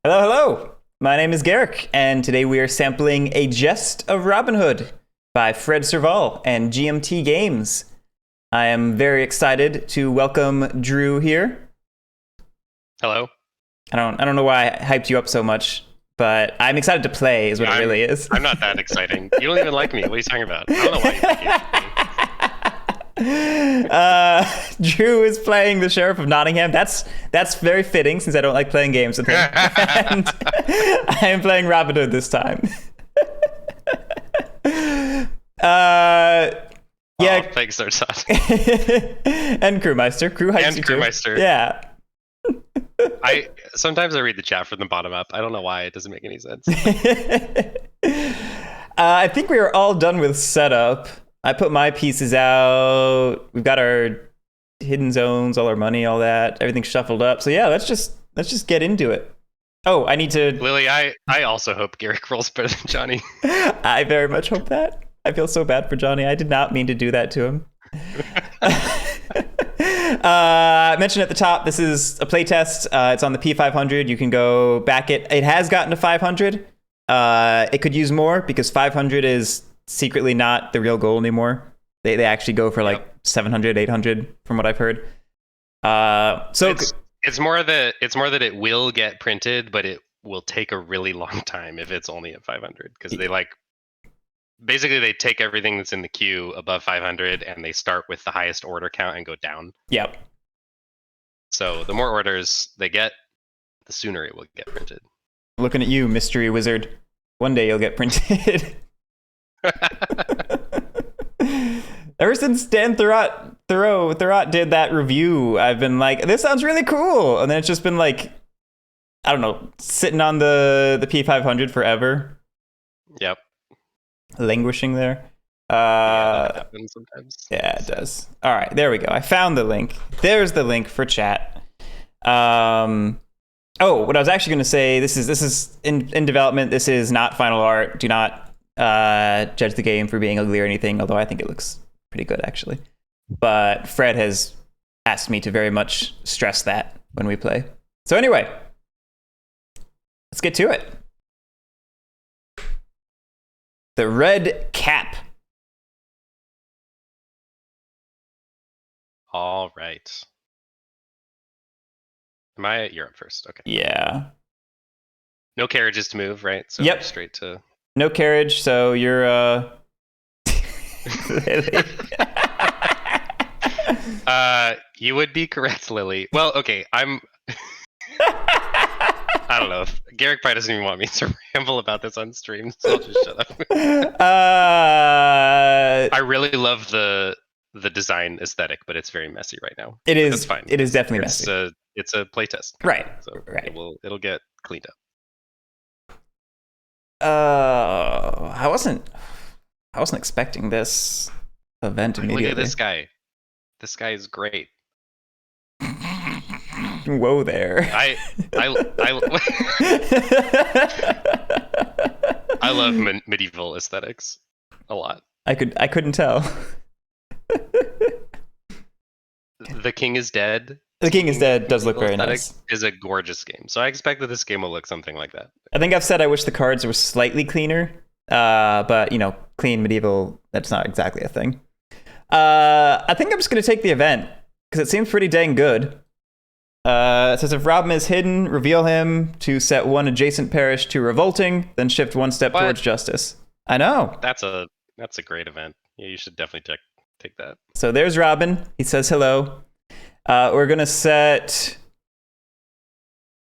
Hello, hello. My name is Guerric, and today we are sampling a Gest of Robin Hood by Fred Serval and GMT Games. I am very excited to welcome Drew here. Hello. I don't know why I hyped you up so much, but I'm excited to play is what it really is. I'm not that exciting. You don't even like me. What are you talking about? I don't know why you think you like me. Drew is playing the Sheriff of Nottingham. That's very fitting since I don't like playing games with him. And I am playing Robin Hood this time. Yeah. Oh, thanks, Zarzad. And Crewmeister. Crew hypes And you too. Crewmeister. Yeah. Sometimes I read the chat from the bottom up. I don't know why. It doesn't make any sense. I think we are all done with setup. I put my pieces out. We've got our hidden zones, all our money, all that. Everything's shuffled up. So yeah, let's just get into it. Oh, I need to... Lily, I also hope Guerric rolls better than Johnny. I very much hope that. I feel so bad for Johnny. I did not mean to do that to him. I mentioned at the top, this is a playtest. It's on the P500. You can go back it. It has gotten to 500. It could use more because 500 is secretly not the real goal anymore. They actually go for like 700, 800 from what I've heard. So it's more that it will get printed, but it will take a really long time if it's only at 500 because they basically they take everything that's in the queue above 500 and they start with the highest order count and go down. Yep. So the more orders they get, the sooner it will get printed. Looking at you, mystery wizard. One day you'll get printed. Ever since Dan Thurot did that review, I've been like, this sounds really cool. And then it's just been like, I don't know, sitting on the P500 forever. Yep. Languishing there. Yeah, that happens sometimes. Yeah, it does. All right, there we go. I found the link. There's the link for chat. Oh, what I was actually going to say, this is in development. This is not final art. Do not judge the game for being ugly or anything, although I think it looks pretty good, actually. But Fred has asked me to very much stress that when we play. So anyway, let's get to it. The red cap. All right. You're up first. Okay. Yeah. No carriages to move, right? So yep. Straight to... No carriage, so you're, Lily. You would be correct, Lily. Well, okay, I don't know. Guerric probably doesn't even want me to ramble about this on stream, so I'll just shut up. I really love the design aesthetic, but it's very messy right now. It is. That's fine. It is definitely messy. It's a playtest. Right. So right. It'll get cleaned up. I wasn't expecting this event immediately. Look at this guy. This guy is great. Whoa there. I love medieval aesthetics a lot. I couldn't tell. The King is Dead. The King is Dead does look very nice. Is a gorgeous game. So I expect that this game will look something like that. I think I've said I wish the cards were slightly cleaner. But, you know, clean medieval, that's not exactly a thing. I think I'm just going to take the event because it seems pretty dang good. It says if Robin is hidden, reveal him to set one adjacent parish to revolting, then shift one step towards justice. I know. That's a great event. Yeah, you should definitely take that. So there's Robin. He says hello. We're going to set...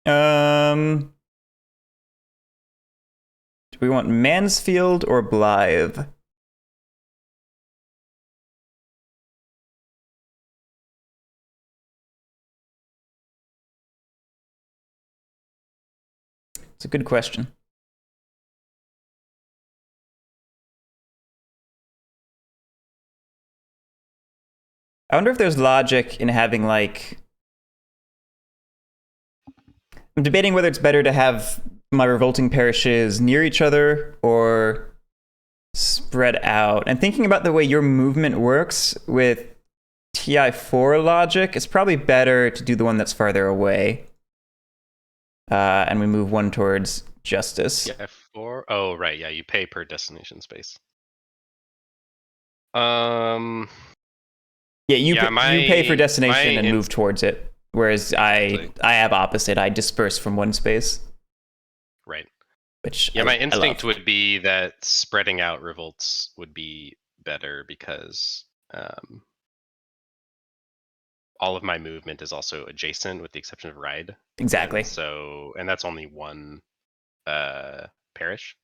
do we want Mansfield or Blythe? It's a good question. I wonder if there's logic in having, like... I'm debating whether it's better to have my revolting parishes near each other or spread out. And thinking about the way your movement works with TI4 logic, it's probably better to do the one that's farther away. and we move one towards justice. Yeah, 4. Oh, right. Yeah, you pay per destination space. Yeah, you Yeah, you pay for destination my and move towards it, whereas Exactly. I have opposite. I disperse from one space, Right. which Yeah, my I instinct love. would be that spreading out revolts would be better because all of my movement is also adjacent with the exception of ride. Exactly. And that's only one parish.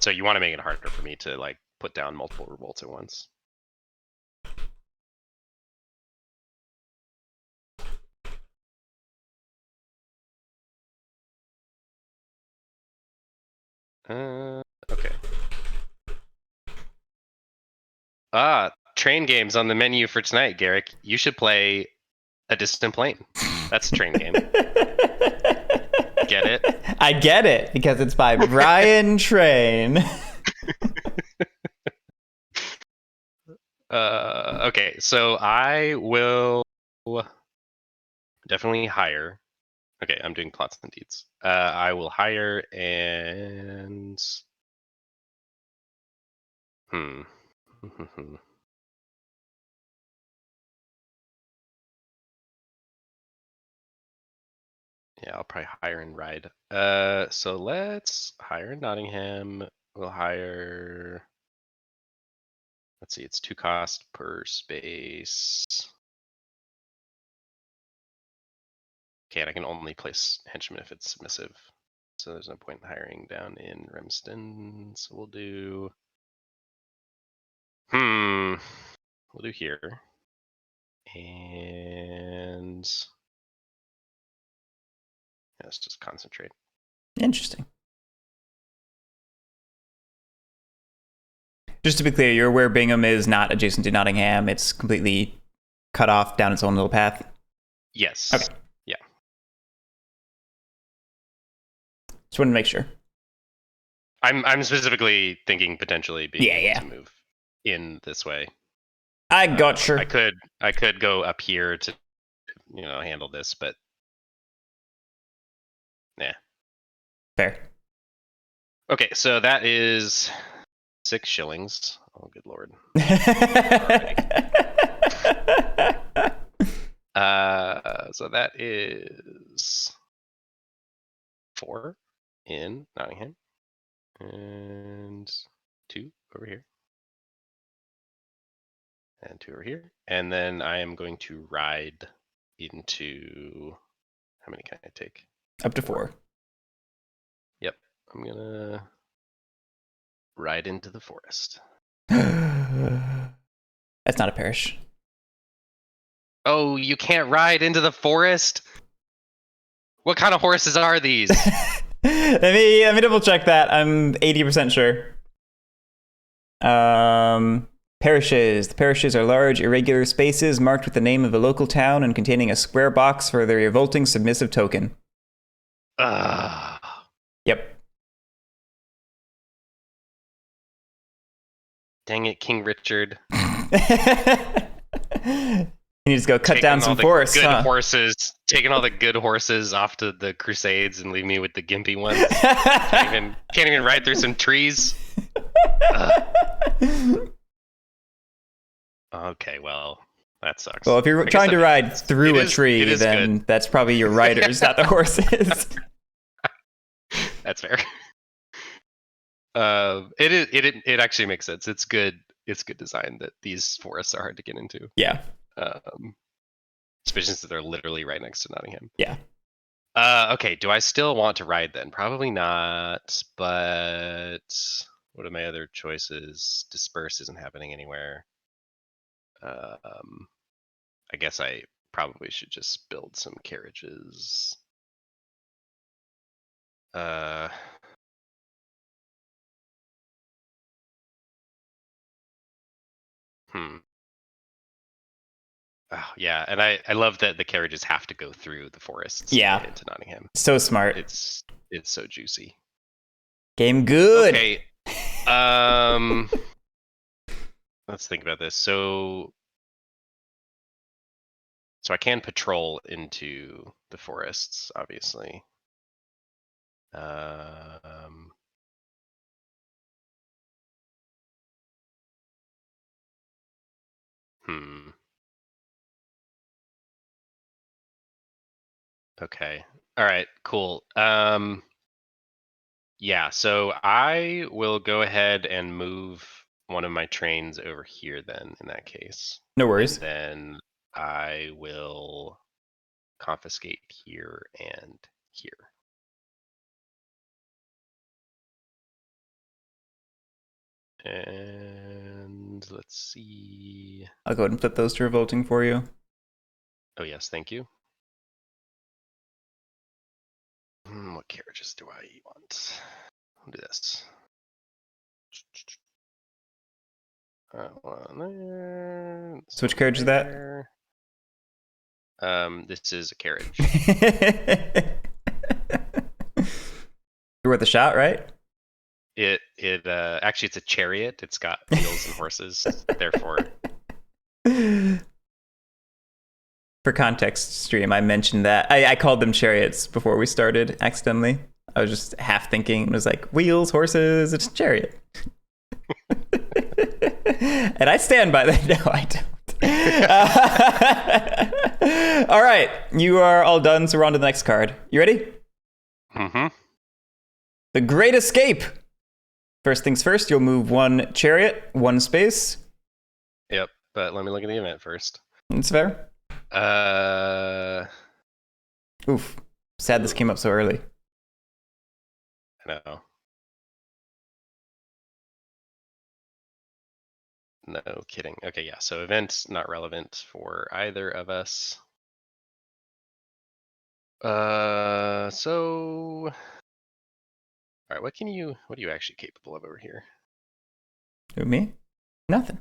So you want to make it harder for me to like put down multiple revolts at once. Okay. Train games on the menu for tonight, Guerric. You should play A Distant Plane. That's a train game. Get it? I get it because it's by Brian Train. Okay, so I will definitely hire. Okay, I'm doing plots and deeds. I will hire and Yeah, I'll probably hire and ride. So let's hire in Nottingham. We'll hire. Let's see, it's 2 cost per space. Okay, and I can only place henchmen if it's submissive. So there's no point in hiring down in Remston. So we'll do. We'll do here. And let's just concentrate. Interesting. Just to be clear, you're aware Bingham is not adjacent to Nottingham. It's completely cut off down its own little path. Yes. Okay. Yeah. Just wanted to make sure. I'm specifically thinking potentially being able to move in this way. I gotcha. I could go up here to handle this, but yeah. Fair. Okay, so that is 6 shillings. Oh, good lord. So that is 4 in Nottingham and 2 over here and 2 over here, and then I am going to ride into. How many can I take? Up to 4. Yep, I'm gonna ride into the forest. That's not a parish. Oh, you can't ride into the forest? What kind of horses are these? let me double check that. I'm 80% sure. Parishes. The parishes are large, irregular spaces marked with the name of a local town and containing a square box for the revolting submissive token. Yep. Dang it, King Richard. You need to go cut down some forests. Good horses, taking all the good horses off to the Crusades and leave me with the gimpy ones. can't even ride through some trees. Okay, well, that sucks. Well, if you're trying to ride through a tree, then good. That's probably your riders, not the horses. That's fair. It actually makes sense. It's good. It's good design that these forests are hard to get into. Yeah. Especially since they're literally right next to Nottingham. Yeah. Okay. Do I still want to ride then? Probably not. But what are my other choices? Disperse isn't happening anywhere. I guess I probably should just build some carriages. Oh, yeah, and I love that the carriages have to go through the forests. Yeah, into Nottingham. So smart. It's so juicy. Game good. Okay. Let's think about this. So So I can patrol into the forests, obviously. Okay. All right, cool. Yeah, so I will go ahead and move one of my trains over here then in that case. No worries. And then I will confiscate here and here. And let's see. I'll go ahead and flip those to revolting for you. Oh, yes, thank you. What carriages do I want? I'll do this. One there. So which carriage is that? This is a carriage. You're worth a shot, right? It actually it's a chariot. It's got wheels and horses. Therefore, for context, stream, I mentioned that I called them chariots before we started accidentally. I was just half thinking it was like wheels, horses, it's a chariot. And I stand by that. No, I don't. All right, you are all done, so we're on to the next card. You ready? Mm-hmm. The Great Escape. First things first, you'll move one chariot, one space. Yep, but let me look at the event first. That's fair. Oof. Sad this came up so early. I know. No kidding. Okay, yeah, so event's not relevant for either of us. So... Alright, what are you actually capable of over here? Who, me? Nothing.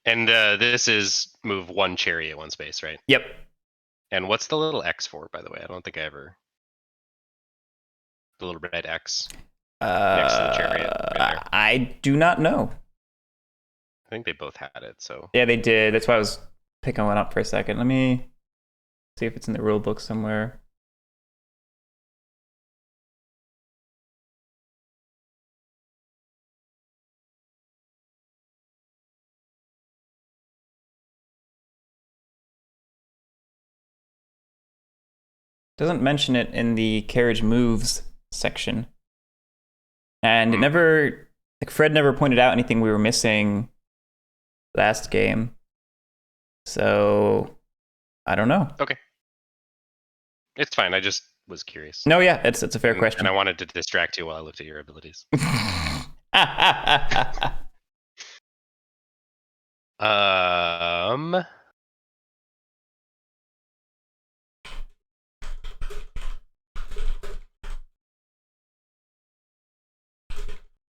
And this is move one chariot, one space, right? Yep. And what's the little X for, by the way? I don't think I ever... The little red X next to the chariot right there. I do not know. I think they both had it, so... Yeah, they did. That's why I was picking one up for a second. Let me see if it's in the rule book somewhere. Doesn't mention it in the carriage moves section. And it never, like Fred never pointed out anything we were missing last game. So I don't know. Okay. It's fine. I just was curious. No, yeah, it's a fair question. And I wanted to distract you while I looked at your abilities.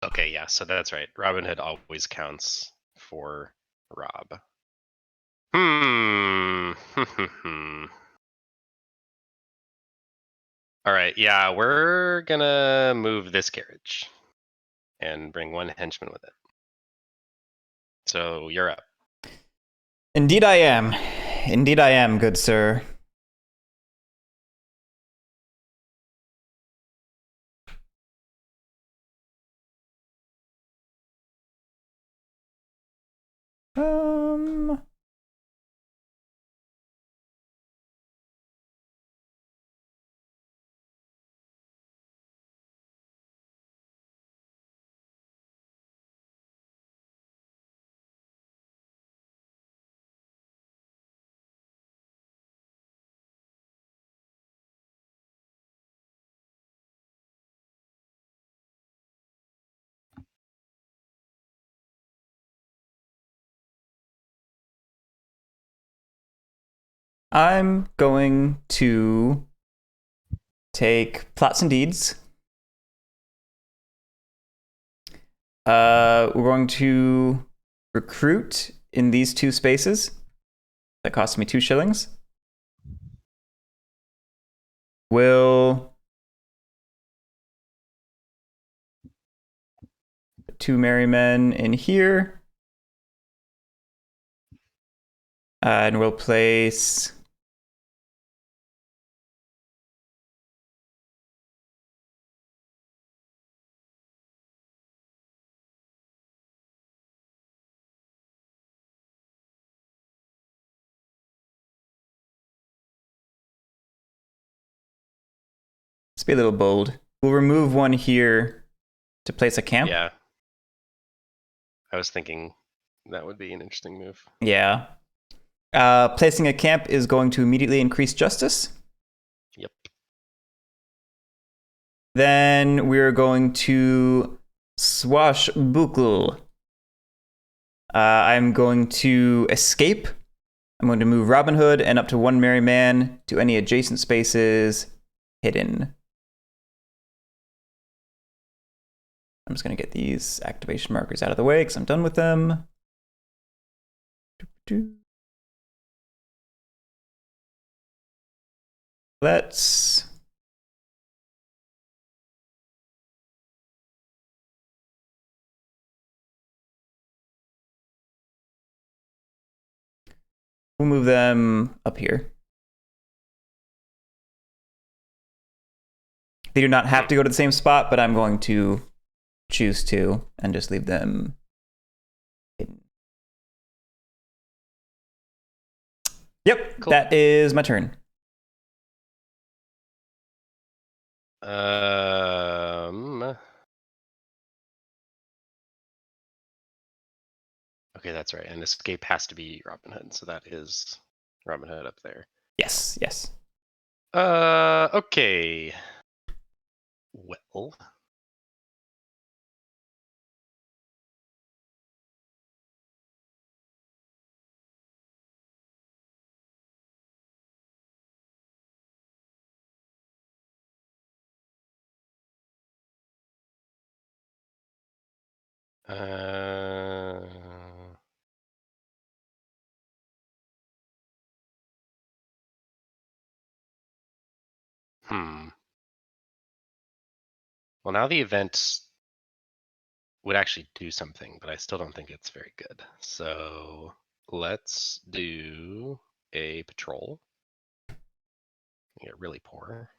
Okay, yeah, so that's right. Robin Hood always counts for Rob. All right, yeah, we're gonna move this carriage and bring one henchman with it. So you're up. Indeed I am. Indeed I am, good sir. I'm going to take plots and deeds. We're going to recruit in these two spaces. That costs me 2 shillings. Will 2 merry men in here. And we'll place... Let's be a little bold. We'll remove one here to place a camp. Yeah. I was thinking that would be an interesting move. Yeah. Placing a camp is going to immediately increase justice. Yep. Then we're going to swashbuckle. I'm going to escape. I'm going to move Robin Hood and up to one merry man to any adjacent spaces hidden. I'm just going to get these activation markers out of the way because I'm done with them. Let's... We'll move them up here. They do not have to go to the same spot, but I'm going to choose to and just leave them hidden. Yep, cool. That is my turn. Okay, that's right. And escape has to be Robin Hood, so that is Robin Hood up there. Yes, yes. Okay. Well. Well, now the event would actually do something, but I still don't think it's very good. So let's do a patrol. Get really poor.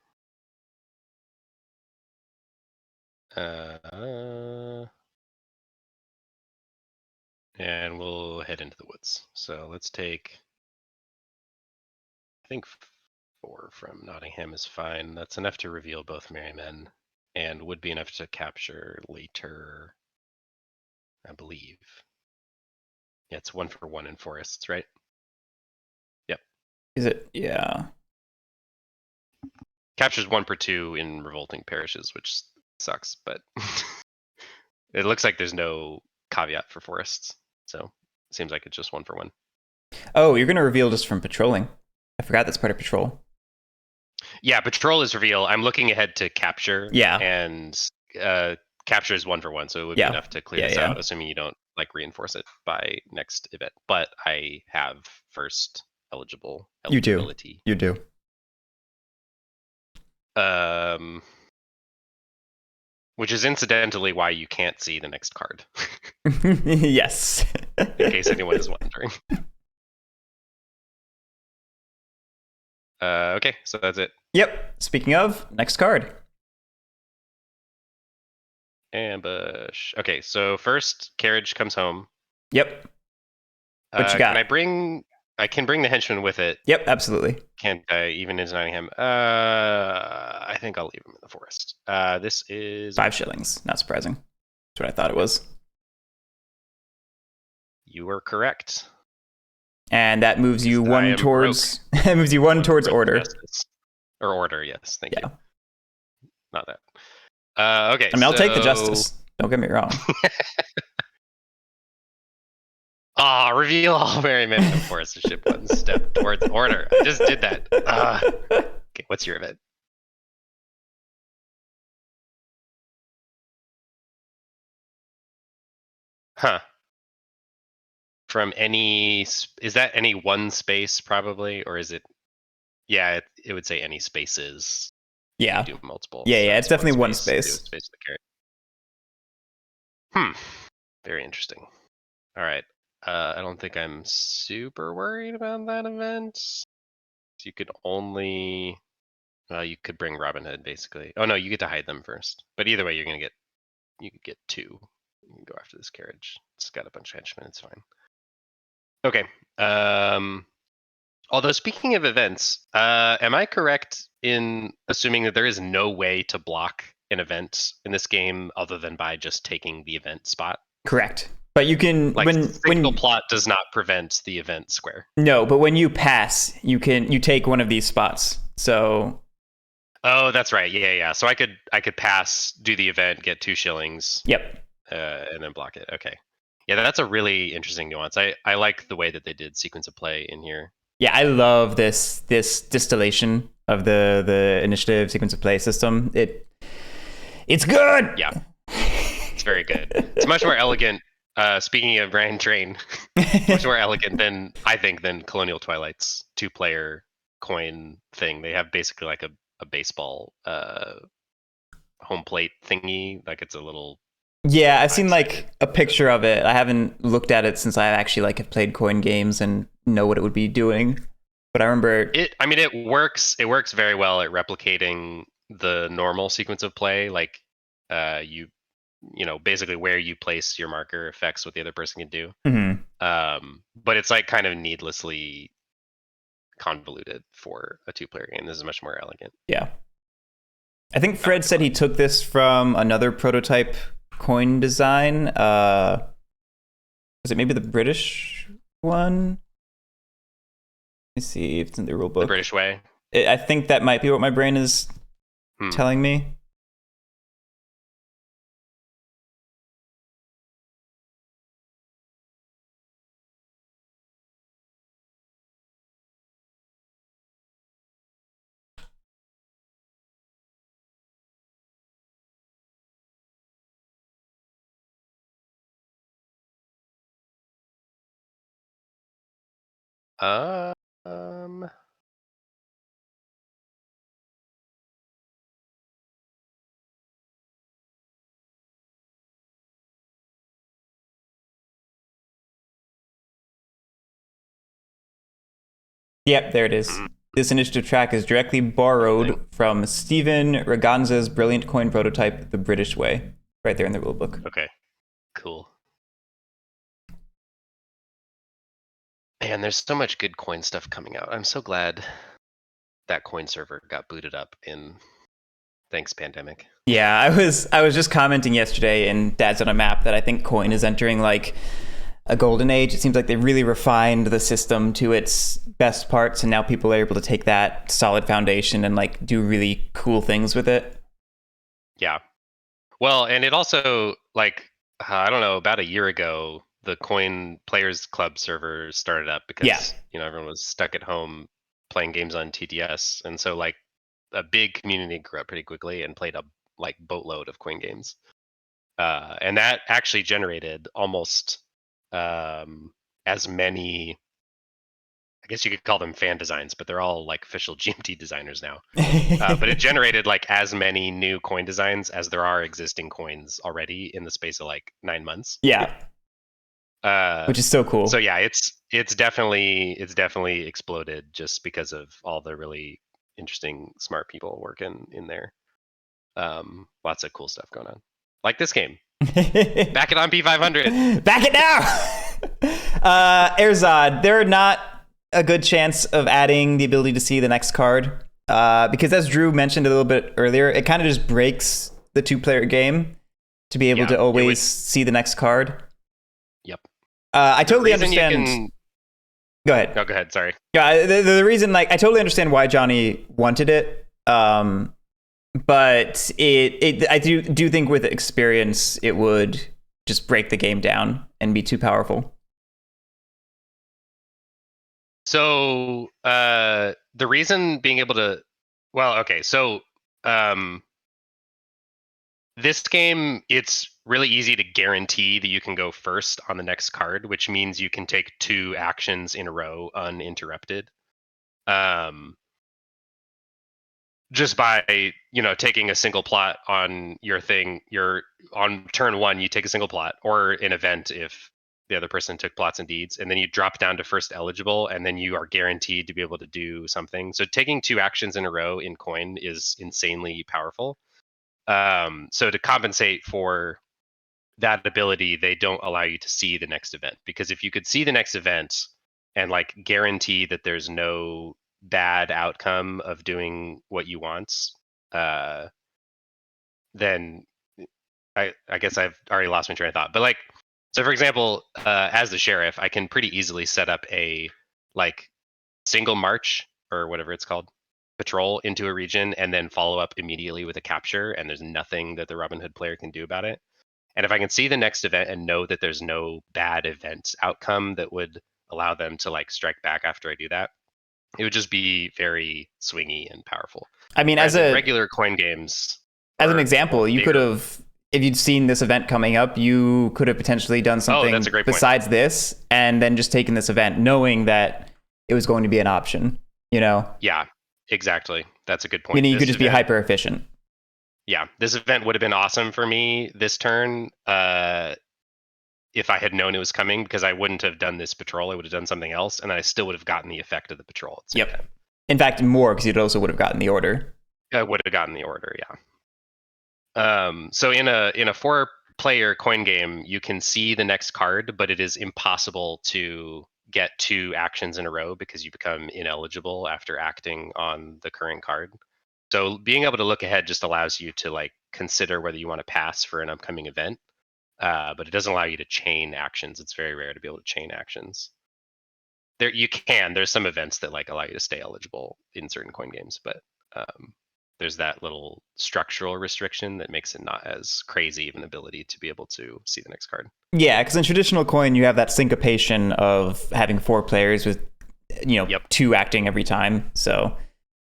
And we'll head into the woods. So let's take, I think 4 from Nottingham is fine. That's enough to reveal both merry men and would be enough to capture later, I believe. Yeah, it's 1 for 1 in forests, right? Yep. Is it? Yeah. Captures 1 per 2 in revolting parishes, which sucks, but it looks like there's no caveat for forests. So it seems like it's just 1 for 1. Oh, you're going to reveal just from patrolling. I forgot that's part of patrol. Yeah, patrol is reveal. I'm looking ahead to capture. Yeah. And capture is 1 for 1, so it would be enough to clear this out, assuming you don't like reinforce it by next event. But I have first eligibility. You do. Which is incidentally why you can't see the next card. Yes. In case anyone is wondering. Okay, so that's it. Yep. Speaking of, next card. Ambush. Okay, so first, carriage comes home. Yep. What you got? I can bring the henchman with it. Yep, absolutely. Can't I even into Nottingham? I think I'll leave him in the forest. This is 5 shillings. Not surprising. That's what I thought it was. You were correct. And that moves you 1 towards. It moves you 1 towards order. Justice. Or order, yes. Thank you. Not that. Okay. I mean, I'll take the justice. Don't get me wrong. Reveal all merry men in the forest to ship 1 step towards order. I just did that. Okay, what's your event? Huh. From any, is that any 1 space probably, or is it? Yeah, it would say any spaces. Yeah. Do multiple. Yeah, so yeah. It's definitely 1 space. Very interesting. All right. I don't think I'm super worried about that event. You could only, you could bring Robin Hood basically. Oh no, you get to hide them first. But either way, you could get 2. You can go after this carriage. It's got a bunch of henchmen. It's fine. Okay. Although speaking of events, am I correct in assuming that there is no way to block an event in this game other than by just taking the event spot? Correct. But you can Like when single plot does not prevent the event square. no, but when you pass, you take one of these spots. So Oh, that's right. Yeah. So I could pass, do the event, get 2 shillings, yep. and then block it. Okay. Yeah, that's a really interesting nuance. I like the way that they did sequence of play in here. Yeah, I love this distillation of the initiative sequence of play system. It's good. Yeah. It's very good. It's much more elegant. Speaking of Grand Train, much more elegant than Colonial Twilight's 2-player coin thing. They have basically like a baseball home plate thingy. Like it's a little. Yeah, I've seen like a picture of it. I haven't looked at it since I actually like have played coin games and know what it would be doing. But I remember it. I mean, it works. It works very well at replicating the normal sequence of play. Like, basically where you place your marker affects what the other person can do. Mm-hmm. But it's like kind of needlessly convoluted for a 2-player game. This is much more elegant. Yeah. I think Fred said he took this from another prototype coin design. Was it maybe the British one? Let me see if it's in the rule book. The British way? I think that might be what my brain is telling me. Um. Yep, there it is. This initiative track is directly borrowed from Stephen Raganza's brilliant coin prototype, The British Way, right there in the rulebook. Okay, cool. Man, there's so much good coin stuff coming out. I'm so glad that coin server got booted up in thanks pandemic. Yeah, I was just commenting yesterday in Dad's on a Map that I think coin is entering like a golden age. It seems like they really refined the system to its best parts, and now people are able to take that solid foundation and like do really cool things with it. Yeah. Well, and it also like I don't know, about a year ago, the Coin Players Club server started up because everyone was stuck at home playing games on TTS, and so like a big community grew up pretty quickly and played a like boatload of coin games, and that actually generated almost as many. I guess you could call them fan designs, but they're all like official GMT designers now. But it generated like as many new coin designs as there are existing coins already in the space of like 9 months. Yeah. Which is so cool. So yeah, it's definitely exploded just because of all the really interesting, smart people working in there. Lots of cool stuff going on, like this game. Back it on P500. Back it now. Erzad, there are not a good chance of adding the ability to see the next card because, as Drew mentioned a little bit earlier, it kind of just breaks the 2-player game to be able to always see the next card. Yep. I totally understand. Go ahead. No, go ahead. Sorry. Yeah, the reason, like, I totally understand why Johnny wanted it, but I do think with experience it would just break the game down and be too powerful. So the reason being able to, so this game, it's really easy to guarantee that you can go first on the next card, which means you can take 2 actions in a row uninterrupted. Just by taking a single plot on your thing, you're on turn 1, you take a single plot, or an event if the other person took plots and deeds, and then you drop down to first eligible, and then you are guaranteed to be able to do something. So taking 2 actions in a row in coin is insanely powerful. So to compensate for that ability, they don't allow you to see the next event, because if you could see the next event and like guarantee that there's no bad outcome of doing what you want, then I guess I've already lost my train of thought. But like, so for example, as the sheriff, I can pretty easily set up a like single march or whatever it's called, patrol into a region, and then follow up immediately with a capture, and there's nothing that the Robin Hood player can do about it. And if I can see the next event and know that there's no bad event outcome that would allow them to like strike back after I do that, it would just be very swingy and powerful. I mean, Whereas in regular coin games, as an example, you could have, if you'd seen this event coming up, you could have potentially done something besides this, and then just taken this event knowing that it was going to be an option, you know? Yeah, exactly. That's a good point. Meaning you could just be hyper efficient. Yeah, this event would have been awesome for me this turn if I had known it was coming, because I wouldn't have done this patrol. I would have done something else, and then I still would have gotten the effect of the patrol. Yep. In fact, more, because you'd also would have gotten the order. I would have gotten the order, yeah. So in a 4-player coin game, you can see the next card, but it is impossible to get 2 actions in a row because you become ineligible after acting on the current card. So being able to look ahead just allows you to like consider whether you want to pass for an upcoming event, but it doesn't allow you to chain actions. It's very rare to be able to chain actions. There you can. There's some events that like allow you to stay eligible in certain coin games, but there's that little structural restriction that makes it not as crazy of an ability to be able to see the next card. Yeah, because in traditional coin, you have that syncopation of having 4 players with, 2 acting every time. So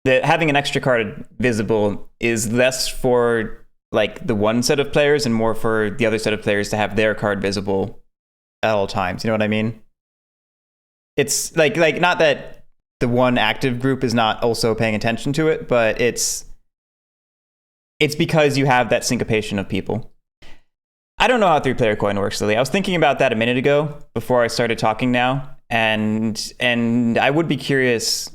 having an extra card visible is less for like the one set of players and more for the other set of players to have their card visible at all times. You know what I mean? It's like not that the one active group is not also paying attention to it, but it's because you have that syncopation of people. I don't know how 3-player coin works, Lily. I was thinking about that a minute ago before I started talking now, and I would be curious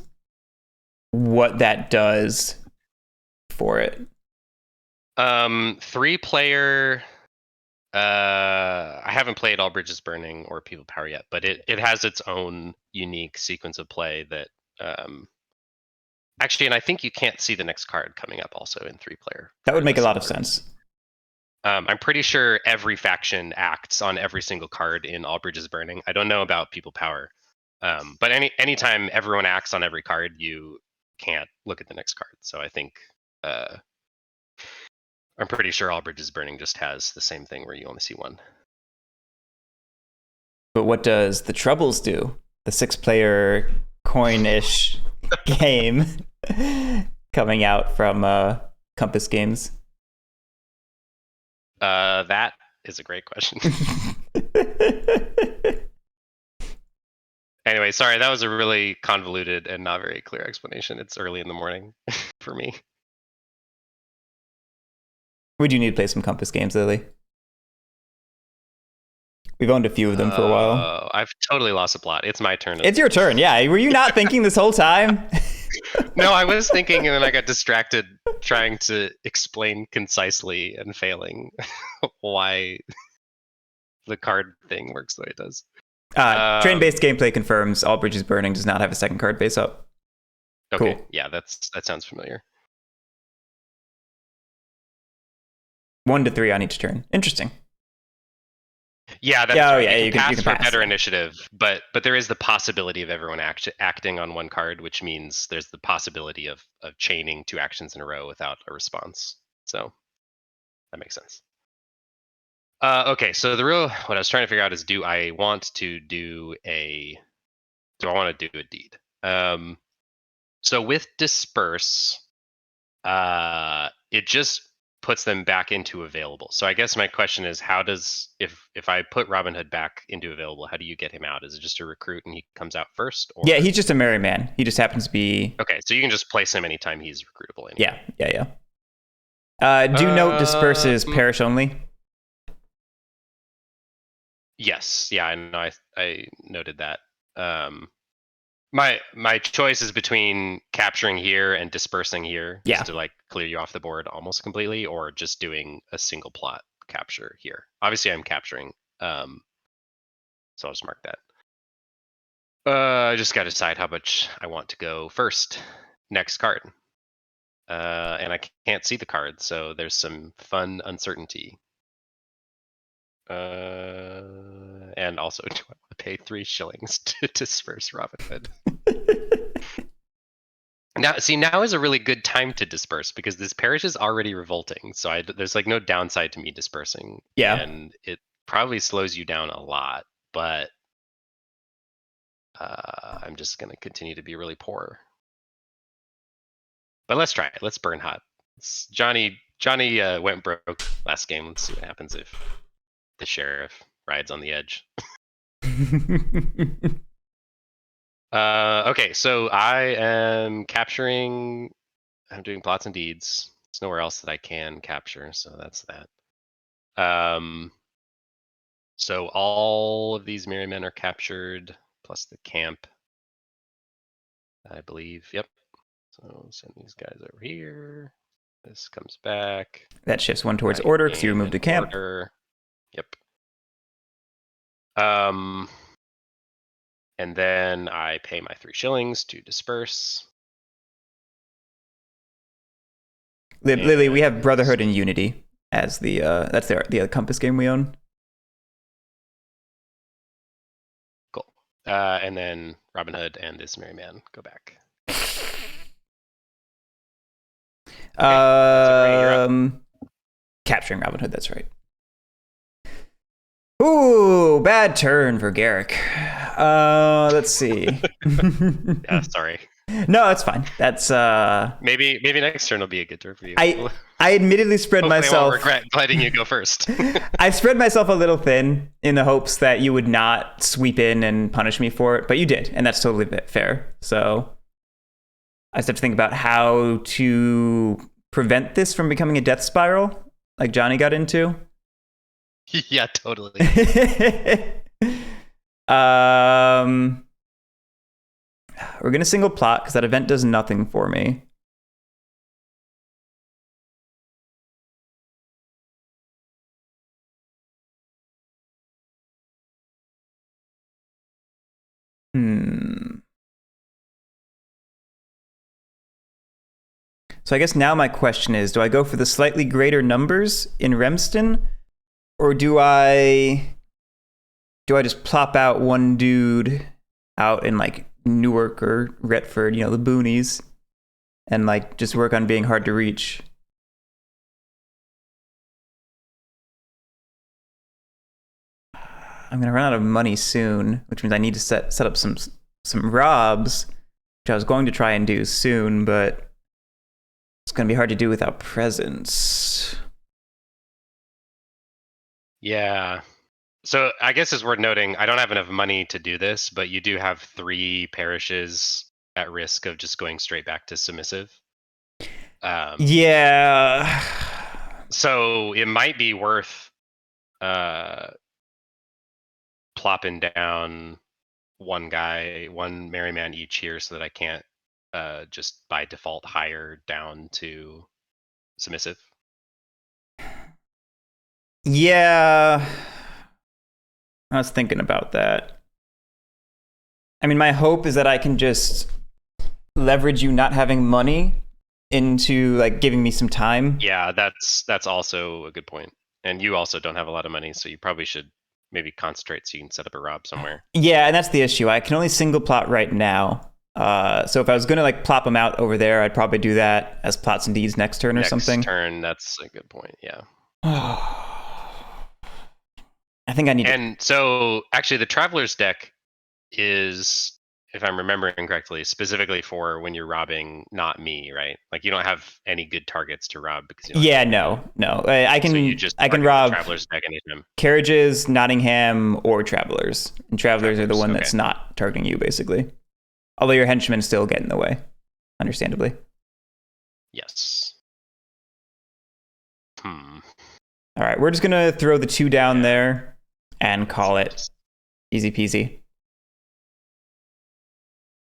what that does for it. 3-player, I haven't played All Bridges Burning or People Power yet, but it has its own unique sequence of play that actually, and I think you can't see the next card coming up also in 3-player. That would make a lot of sense. I'm pretty sure every faction acts on every single card in All Bridges Burning. I don't know about People Power, but anytime everyone acts on every card, you can't look at the next card. So I think I'm pretty sure All Bridges Burning just has the same thing where you only see one. But what does the Troubles do? The 6-player coin-ish game coming out from Compass Games. That is a great question. Anyway, sorry, that was a really convoluted and not very clear explanation. It's early in the morning for me. We do need to play some Compass Games, Lily. We've owned a few of them for a while. I've totally lost the plot. It's my turn. It's your turn, yeah. Were you not thinking this whole time? No, I was thinking, and then I got distracted trying to explain concisely and failing why the card thing works the way it does. Train-based gameplay confirms All Bridges Burning does not have a second card face up. Okay, cool. Yeah, that sounds familiar. 1 to 3 on each turn. Interesting. Yeah, that's right. Yeah, you can pass for better initiative, but there is the possibility of everyone acting on one card, which means there's the possibility of chaining 2 actions in a row without a response. So that makes sense. Okay, so what I was trying to figure out is, do I want to do a deed? So with disperse, it just puts them back into available. So I guess my question is, how does, if I put Robin Hood back into available, how do you get him out? Is it just a recruit and he comes out first? Or? Yeah, he's just a merry man. He just happens to be... Okay, so you can just place him anytime he's recruitable. Anyway. Yeah. Do note disperse is parish only. Yes, yeah, I know. I noted that. My choice is between capturing here and dispersing here, Yeah. just to like clear you off the board almost completely, or just doing a single plot capture here. Obviously, I'm capturing, so I'll just mark that. I just got to decide how much I want to go first. Next card. And I can't see the card, so there's some fun uncertainty. And also, do I want to pay 3 shillings to disperse Robin Hood? Now is a really good time to disperse because this parish is already revolting. So there's like no downside to me dispersing. Yeah. And it probably slows you down a lot, but I'm just going to continue to be really poor. But let's try it. Let's burn hot. Johnny went broke last game. Let's see what happens if the sheriff rides on the edge. Okay, so I am capturing. I'm doing plots and deeds. There's nowhere else that I can capture, so that's that. So all of these merry men are captured, plus the camp, I believe. Yep. So send these guys over here. This comes back. That shifts one towards order because you removed a camp. Order. Yep. And then I pay my 3 shillings to disperse. Lily, we have Brotherhood and Unity as the that's the compass game we own. Cool. And then Robin Hood and this merry man go back. Capturing Robin Hood, that's right. Ooh, bad turn for Guerric. Let's see. Yeah, sorry. No, that's fine. That's maybe next turn will be a good turn for you. I admittedly spread myself. I won't regret letting you go first. I spread myself a little thin in the hopes that you would not sweep in and punish me for it, but you did, and that's totally fair. So I just have to think about how to prevent this from becoming a death spiral, like Johnny got into. Yeah, totally. We're gonna single plot because that event does nothing for me. So I guess now my question is, do I go for the slightly greater numbers in Remston, or do I just plop out one dude out in like Newark or Retford, you know, the boonies, and like just work on being hard to reach? I'm gonna run out of money soon, which means I need to set up some robs, which I was going to try and do soon, but it's gonna be hard to do without presence. Yeah. So I guess it's worth noting, I don't have enough money to do this, but you do have 3 parishes at risk of just going straight back to submissive. Yeah. So it might be worth plopping down one merry man each here so that I can't just by default hire down to submissive. Yeah. I was thinking about that. I mean, my hope is that I can just leverage you not having money into like giving me some time. Yeah, that's also a good point. And you also don't have a lot of money, so you probably should maybe concentrate so you can set up a rob somewhere. Yeah, and that's the issue. I can only single plot right now. So if I was gonna like plop them out over there, I'd probably do that as plots and deeds next turn or something. Next turn, that's a good point. Yeah. I think I need. And so actually, the Traveler's deck is, if I'm remembering correctly, specifically for when you're robbing not me, right? Like you don't have any good targets to rob because you don't no. I can rob Traveler's deck anytime. Carriages, Nottingham, or Travelers. And Travelers are the one that's not targeting you, basically. Although your henchmen still get in the way, understandably. Yes. All right, we're just gonna throw the 2 down there. and call it easy peasy.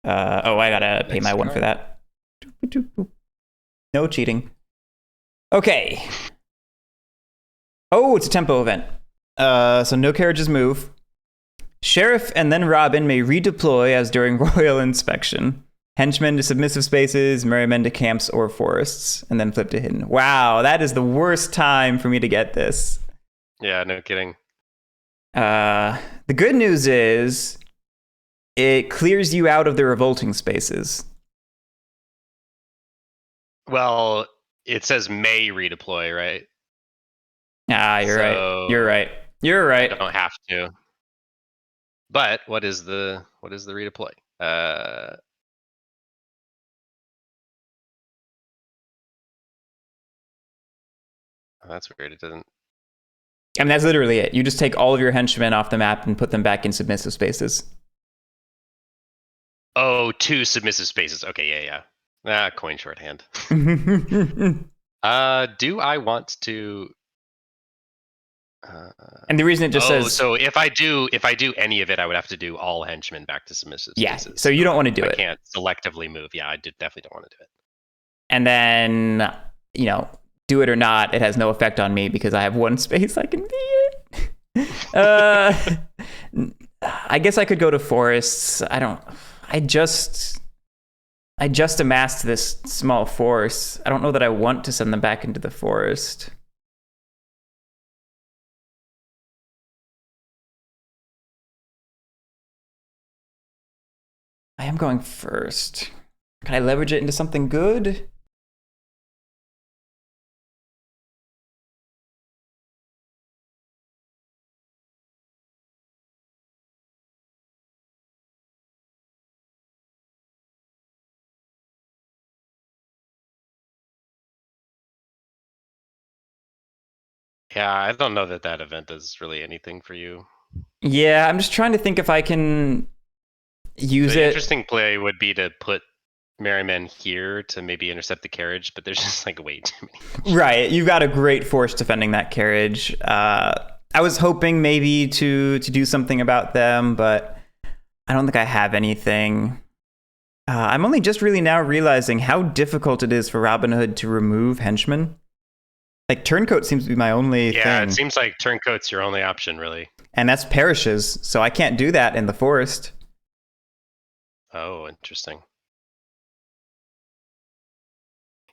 I gotta pay my 1 for that. No cheating. Okay. Oh, it's a tempo event. So no carriages move. Sheriff and then Robin may redeploy as during royal inspection. Henchmen to submissive spaces, merrymen to camps or forests, and then flip to hidden. Wow, that is the worst time for me to get this. Yeah, no kidding. The good news is it clears you out of the revolting spaces. Well, it says may redeploy, right? You're right. You're right. You're right. I don't have to. But what is the redeploy? Oh, that's weird. It doesn't. I mean, that's literally it. You just take all of your henchmen off the map and put them back in submissive spaces. Oh, 2 submissive spaces. Okay, yeah. Coin shorthand. Do I want to? And the reason it just says. So if I do any of it, I would have to do all henchmen back to submissive spaces. Yeah. So you don't want to do it. I can't selectively move. Yeah, I definitely don't want to do it. And then, do it or not, it has no effect on me because I have 1 space I can be in. I guess I could go to forests. I just amassed this small force. I don't know that I want to send them back into the forest. I am going first. Can I leverage it into something good? Yeah, I don't know that event does really anything for you. Yeah, I'm just trying to think if I can use the it. Interesting play would be to put merrymen here to maybe intercept the carriage, but there's just like way too many. Right, you've got a great force defending that carriage. I was hoping maybe to do something about them, but I don't think I have anything. I'm only just really now realizing how difficult it is for Robin Hood to remove henchmen. Like, turncoat seems to be my only thing. Yeah, it seems like turncoat's your only option, really. And that's parishes, so I can't do that in the forest. Oh, interesting.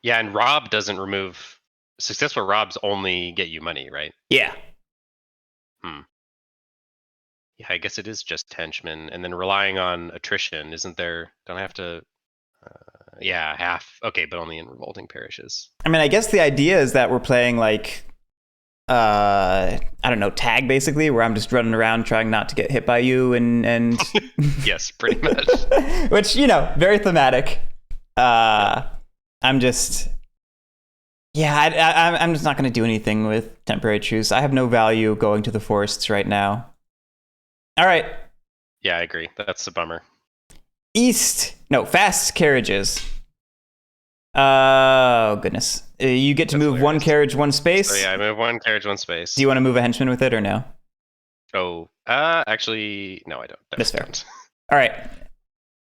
Yeah, and Rob doesn't remove... Successful Robs only get you money, right? Yeah. Yeah, I guess it is just henchmen, and then relying on attrition, isn't there? Don't I have to... yeah, half. Okay, but only in revolting parishes. I mean, I guess the idea is that we're playing like... I don't know, tag basically, where I'm just running around trying not to get hit by you and yes, pretty much. Which, very thematic. I'm just... Yeah, I'm just not going to do anything with temporary truce. I have no value going to the forests right now. All right. Yeah, I agree. That's a bummer. Fast carriages. Oh, goodness. You get to move 1 carriage, 1 space. So yeah, I move 1 carriage, 1 space. Do you want to move a henchman with it or no? Oh, actually, no, I don't. That's fair. All right.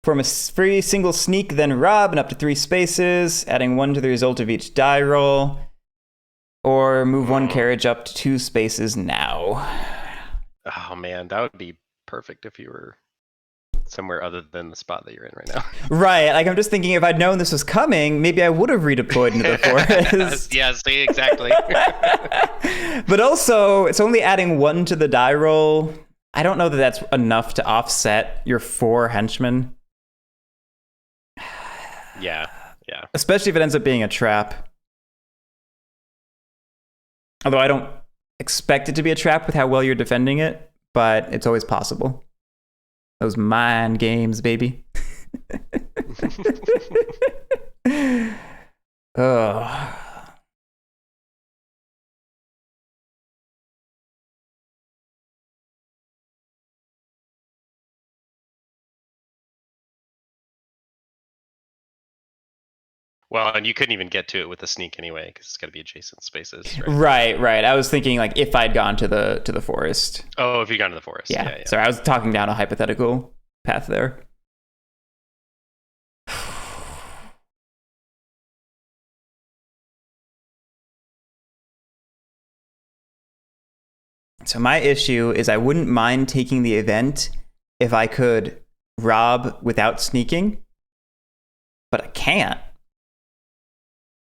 Form a free single sneak, then rob, and up to 3 spaces, adding 1 to the result of each die roll. Or move 1 carriage up to 2 spaces now. Oh, man, that would be perfect if you were somewhere other than the spot that you're in right now. Right. Like, I'm just thinking if I'd known this was coming, maybe I would have redeployed into the forest. Yeah, see, exactly. But also, it's only adding 1 to the die roll. I don't know that that's enough to offset your 4 henchmen. Yeah. Especially if it ends up being a trap. Although I don't expect it to be a trap with how well you're defending it, but it's always possible. Those mind games, baby. Oh. Well, and you couldn't even get to it with a sneak anyway, because it's got to be adjacent spaces, right? Right. I was thinking like if I'd gone to the forest. Oh, if you got to the forest, Yeah. yeah. Sorry, I was talking down a hypothetical path there. So my issue is I wouldn't mind taking the event if I could rob without sneaking, but I can't.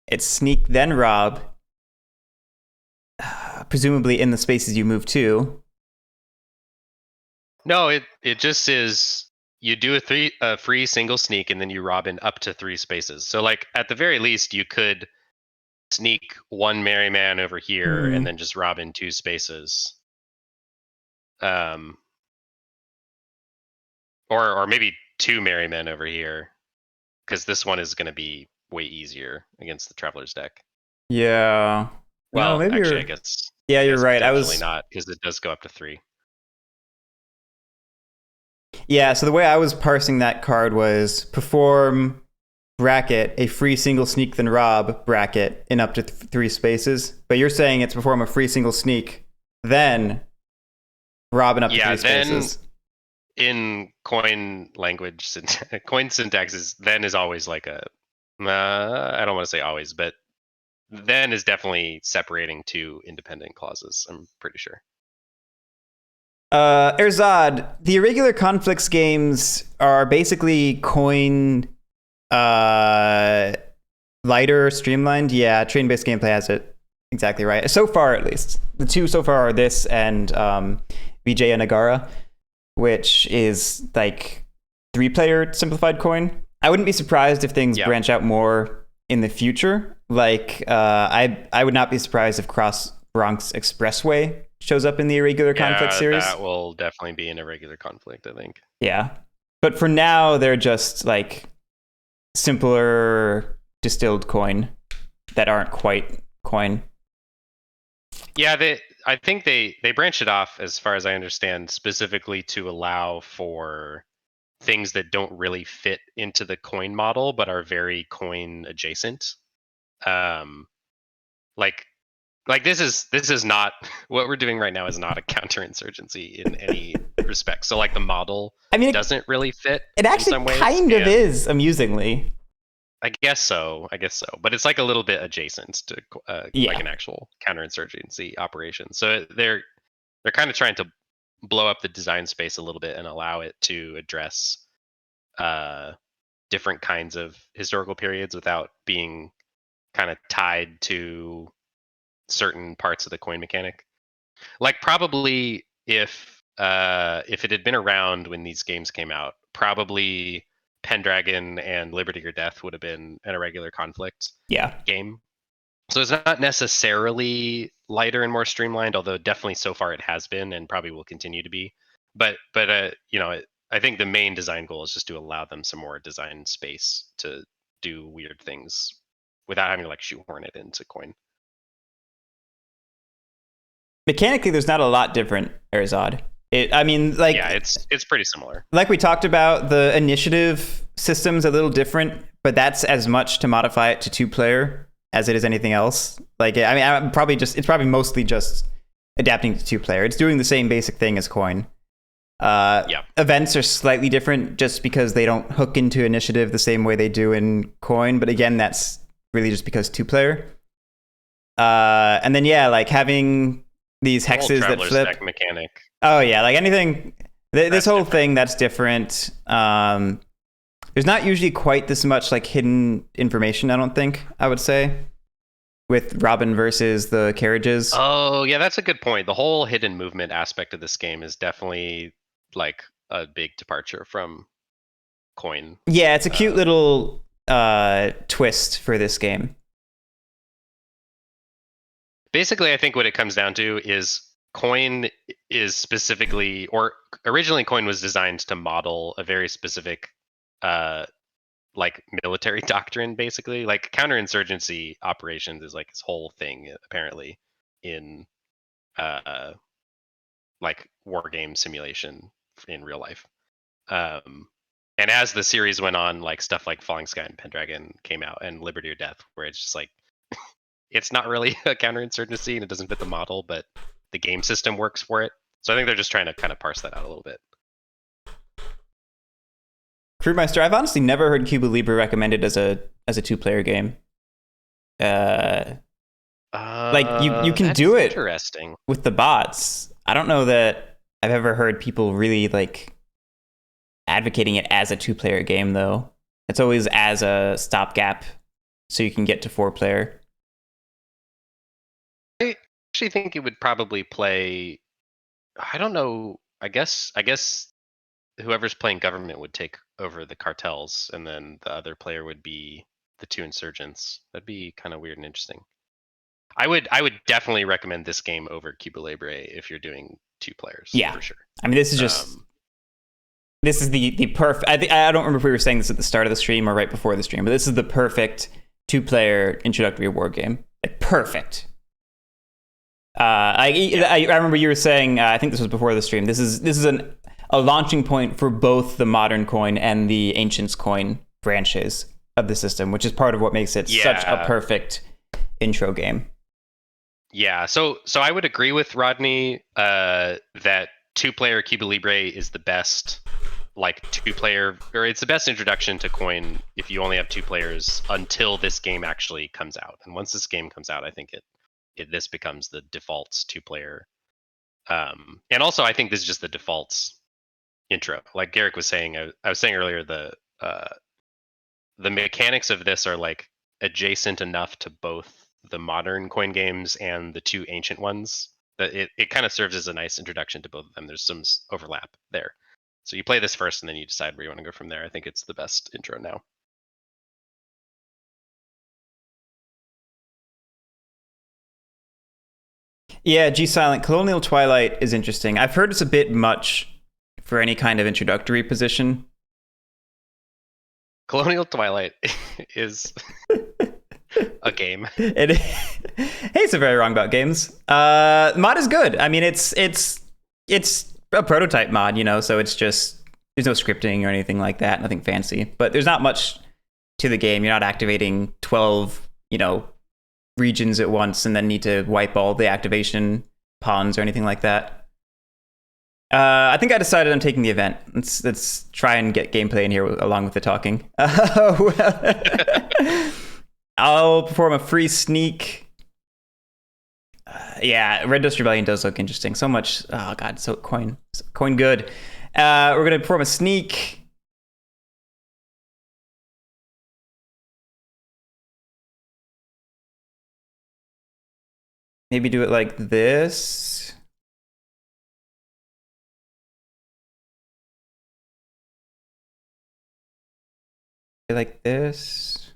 It's sneak then rob, presumably in the spaces you move to. No, it just is you do a free single sneak and then you rob in up to 3 spaces. So like at the very least you could sneak one merry man over here and then just rob in 2 spaces. Or maybe 2 merry men over here, because this one is going to be way easier against the traveler's deck. Yeah. No, Well, maybe actually, you're. I guess Yeah, you're right. I potentially was. not, because it does go up to 3. Yeah. So the way I was parsing that card was perform bracket a free single sneak then rob bracket in up to 3 spaces. But you're saying it's perform a free single sneak then rob in up to 3 spaces. In coin language, coin syntax is then is always like a. I don't want to say always, but then is definitely separating 2 independent clauses. I'm pretty sure. Erzad, the irregular conflicts games are basically coin lighter, streamlined. Yeah, train-based gameplay has it exactly right. So far, at least. The 2 so far are this and Vijaya Nagara, which is like 3-player simplified coin. I wouldn't be surprised if things branch out more in the future. Like, I would not be surprised if Cross Bronx Expressway shows up in the irregular conflict series. That will definitely be an irregular conflict, I think. Yeah. But for now, they're just like simpler distilled coin that aren't quite coin. Yeah, I think they branched it off, as far as I understand, specifically to allow for things that don't really fit into the coin model but are very coin adjacent. Like this is not what we're doing right now is not a counterinsurgency in any respect. So like the model doesn't really fit. It actually in some ways, kind of is, amusingly. I guess so. But it's like a little bit adjacent to like an actual counterinsurgency operation. So they're kind of trying to blow up the design space a little bit and allow it to address different kinds of historical periods without being kind of tied to certain parts of the coin mechanic. Like probably if it had been around when these games came out, probably Pendragon and Liberty or Death would have been an irregular conflict game. So it's not necessarily lighter and more streamlined, although definitely so far it has been and probably will continue to be. But I think the main design goal is just to allow them some more design space to do weird things without having to like shoehorn it into coin. Mechanically, there's not a lot different, Erzad. It's pretty similar. Like we talked about, the initiative system's a little different, but that's as much to modify it to 2-player as it is anything else. Like, I mean, it's probably mostly just adapting to 2-player. It's doing the same basic thing as coin. Events are slightly different just because they don't hook into initiative the same way they do in coin. But again, that's really just because 2-player. And then like having these hexes that flip. Deck mechanic. Oh yeah, like anything. This whole thing that's different. There's not usually quite this much like hidden information. I don't think I would say with Robin versus the carriages. Oh yeah, that's a good point. The whole hidden movement aspect of this game is definitely like a big departure from coin. Yeah, it's a cute little twist for this game. Basically, I think what it comes down to is coin is specifically, or originally coin was designed to model a very specific like military doctrine, basically. Like counterinsurgency operations is like this whole thing apparently in like war game simulation in real life. And And as the series went on, like stuff like Falling Sky and Pendragon came out, and Liberty or Death, where it's just like it's not really a counterinsurgency and it doesn't fit the model, but the game system works for it. So I think they're just trying to kind of parse that out a little bit. Crewmeister, I've honestly never heard Cuba Libre recommended as a 2-player game. Like you can do it interesting with the bots. I don't know that I've ever heard people really like advocating it as a 2-player game though. It's always as a stopgap so you can get to 4-player. I actually think it would probably play. I don't know. I guess whoever's playing government would take over the cartels, and then the other player would be the 2 insurgents. That'd be kind of weird and interesting. I would definitely recommend this game over Cuba Libre if you're doing 2 players. Yeah, for sure. I mean, this is just this is the perfect. I don't remember if we were saying this at the start of the stream or right before the stream, but this is the perfect 2-player introductory war game. Like perfect. I remember you were saying. I think this was before the stream. This is a launching point for both the modern coin and the ancients coin branches of the system, which is part of what makes it such a perfect intro game. Yeah, so I would agree with Rodney that 2-player Cuba Libre is the best, like 2-player, or it's the best introduction to coin if you only have 2 players until this game actually comes out. And once this game comes out, I think this becomes the defaults 2-player. And also, I think this is just the defaults intro. Like Guerric was saying, I was saying earlier, the mechanics of this are like adjacent enough to both the modern coin games and the 2 ancient ones that it kind of serves as a nice introduction to both of them. There's some overlap there. So you play this first and then you decide where you want to go from there. I think it's the best intro now. Yeah, G Silent. Colonial Twilight is interesting. I've heard it's a bit much for any kind of introductory position. Colonial Twilight is a game. Hey, it's very wrong about games. Mod is good. I mean, it's a prototype mod, you know, so it's just there's no scripting or anything like that, nothing fancy. But there's not much to the game. You're not activating 12, you know, regions at once and then need to wipe all the activation pawns or anything like that. I think I decided I'm taking the event. Let's try and get gameplay in here along with the talking. I'll perform a free sneak. Yeah, Red Dust Rebellion does look interesting. So much. Oh god, so coin good. We're gonna perform a sneak. Maybe do it like this. Like this.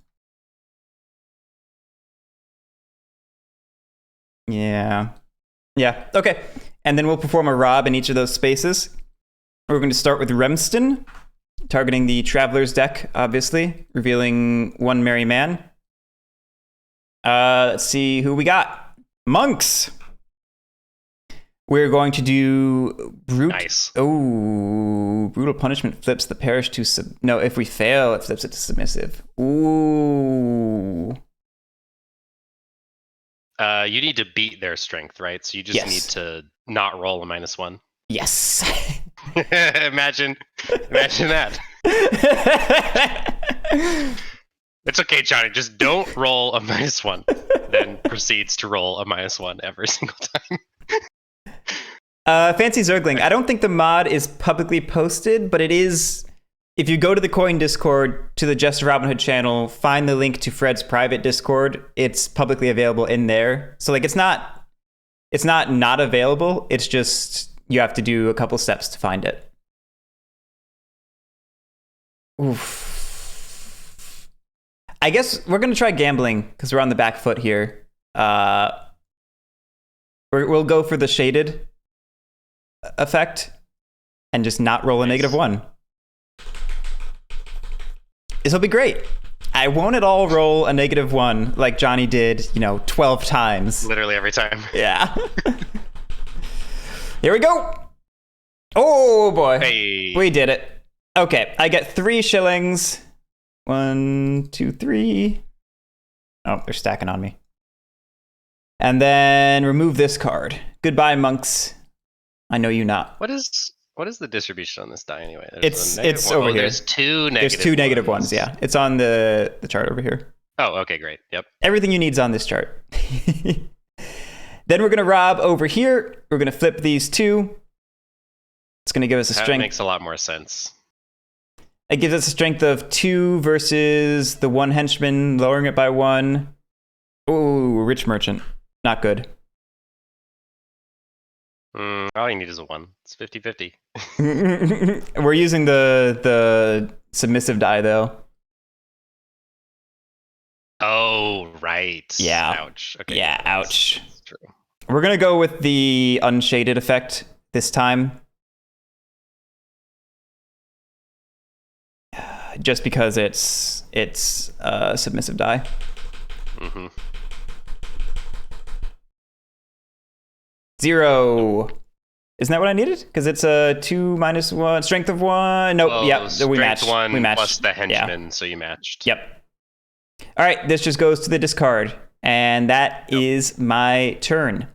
Yeah. Okay. And then we'll perform a rob in each of those spaces. We're going to start with Remston, targeting the Traveler's deck, obviously, revealing 1 merry man. Let's see who we got. Monks. We're going to do Nice. Oh, brutal punishment flips the parish to no. If we fail, it flips it to submissive. Ooh. You need to beat their strength, right? So you just need to not roll a -1. Yes. Imagine that. It's okay, Johnny. Just don't roll a -1. Then proceeds to roll a -1 every single time. Fancy Zergling. I don't think the mod is publicly posted, but it is. If you go to the Coin Discord, to the Gest of Robin Hood channel, find the link to Fred's private Discord. It's publicly available in there. So like, it's not available. It's just you have to do a couple steps to find it. Oof. I guess we're gonna try gambling because we're on the back foot here. We'll go for the shaded effect and just not roll a -1. This will be great. I won't at all roll a -1 like Johnny did, 12 times. Literally every time. Yeah. Here we go. Oh boy. Hey. We did it. Okay, I get 3 shillings. 1, 2, 3. Oh, they're stacking on me. And then remove this card. Goodbye, monks. I know you not. What is the distribution on this die anyway? It's over here. There's 2 negative. There's 2 negative ones. Yeah, it's on the chart over here. Oh, okay, great. Yep. Everything you need is on this chart. Then we're gonna rob over here. We're gonna flip these 2. It's gonna give us a strength. That makes a lot more sense. It gives us a strength of 2 versus the 1 henchman, lowering it by 1. Ooh, rich merchant. Not good. All you need is a 1. It's 50-50. We're using the submissive die, though. Oh, right. Yeah. Ouch. Okay. Yeah, ouch. That's true. We're going to go with the unshaded effect this time. Just because it's a submissive die. Mm-hmm. 0. Isn't that what I needed? Because it's a 2 minus 1, strength of 1. Nope. Oh, Yep. We matched. Strength 1 we matched. plus the henchman, Yeah. so you matched. Yep. All right. This just goes to the discard, and that is my turn.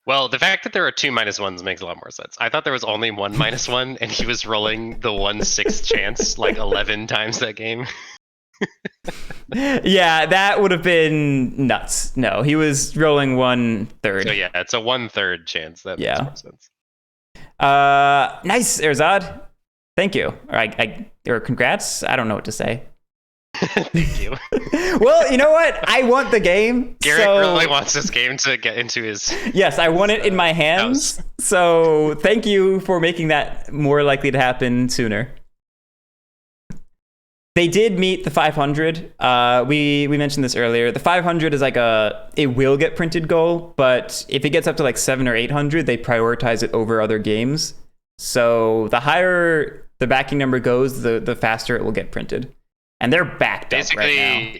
Well, the fact that there are 2 -1s makes a lot more sense. I thought there was only 1 -1, and he was rolling the 1/6 chance like 11 times that game. Yeah, that would have been nuts. No, he was rolling 1/3. So yeah, it's a 1/3 chance. That makes more sense. Nice, Erzad. Thank you. Or congrats. I don't know what to say. Thank you. Well, you know what? I want the game. Guerric really wants this game to get into his... Yes, I want it in my hands. House. So thank you for making that more likely to happen sooner. They did meet the 500. We mentioned this earlier. The 500 is like it will get printed goal, but if it gets up to like 700 or 800, they prioritize it over other games. So the higher the backing number goes, the faster it will get printed. And they're backed up right now.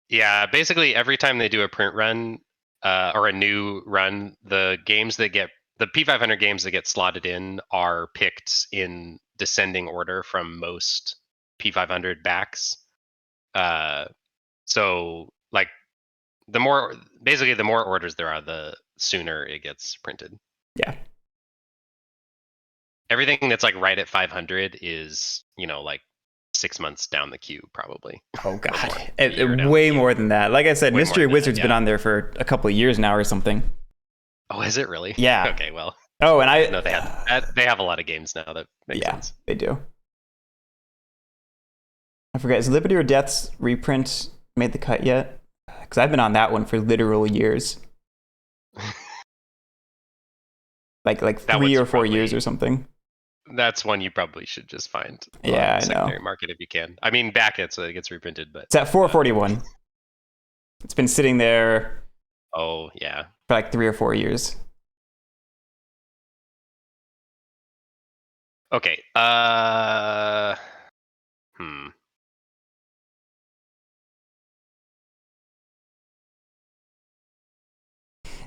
Yeah, basically every time they do a print run or a new run, the P500 games that get slotted in are picked in descending order from most P500 backs. So like the more orders there are, the sooner it gets printed. Yeah. Everything that's like right at 500 is, like 6 months down the queue, probably. Oh god, way more than that. Like I said, Way Mystery more than Wizard's that, been yeah. on there for a couple of years now or something. Oh, is it really? Yeah. Okay, well. Oh, and No, they have a lot of games now that make sense. They do. I forget, is Liberty or Death's reprint made the cut yet? Because I've been on that one for literal years. like 3 or 4 years or something. That's one you probably should just find. Yeah, on I the secondary know. market if you can. I mean, back it so it gets reprinted, but It's at 441. It's been sitting there oh yeah. for like 3 or 4 years. Okay.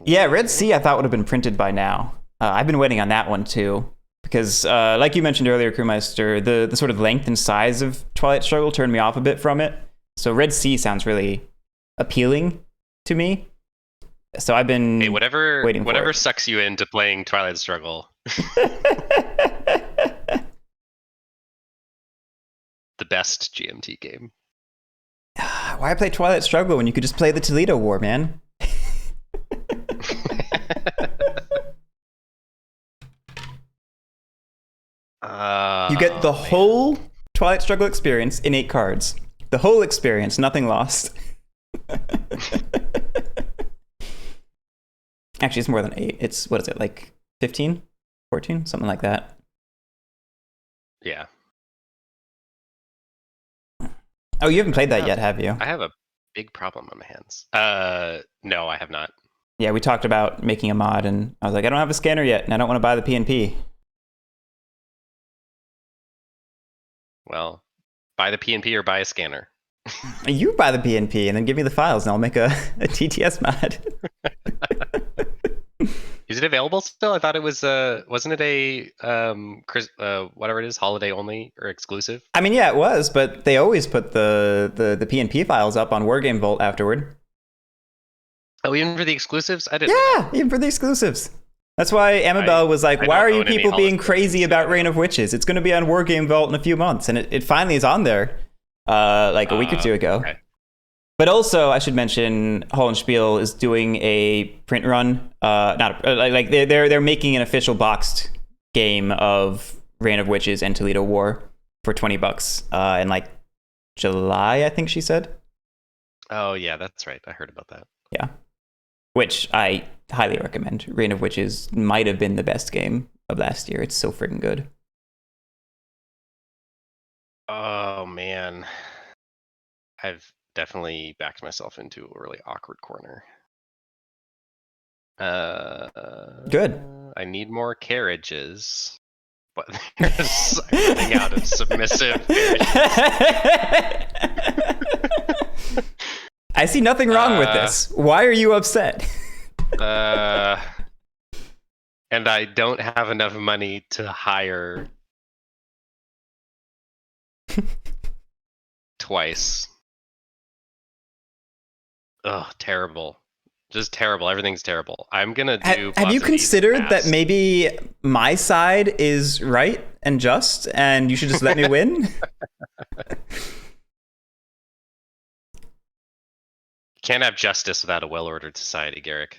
Yeah, Red Sea I thought would have been printed by now. I've been waiting on that one too. Because, like you mentioned earlier, Crewmeister, the sort of length and size of Twilight Struggle turned me off a bit from it. So Red Sea sounds really appealing to me. So I've been waiting for whatever it. sucks you into playing Twilight Struggle. The best GMT game. Why play Twilight Struggle when you could just play the Toledo War, man? You get the whole Twilight Struggle experience in 8 cards. The whole experience, nothing lost. Actually, it's more than 8. It's, what is it, like 15? 14? Something like that. Yeah. Oh, you haven't played that yet, have you? I have a big problem on my hands. No, I have not. Yeah, we talked about making a mod, and I was like, I don't have a scanner yet, and I don't want to buy the PNP. Well, buy the PNP or buy a scanner. You buy the PNP, and then give me the files, and I'll make a TTS mod. Is it available still? I thought it was wasn't it a whatever it is, holiday only or exclusive? I mean, yeah, it was, but they always put the PNP files up on Wargame Vault afterward. Oh, even for the exclusives? I didn't know Yeah, even for the exclusives. That's why Amabel was like, I why don't are you own any people being Hollis crazy Collections, about so I Reign don't of Witches? It's going to be on Wargame Vault in a few months. And it finally is on there like a week or two ago. Okay. But also, I should mention, Hollenspiel is doing a print run. Like they're making an official boxed game of Reign of Witches and Toledo War for $20 in like July, I think she said. Oh yeah, that's right. I heard about that. Yeah, which I highly recommend. Reign of Witches might have been the best game of last year. It's so freaking good. Oh man, I've definitely backed myself into a really awkward corner. Good. I need more carriages, but there's I'm running out of submissive carriages. I see nothing wrong with this. Why are you upset? And I don't have enough money to hire twice. Ugh, terrible. Just terrible. Everything's terrible. I'm gonna do. Have you considered that maybe my side is right and just, and you should just let me win? Can't have justice without a well-ordered society, Guerric.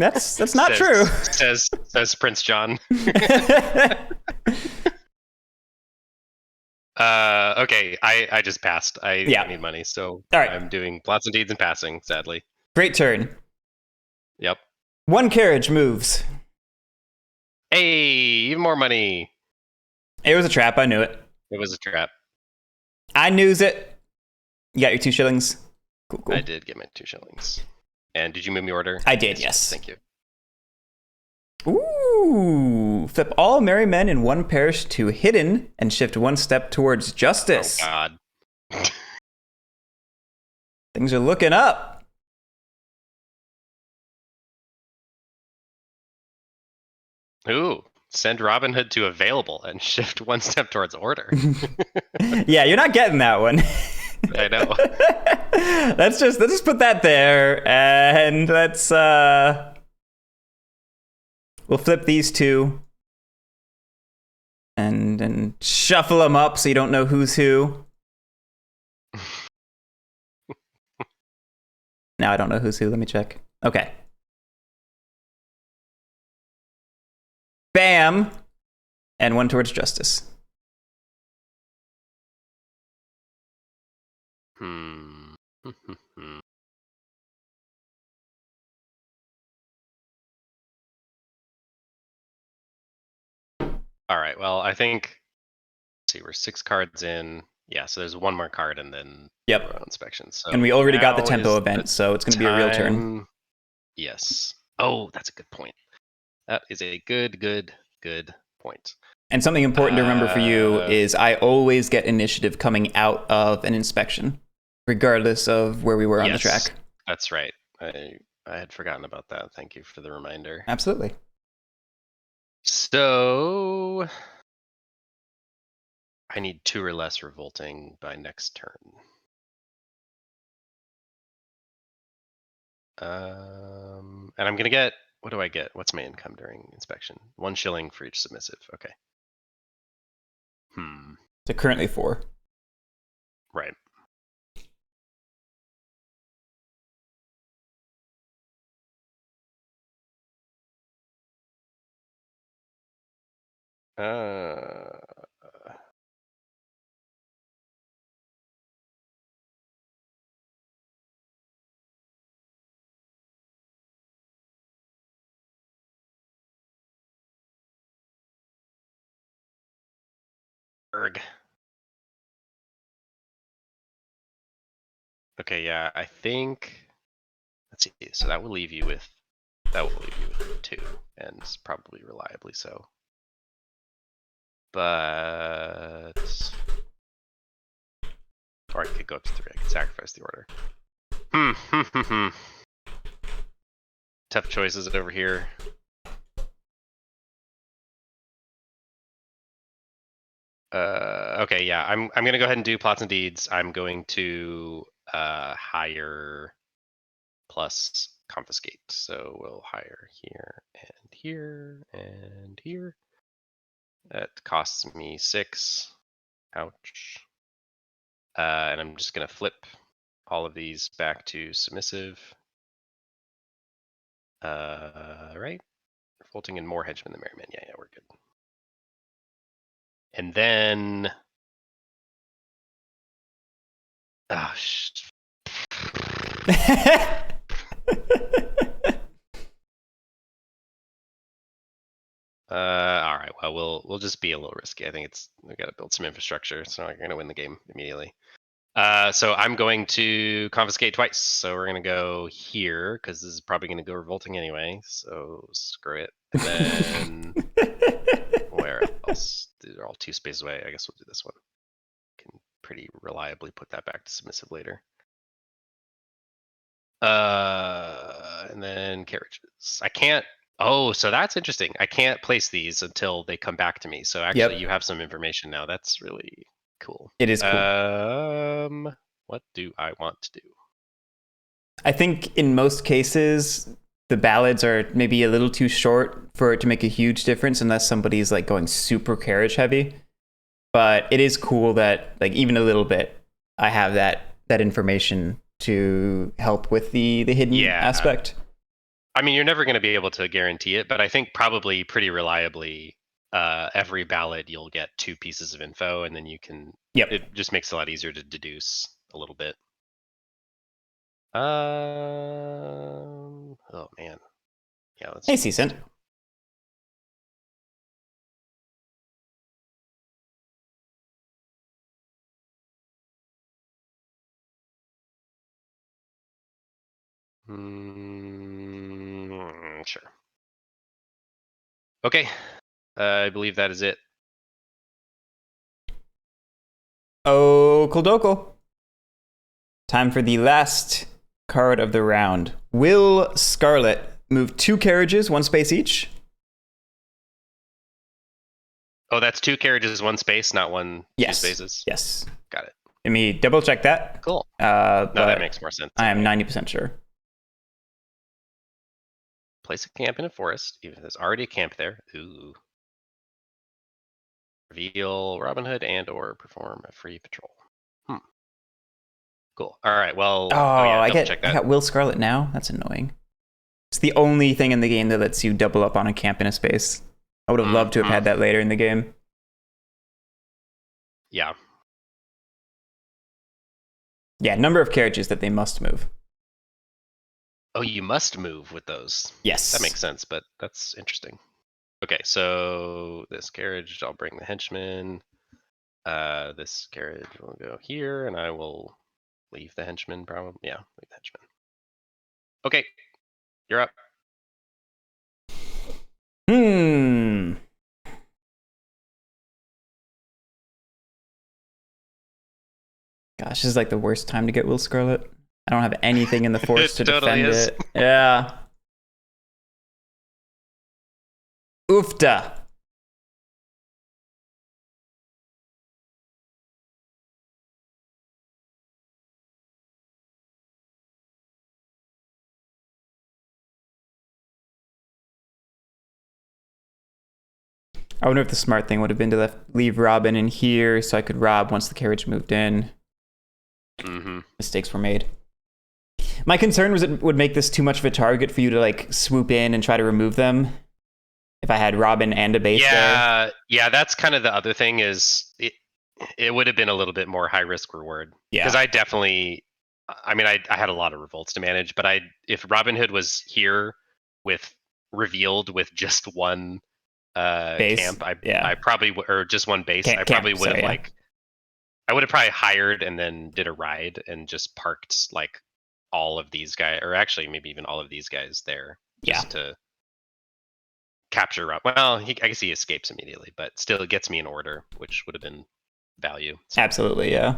That's not true. Says Prince John. Okay, I just passed. I need money, so all right. I'm doing plots and deeds and passing, sadly. Great turn. Yep. One carriage moves. Hey, even more money. It was a trap. I knew it. It was a trap. I knews it. You got your 2 shillings. Cool. I did get my 2 shillings. And did you move me order? I did, yes. Thank you. Ooh. Flip all merry men in one parish to hidden and shift 1 step towards justice. Oh, God. Things are looking up. Ooh. Send Robin Hood to available and shift 1 step towards order. Yeah, you're not getting that one. I know. let's just put that there, and let's we'll flip these 2 and shuffle them up so you don't know who's who. Now I don't know who's who. Let me check. Okay. Bam, and 1 towards justice. All right. Well, I think. Let's see, we're 6 cards in. Yeah, so there's 1 more card and then inspections. So and we already got the tempo event, so it's going to be a real turn. Yes. Oh, that's a good point. That is a good point. And something important to remember for you is I always get initiative coming out of an inspection, regardless of where we were on the track. That's right. I had forgotten about that. Thank you for the reminder. Absolutely. So I need 2 or less revolting by next turn. And I'm gonna get. What do I get? What's my income during inspection? 1 shilling for each submissive. Okay. So currently 4. Right. Okay, yeah, I think. Let's see. So that will leave you with 2, and probably reliably so. But or I could go up to 3. I could sacrifice the order. tough choices over here. Okay, yeah, I'm gonna go ahead and do plots and deeds. I'm going to hire plus confiscate. So we'll hire here and here and here. That costs me 6. Ouch. And I'm just gonna flip all of these back to submissive. Right? Revolting in more henchmen than merrymen. Yeah, we're good. And then all right. Well, we'll just be a little risky. I think we got to build some infrastructure. So I'm gonna win the game immediately. So I'm going to confiscate twice. So we're gonna go here because this is probably gonna go revolting anyway. So screw it. And then where else? These are all 2 spaces away. I guess we'll do this one. Can pretty reliably put that back to submissive later. And then carriages. I can't. Oh, so that's interesting. I can't place these until they come back to me. So actually, you have some information now. That's really cool. It is cool. What do I want to do? I think in most cases, the ballads are maybe a little too short for it to make a huge difference unless somebody's like going super carriage heavy. But it is cool that like even a little bit, I have that information to help with the hidden aspect. I mean, you're never going to be able to guarantee it, but I think probably pretty reliably, every ballad you'll get 2 pieces of info, and then you can. Yep. It just makes it a lot easier to deduce a little bit. Oh man. Yeah. Let's. Hey, decent. Sure. Okay. I believe that is it. Oh, Kuldoko. Time for the last card of the round. Will Scarlet move 2 carriages, 1 space each? Oh, that's 2 carriages, 1 space, not 2 spaces. Yes. Got it. Let me double check that. Cool. No, that makes more sense. I am 90% sure. Place a camp in a forest, even if there's already a camp there. Ooh. Reveal Robin Hood and/or perform a free patrol. Cool. All right. Well. Yeah, I got Will Scarlet now. That's annoying. It's the only thing in the game that lets you double up on a camp in a space. I would have loved to have had that later in the game. Yeah. Yeah, number of carriages that they must move. Oh, you must move with those. Yes. That makes sense, but that's interesting. Okay, so this carriage, I'll bring the henchman. This carriage will go here, and I will leave the henchman, probably. Yeah, leave the henchman. Okay, you're up. Gosh, this is like the worst time to get Will Scarlet. I don't have anything in the force to totally defend is. it. Yeah. Oofta. I wonder if the smart thing would have been to leave Robin in here so I could rob once the carriage moved in. Mistakes were made. My concern was it would make this too much of a target for you to like swoop in and try to remove them. If I had Robin and a base there. Yeah, that's kind of the other thing is it would have been a little bit more high risk reward. Yeah. Because I had a lot of revolts to manage, but if Robin Hood was here revealed with just 1 base. Camp, I probably or just 1 base. I probably would have I would have probably hired and then did a ride and just parked like all of these guys, or actually maybe even all of these guys there, just to capture Rob. Well, I guess he escapes immediately, but still it gets me in order, which would have been value. So. Absolutely, yeah.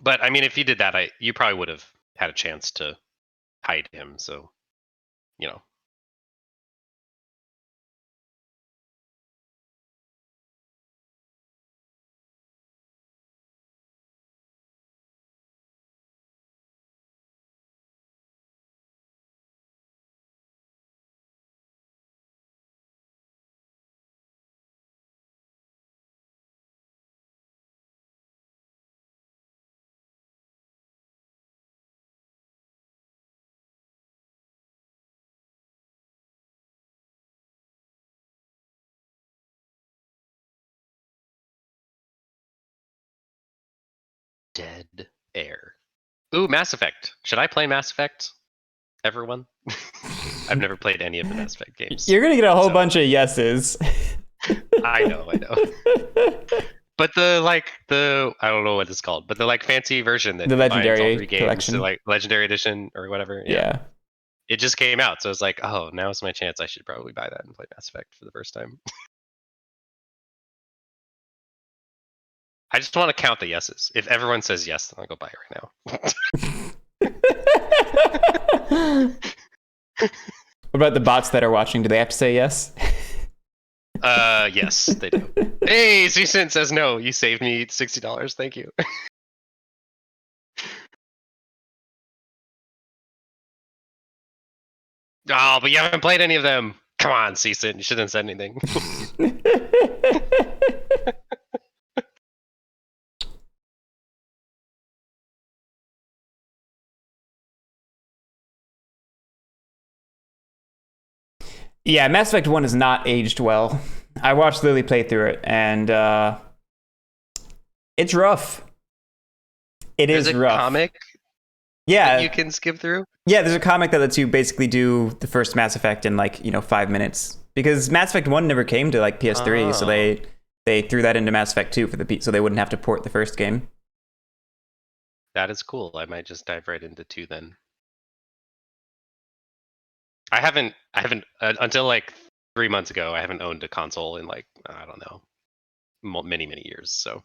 But I mean, if you did that, you probably would have had a chance to hide him. So, you know. Dead air. Ooh, Mass Effect. Should I play Mass Effect? Everyone? I've never played any of the Mass Effect games. You're gonna get a whole bunch of yeses. I know. But I don't know what it's called, but the fancy version that The combines Legendary all 3 games, Collection. so Legendary Edition or whatever. Yeah. It just came out, so it's like, oh, now's my chance. I should probably buy that and play Mass Effect for the first time. I just want to count the yeses. If everyone says yes, then I'll go buy it right now. What about the bots that are watching? Do they have to say yes? Yes, they do. Hey, Csin says no. You saved me $60. Thank you. Oh, but you haven't played any of them. Come on, Csin. You shouldn't have said anything. Yeah, Mass Effect 1 is not aged well. I watched Lily play through it, and it's rough. There's is a rough. Comic yeah, that you can skip through? Yeah, there's a comic that lets you basically do the first Mass Effect in 5 minutes. Because Mass Effect 1 never came to PS3, so they threw that into Mass Effect 2 for the so they wouldn't have to port the first game. That is cool. I might just dive right into 2 then. I haven't until 3 months ago. I haven't owned a console in I don't know, many years. So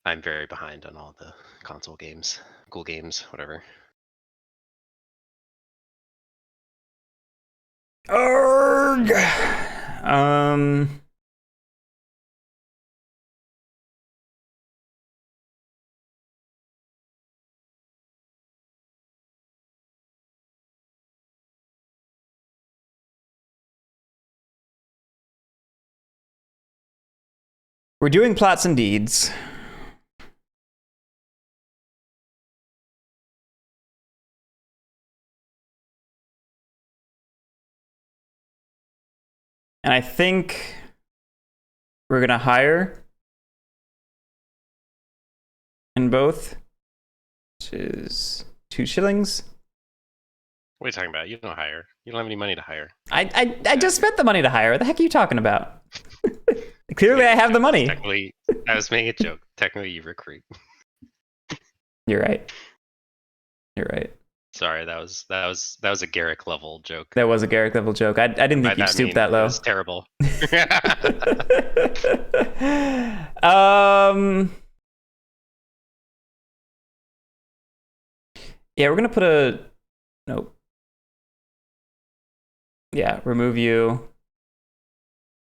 I'm very behind on all the console games, cool games, whatever. Arg. We're doing plots and deeds. And I think we're going to hire in both, which is 2 shillings. What are you talking about? You don't hire. You don't have any money to hire. I just spent the money to hire. What the heck are you talking about? Clearly, I have the money. Technically, I was making a joke. Technically, you recruit. You're right. Sorry, that was a Guerric level joke. That was a Guerric level joke. I didn't think you'd stoop that low. It was terrible. Yeah, we're gonna put a nope. Yeah, remove you.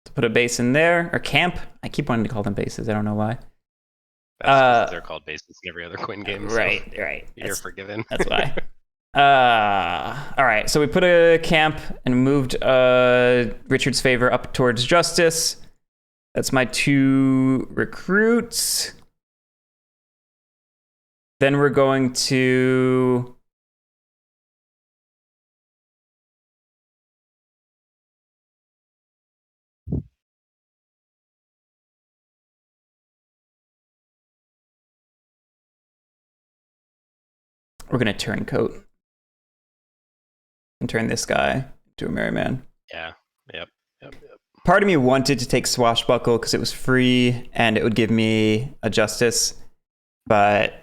To put a base in there or camp. I keep wanting to call them bases. I don't know why. That's they're called bases in every other Quinn game. Right. You're forgiven. That's why. All right. So we put a camp and moved Richard's favor up towards justice. That's my 2 recruits. Then we're going to turncoat and turn this guy into a merry man. Yeah. Yep. Part of me wanted to take Swashbuckle because it was free and it would give me a justice, but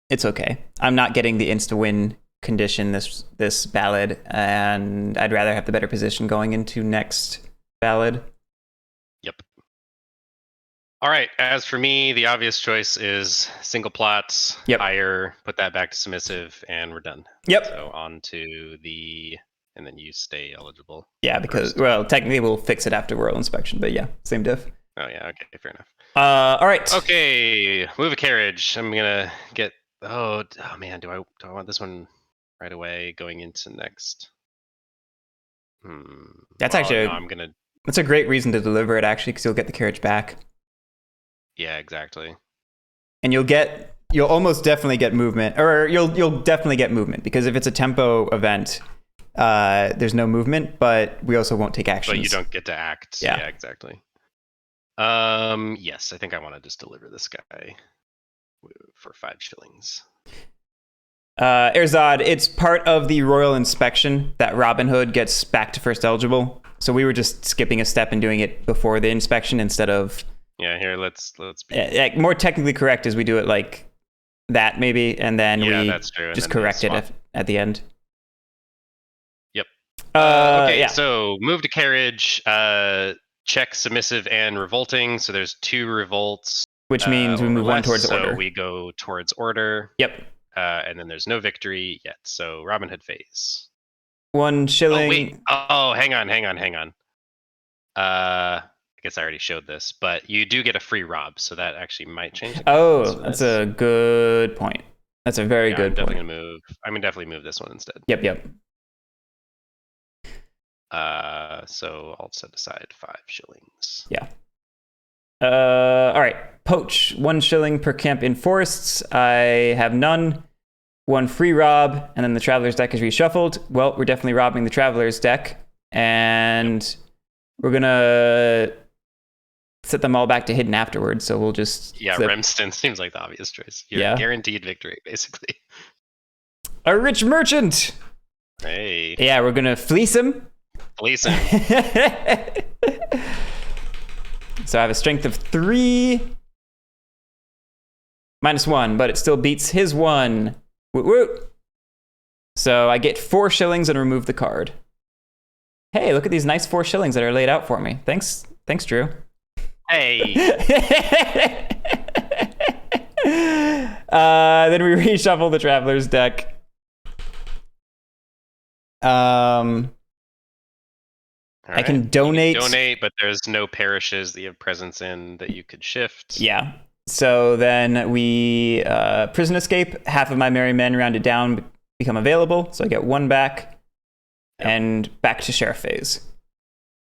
it's okay. I'm not getting the insta-win condition this ballad, and I'd rather have the better position going into next ballad. Yep. All right. As for me, the obvious choice is single plots, Yep. higher, put that back to submissive, and we're done. Yep. So on to and then you stay eligible. Yeah, because, first. well, technically we'll fix it after whirl inspection, but yeah, same diff. Oh, yeah. Okay. Fair enough. All right. Okay. Move a carriage. I'm going to get. Oh, man. Do I want this one right away going into next? That's actually. No, I'm going to. That's a great reason to deliver it, actually, because you'll get the carriage back. Yeah, exactly. And you'll almost definitely get movement, or you'll definitely get movement, because if it's a tempo event, there's no movement, but we also won't take actions. But you don't get to act. Yeah, exactly. Yes, I think I want to just deliver this guy for 5 shillings. Erzad, it's part of the royal inspection that Robin Hood gets back to first eligible. So we were just skipping a step and doing it before the inspection instead of. Yeah, here let's be more technically correct is we do it like that maybe, and then we that's true. just correct it at the end. Yep. Okay, yeah. So move to carriage. Check submissive and revolting. So there's 2 revolts, which means we move one towards order. So we go towards order. Yep. And then there's no victory yet. So Robin Hood phase. 1 shilling. Oh wait. Oh, hang on. I guess I already showed this, but you do get a free rob, so that actually might change. That's a good point. That's a very good point. I'm gonna definitely move this one instead. Yep. So I'll set aside 5 shillings. Yeah. All right. Poach. 1 shilling per camp in forests. I have none. 1 free rob, and then the traveler's deck is reshuffled. Well, we're definitely robbing the traveler's deck, and we're gonna set them all back to hidden afterwards. So we'll just Remston seems like the obvious choice. You're guaranteed victory, basically. A rich merchant. Hey. Yeah, we're gonna fleece him. Fleece him. So I have a strength of 3. -1, but it still beats his 1. Woot woot. So I get 4 shillings and remove the card. Hey, look at these nice 4 shillings that are laid out for me. Thanks, Drew. Hey. Then we reshuffle the traveler's deck. I can donate. But there's no parishes that you have presence in that you could shift. Yeah. So then we prison escape. Half of my merry men rounded down become available, so I get 1 back, and back to sheriff phase.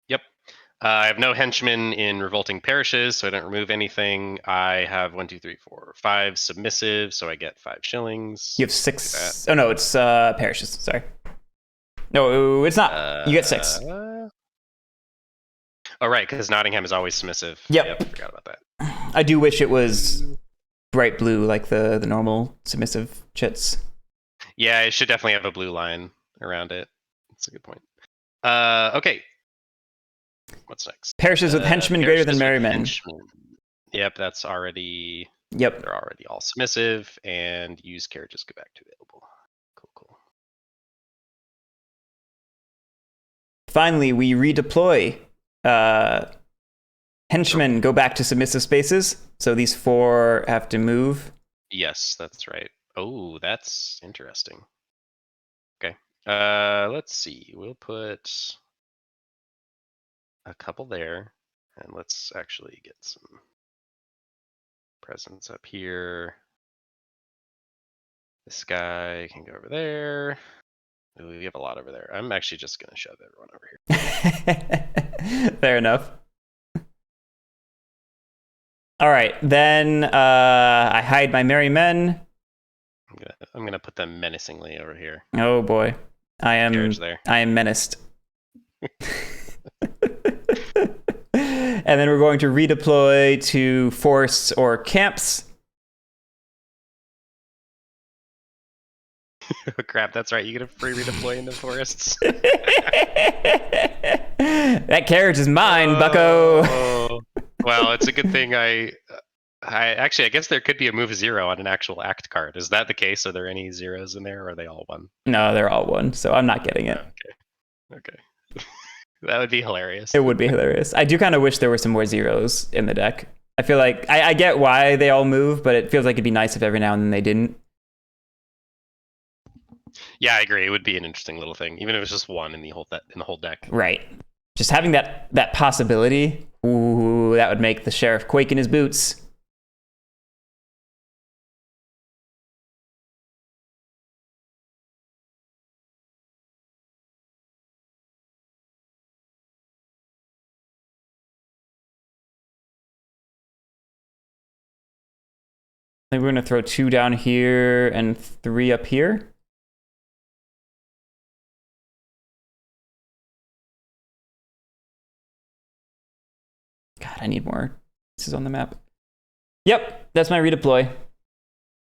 Yep. I have no henchmen in revolting parishes, so I don't remove anything. I have 1, 2, 3, 4, 5 submissive, so I get 5 shillings. You have 6. Oh no, it's parishes. Sorry. No, it's not. You get 6. Oh right, because Nottingham is always submissive. Yep. I forgot about that. I do wish it was bright blue like the normal submissive chits. Yeah, it should definitely have a blue line around it. That's a good point. Okay. What's next? Parishes with henchmen greater than merry men. Yep, that's already. Yep. They're already all submissive, and use carriages go back to available. Cool. Finally, we redeploy. Henchmen go back to submissive spaces, so these 4 have to move. Yes, that's right. Oh, that's interesting. Okay. Let's see. We'll put a couple there, and let's actually get some presence up here. This guy can go over there. Ooh, we have a lot over there. I'm actually just going to shove everyone over here. Fair enough. All right, then I hide my merry men. I'm gonna put them menacingly over here. Oh boy, I am menaced. And then we're going to redeploy to forests or camps. Oh, crap, that's right. You get a free redeploy into forests. That carriage is mine, bucko. Well, it's a good thing I guess there could be a move 0 on an actual act card. Is that the case? Are there any 0s in there, or are they all 1? No, they're all 1, so I'm not getting it. Okay. That would be hilarious. It would be hilarious. I do kind of wish there were some more 0s in the deck. I feel like I get why they all move, but it feels like it'd be nice if every now and then they didn't. Yeah, I agree. It would be an interesting little thing, even if it's just one in the whole deck. Right. Just having that possibility, ooh, that would make the sheriff quake in his boots. I think we're gonna throw 2 down here and 3 up here. God, I need more pieces on the map. Yep, that's my redeploy.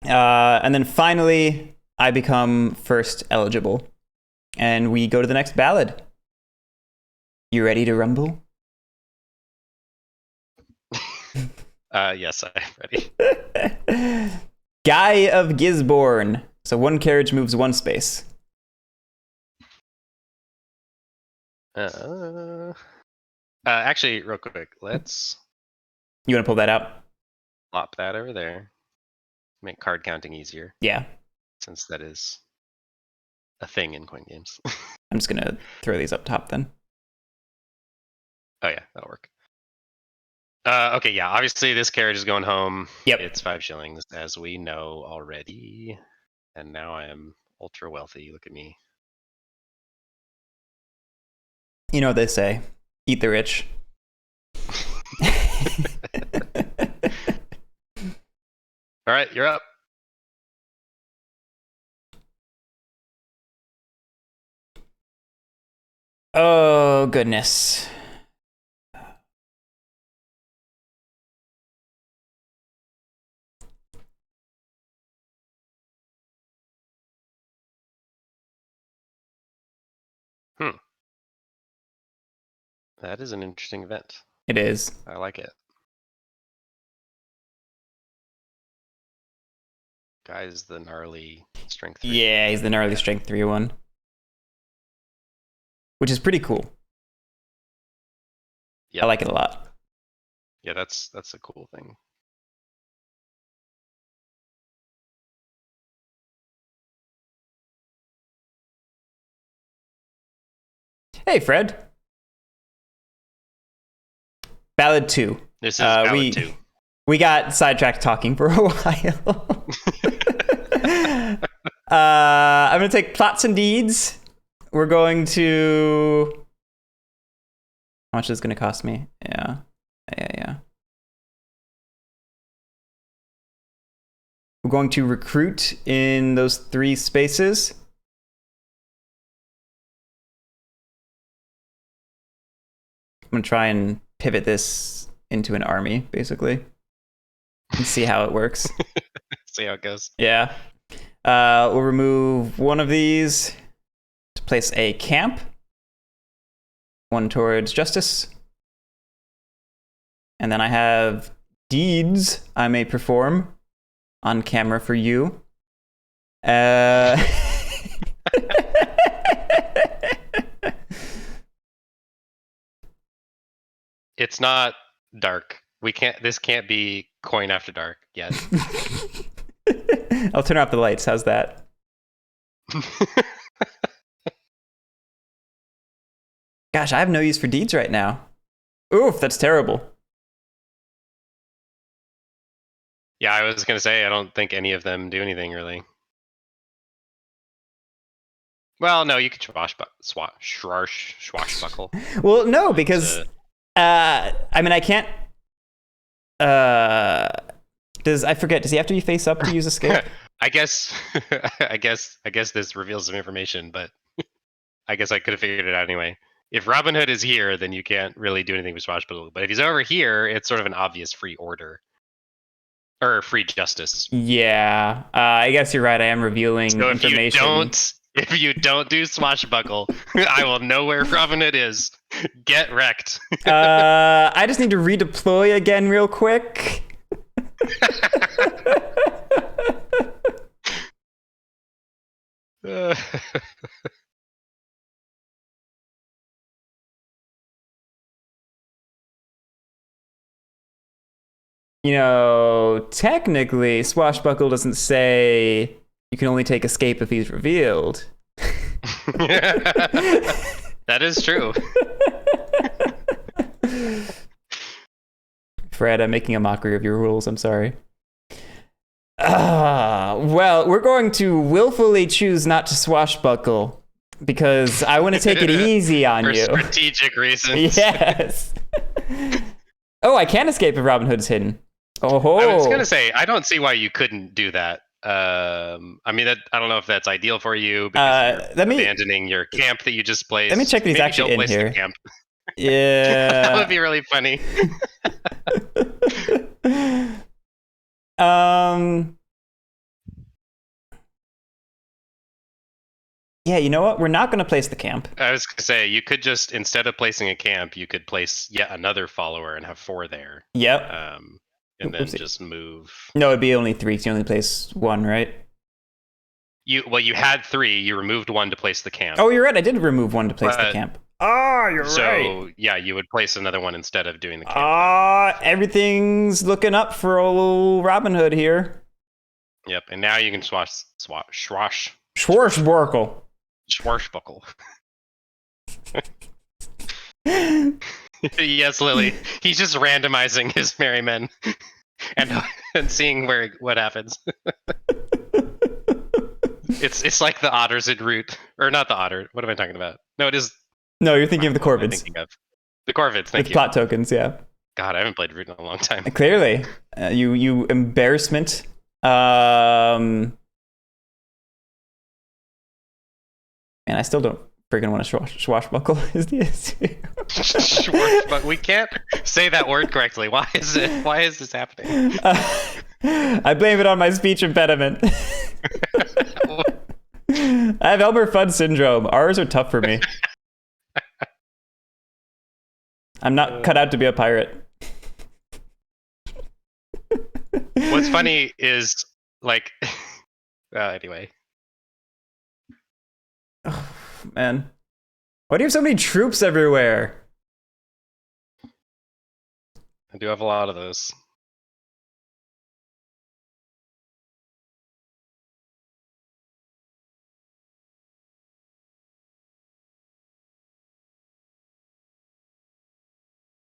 And then finally, I become first eligible. And we go to the next ballad. You ready to rumble? Yes, I'm ready. Guy of Gisborne. So 1 carriage moves 1 space. Actually, real quick, let's You want to pull that out? plop that over there. Make card counting easier, Yeah. since that is a thing in coin games. I'm just going to throw these up top then. Oh yeah, that'll work. Okay, yeah, obviously this carriage is going home. Yep. It's 5 shillings, as we know already. And now I am ultra wealthy. Look at me. You know what they say. Eat the rich. All right, you're up. Oh, goodness. That is an interesting event. It is. I like it. Guy's the gnarly strength 3. Yeah, he's the gnarly strength 3-1. Which is pretty cool. Yep. I like it a lot. Yeah, that's a cool thing. Hey, Fred. Ballad 2. This is Ballad 2. We got sidetracked talking for a while. I'm going to take plots and deeds. We're going to... How much is this going to cost me? Yeah. We're going to recruit in those 3 spaces. I'm going to try and pivot this into an army, basically. And see how it works. See how it goes. Yeah. We'll remove 1 of these to place a camp. 1 towards justice. And then I have deeds I may perform on camera for you. It's not dark. This can't be coin after dark yet. I'll turn off the lights. How's that? Gosh, I have no use for deeds right now. Oof, that's terrible. Yeah, I was going to say, I don't think any of them do anything, really. Well, no, you could swashbuckle. Well, no, because... I mean, I can't... I forget, does he have to be face up to use escape? I guess this reveals some information, but I guess I could have figured it out anyway. If Robin Hood is here, then you can't really do anything with swashbuckle. But if he's over here, it's sort of an obvious free order. Or free justice. Yeah, I guess you're right. I am revealing information. If you don't do swashbuckle, I will know where Robin Hood is. Get wrecked. I just need to redeploy again real quick. Technically, Swashbuckle doesn't say you can only take escape if he's revealed. That is true. Fred, I'm making a mockery of your rules. I'm sorry. Well, we're going to willfully choose not to swashbuckle because I want to take it easy on For you. strategic reasons. Yes. Oh, I can escape if Robin Hood's hidden. Oh, I was gonna say I don't see why you couldn't do that. I mean, I don't know if that's ideal for you because you're abandoning your camp that you just placed. Let me check if he's Maybe actually in place here. The camp. Yeah. That would be really funny. Yeah, you know what? We're not going to place the camp. I was going to say, you could just, instead of placing a camp, you could place yet another follower and have 4 there. Yep. And then just move. No, it'd be only 3 because you only place 1, right? You had 3. You removed 1 to place the camp. Oh, you're right. I did remove 1 to place the camp. Oh, you're right. So, yeah, you would place another one instead of doing the camp. Everything's looking up for old Robin Hood here. Yep, and now you can Swashbuckle. Yes, Lily. He's just randomizing his merry men and seeing what happens. It's like the otters in Root, or not the otter. What am I talking about? No, it is. No, you're thinking of the Corvids. The Corvids. Thank you. Plot tokens, yeah. God, I haven't played Root in a long time. Clearly, you embarrassment. Man, I still don't freaking want to swashbuckle. Is the issue? Swashbuckle. We can't say that word correctly. Why is this happening? I blame it on my speech impediment. I have Elmer Fudd syndrome. R's are tough for me. I'm not cut out to be a pirate. What's funny is, like, anyway. Oh, man. Why do you have so many troops everywhere? I do have a lot of those.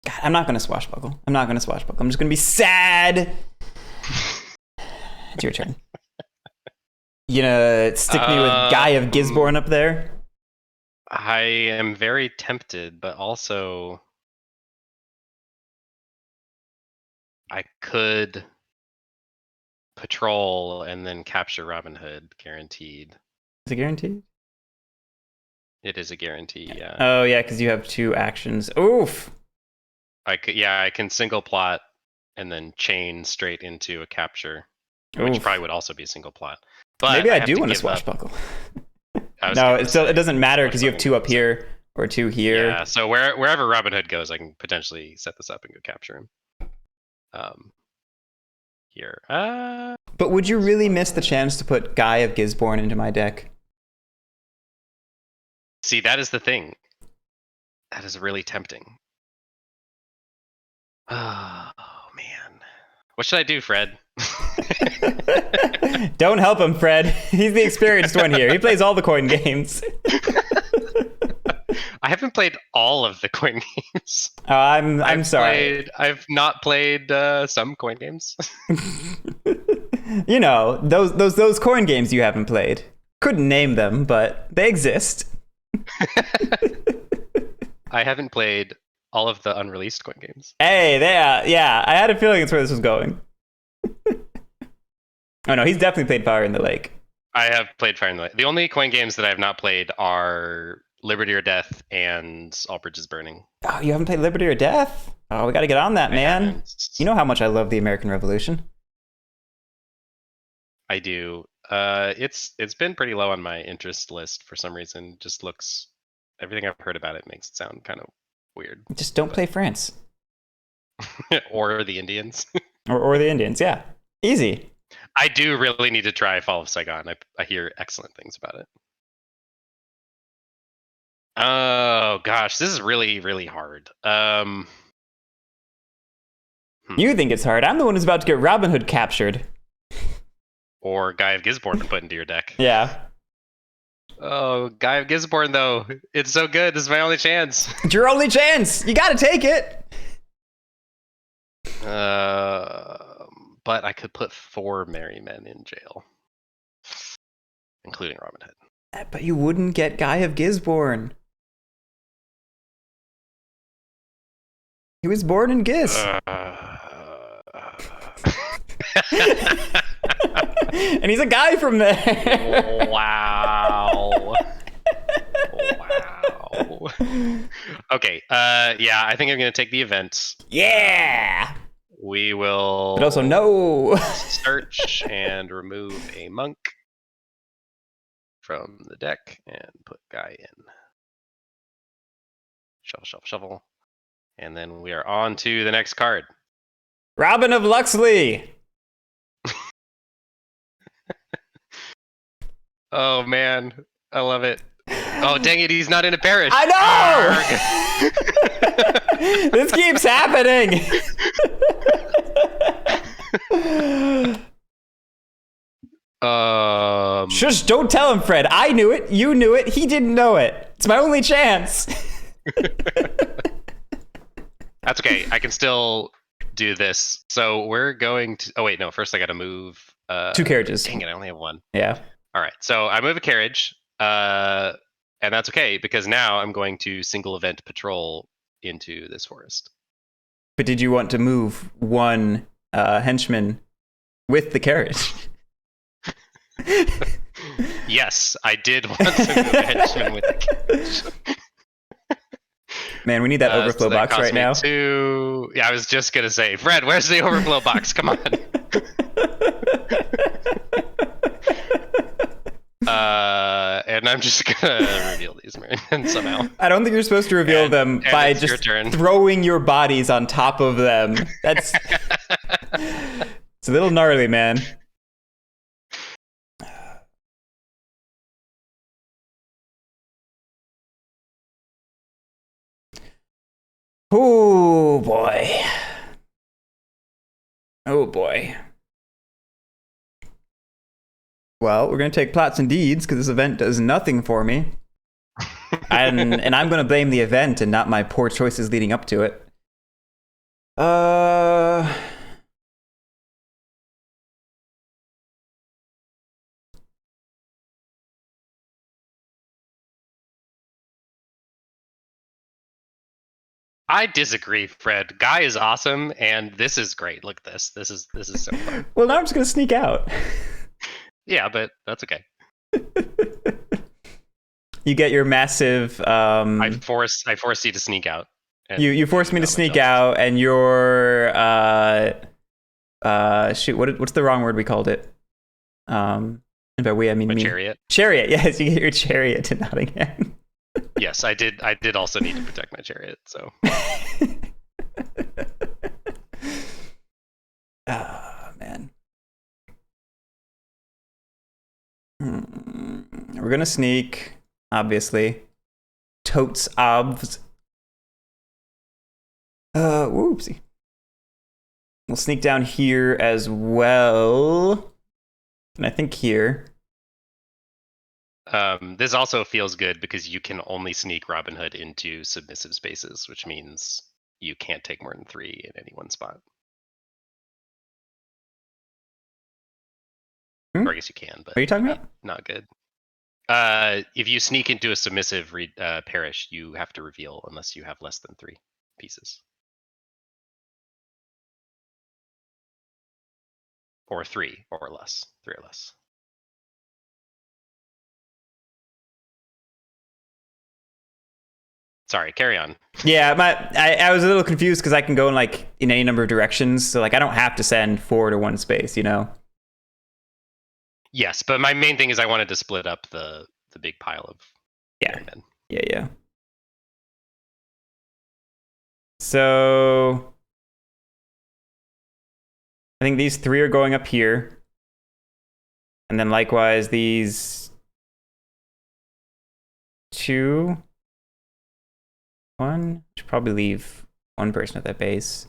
God, I'm not going to swashbuckle. I'm just going to be sad. It's your turn. You gonna stick me with Guy of Gisborne up there? I am very tempted, but also I could patrol and then capture Robin Hood, guaranteed. Is it guaranteed? It is a guarantee, yeah. Oh yeah, because you have 2 actions. Oof. I can single plot and then chain straight into a capture, which probably would also be a single plot. But maybe I do want to swashbuckle. No, it doesn't matter because you have 2 up here or 2 here. Yeah, so wherever Robin Hood goes, I can potentially set this up and go capture him. Here. But would you really miss the chance to put Guy of Gisborne into my deck? See, that is the thing. That is really tempting. Oh, man. What should I do, Fred? Don't help him, Fred. He's the experienced one here. He plays all the coin games. I haven't played all of the coin games. I'm sorry. I've not played some coin games. You know, those coin games you haven't played. Couldn't name them, but they exist. I haven't played all of the unreleased coin games. Hey, yeah, I had a feeling it's where this was going. Oh no, he's definitely played Fire in the Lake. I have played Fire in the Lake. The only coin games that I have not played are Liberty or Death and All Bridges Burning. Oh, you haven't played Liberty or Death? Oh, we got to get on that, man. You know how much I love the American Revolution. I do. It's been pretty low on my interest list for some reason. Just looks, everything I've heard about it makes it sound kind of weird. Just don't play France. Or the Indians. or the Indians, yeah. Easy. I do really need to try Fall of Saigon. I hear excellent things about it. Oh gosh, this is really, really hard. You think it's hard. I'm the one who's about to get Robin Hood captured. Or Guy of Gisborne to put into your deck. Yeah. Oh, Guy of Gisborne, though. It's so good. This is my only chance. It's your only chance. You gotta take it. But I could put 4 merry men in jail, including Robin Hood. But you wouldn't get Guy of Gisborne. He was born in Gis. And he's a guy from there. Wow. Wow. Okay. Yeah, I think I'm gonna take the event. Yeah. We will. But also no. Search and remove a monk from the deck and put Guy in. Shuffle, shuffle, shuffle. And then we are on to the next card. Robin of Luxley. Oh man, I love it. Oh dang it, he's not in a parish. I know. This keeps happening. Shush, don't tell him, Fred. I knew it. You knew it. He didn't know it. It's my only chance. That's okay. I can still do this. So we're going to. Oh wait, no. First, I got to move. 2 carriages. Dang it! I only have 1. Yeah. All right. So I move a carriage, and that's okay because now I'm going to single event patrol into this forest. But did you want to move 1 henchman with the carriage? Yes, I did want to move a henchman with the carriage. Man, we need that overflow so that box right now. 2... Yeah, I was just gonna say, Fred, where's the overflow box? Come on. And I'm just gonna reveal these Merrymen somehow. I don't think you're supposed to reveal them by just throwing your bodies on top of them. That's it's a little gnarly, man. Oh boy. Oh boy. Well, we're going to take plots and deeds because this event does nothing for me. And I'm going to blame the event and not my poor choices leading up to it. I disagree, Fred. Guy is awesome, and this is great. Look at this. This is so fun. Well, now I'm just going to sneak out. Yeah, but that's okay. You get your massive. I force you to sneak out. You force me to sneak out, and your shoot. What's the wrong word we called it? And by we, I mean me. Chariot. Chariot. Yes, you get your chariot to Nottingham. Yes, I did. I did also need to protect my chariot. So. Oh man. We're gonna sneak, obviously. Totes obvs. Whoopsie. We'll sneak down here as well. And I think here. This also feels good because you can only sneak Robin Hood into submissive spaces, which means you can't take more than 3 in any one spot. Or I guess you can, but what are you talking about? Not good. If you sneak into a submissive parish, you have to reveal unless you have less than 3 pieces. Or 3 or less. 3 or less. Sorry, carry on. Yeah, I was a little confused because I can go in any number of directions. So I don't have to send 4 to one space, you know? Yes, but my main thing is I wanted to split up the big pile of men. Yeah. So I think these 3 are going up here. And then likewise these 2. 1. Should probably leave 1 person at that base.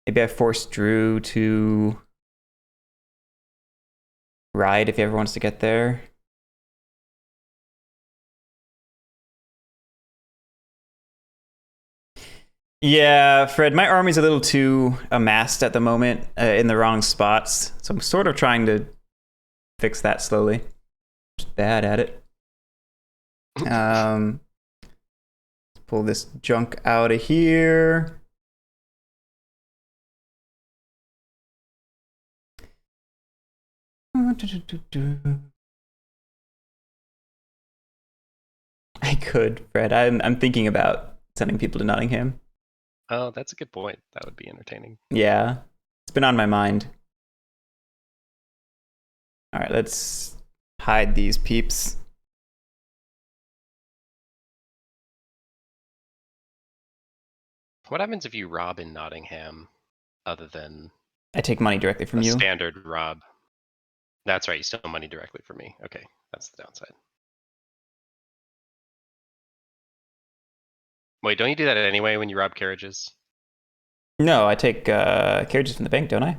Maybe I force Drew to ride if he ever wants to get there. Yeah, Fred, my army's a little too amassed at the moment in the wrong spots. So I'm sort of trying to fix that slowly. Just bad at it. Let's pull this junk out of here. I could, Fred. I'm thinking about sending people to Nottingham. Oh, that's a good point. That would be entertaining. Yeah, it's been on my mind. All right, let's hide these peeps. What happens if you rob in Nottingham other than I take money directly from a you. standard rob? That's right, you steal money directly from me. Okay, that's the downside. Wait, don't you do that anyway when you rob carriages? No, I take carriages from the bank, don't I?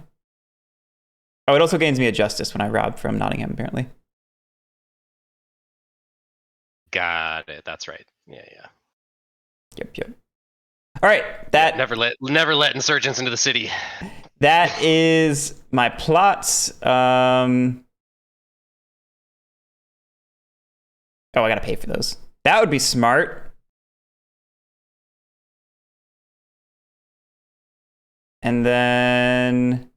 Oh, it also gains me a justice when I rob from Nottingham, apparently. Got it. That's right. Yeah. Yep. All right, that never let insurgents into the city. That is my plots. Oh, I gotta pay for those. That would be smart. And then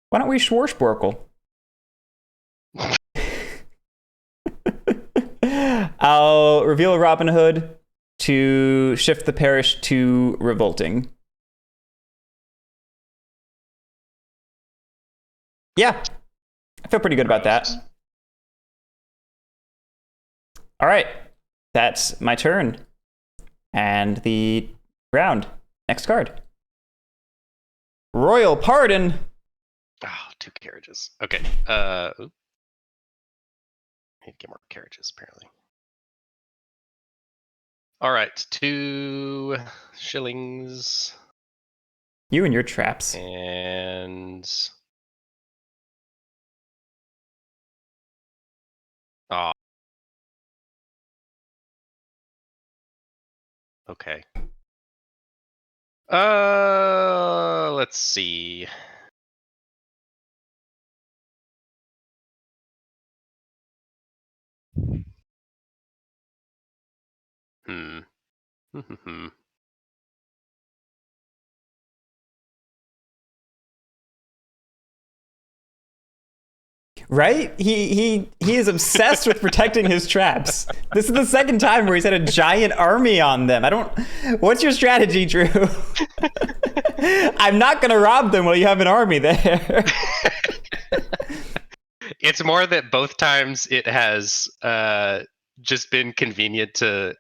why don't we Schwarzborkel? I'll reveal Robin Hood to shift the parish to revolting. Yeah, I feel pretty good about that. All right, that's my turn. And the round. Next card. Royal Pardon. Oh, 2 carriages. Okay. Need to get more carriages, apparently. All right, 2 shillings. You and your traps. And oh, okay. Let's see. Hmm. Right? He is obsessed with protecting his traps. This is the second time where he's had a giant army on them. What's your strategy, Drew? I'm not gonna rob them while you have an army there. It's more that both times it has just been convenient to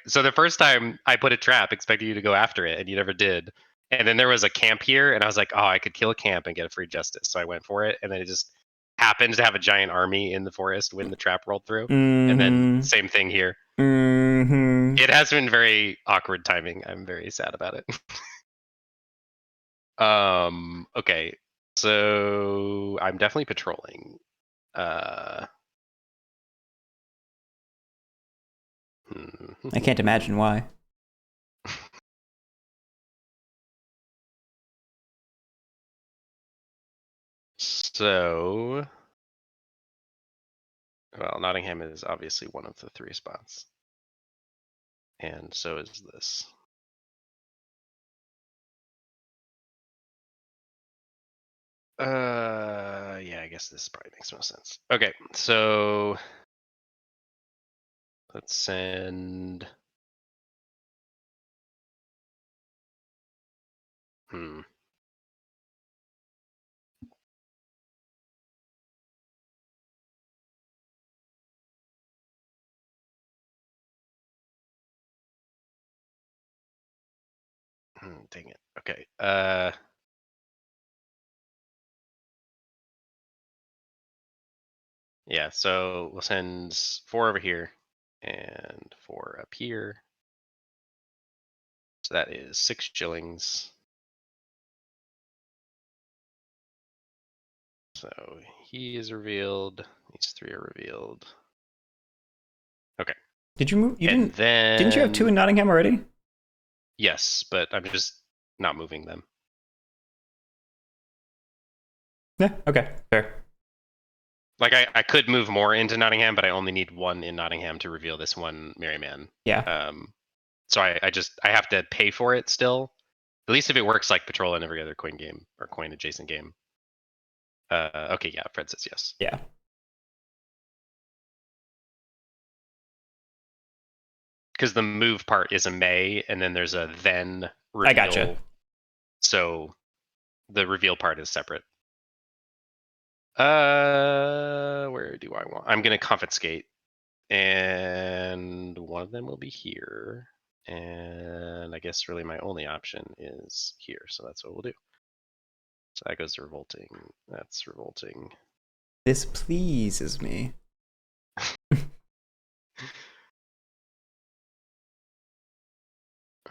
so the first time I put a trap expecting you to go after it and you never did. And then there was a camp here and I was like, oh, I could kill a camp and get a free justice. So I went for it and then it just happened to have a giant army in the forest when the trap rolled through. Mm-hmm. And then same thing here. Mm-hmm. It has been very awkward timing. I'm very sad about it. Okay. So I'm definitely patrolling. I can't imagine why. So, well, Nottingham is obviously one of the 3 spots. And so is this. Yeah, I guess this probably makes most sense. Okay, so let's send. Dang it. Okay. Yeah, so we'll send 4 over here and 4 up here. So that is 6 shillings. So he is revealed. These 3 are revealed. Okay. Did you move? You And didn't you have 2 in then Nottingham already? yes, but I'm just not moving them. Yeah. Okay. Fair. Like I could move more into Nottingham, but I only need 1 in Nottingham to reveal this 1 Merryman. Yeah. So I have to pay for it still. At least if it works like Patrol and every other coin game or coin adjacent game. Okay, yeah, Fred says yes. Yeah. Because the move part is a may, and then there's a then reveal. I gotcha. So the reveal part is separate. Where do I want? I'm gonna confiscate, and one of them will be here. And I guess really my only option is here, so that's what we'll do. So that goes to revolting. That's revolting. This pleases me.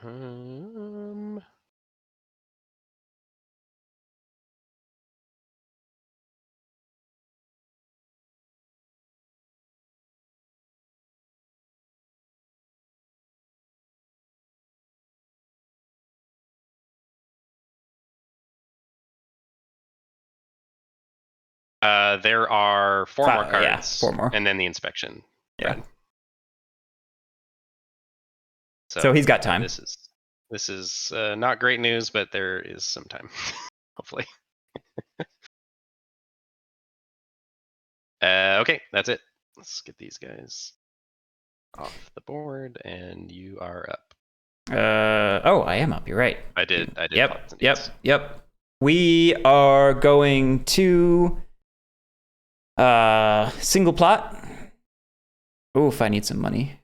Um, there are 4 more cards. Yeah, 4 more. And then the inspection. Yeah. Right. So he's got time. This is not great news, but there is some time, hopefully. Okay, that's it. Let's get these guys off the board, and you are up. Oh, I am up. You're right. I did. Yep. We are going to single plot. Oof, I need some money.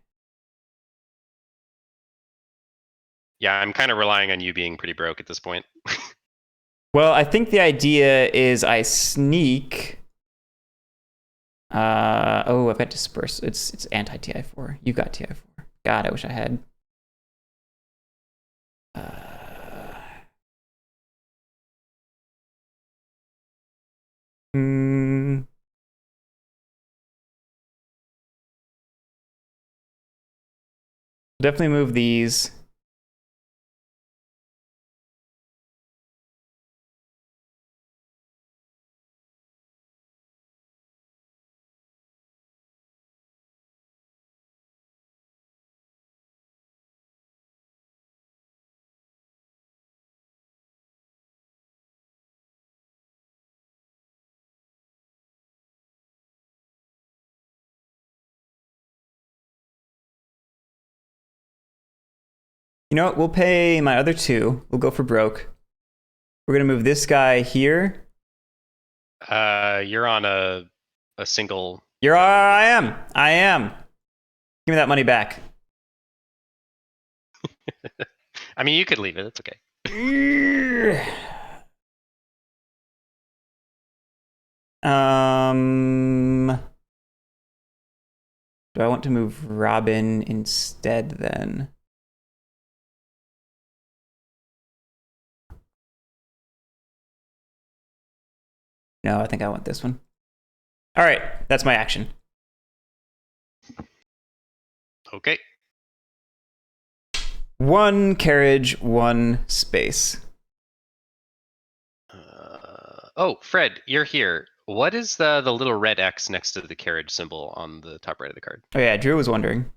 Yeah, I'm kind of relying on you being pretty broke at this point. Well, I think the idea is I sneak. I've got disperse. It's anti TI4. You got TI4. God, I wish I had. Definitely move these. You know what? We'll pay my other 2. We'll go for broke. We're gonna move this guy here. You're on a single. I am. Give me that money back. I mean, you could leave it. It's okay. Do I want to move Robin instead then? No, I think I want this one. All right, that's my action. Okay. 1 carriage, 1 space. Oh, Fred, you're here. What is the little red X next to the carriage symbol on the top right of the card? Oh yeah, Drew was wondering.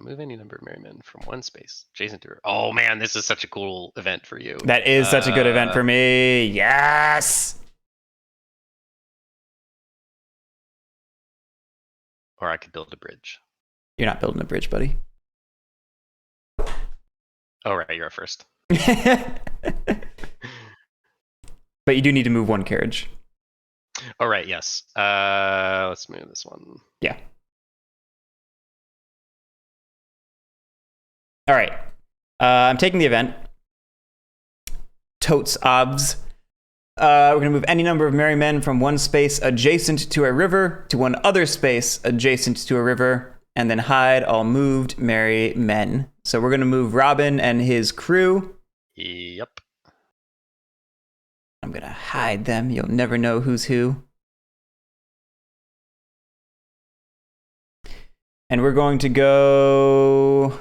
Move any number of merrymen from 1 space adjacent to her. Oh man, this is such a cool event for you. That is such a good event for me. Yes. Or I could build a bridge. You're not building a bridge, buddy. Oh right, you're up first. But you do need to move 1 carriage. All right, yes. Let's move this one. Yeah. All right. I'm taking the event. Totes obs. We're going to move any number of merry men from one space adjacent to a river to one other space adjacent to a river, and then hide all moved merry men. So we're going to move Robin and his crew. Yep. I'm going to hide them. You'll never know who's who. And we're going to go...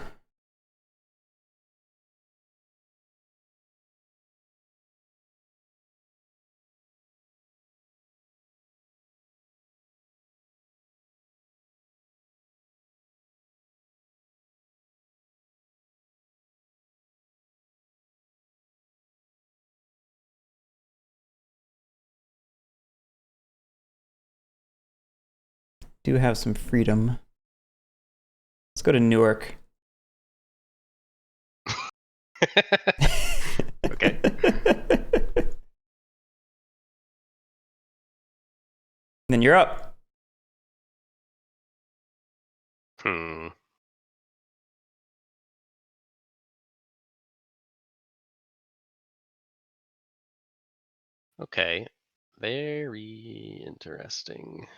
do have some freedom. Let's go to Newark. Okay. Then you're up. Okay. Very interesting.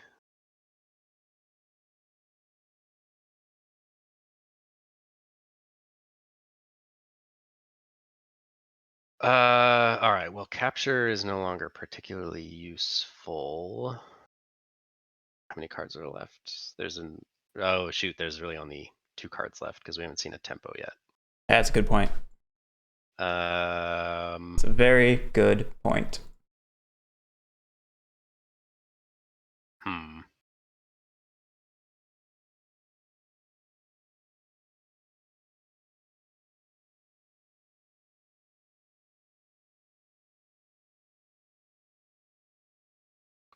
All right. Well, capture is no longer particularly useful. How many cards are left? Oh shoot, there's really only 2 cards left because we haven't seen a tempo yet. That's a good point. It's a very good point.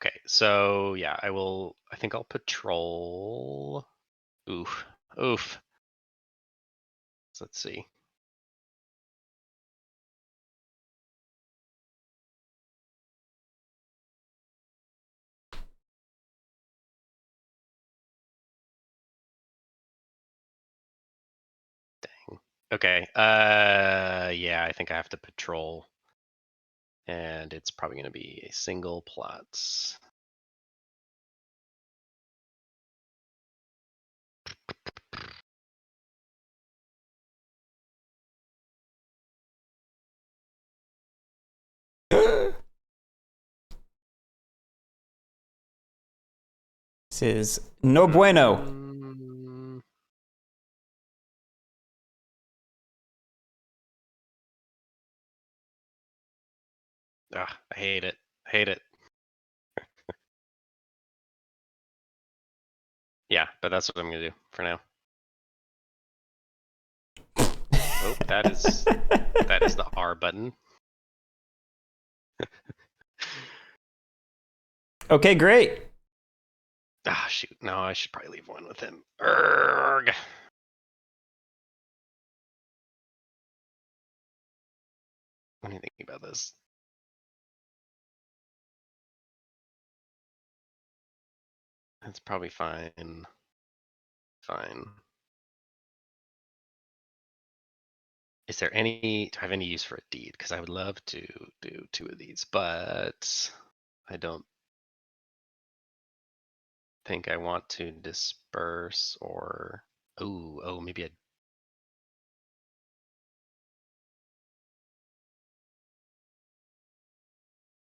Okay, so yeah, I think I'll patrol. Oof. So let's see. Dang. Okay. Yeah, I think I have to patrol. And it's probably going to be a single plot. This is no bueno. Ugh, I hate it. Hate it. Yeah, but that's what I'm gonna do for now. Oh, that is the R button. Okay, great. Ah, shoot. No, I should probably leave one with him. Urgh. What do you think about this? That's probably fine. Fine. Is there any, do I have any use for a deed? Because I would love to do 2 of these, but I don't think I want to disperse or, oh, maybe a,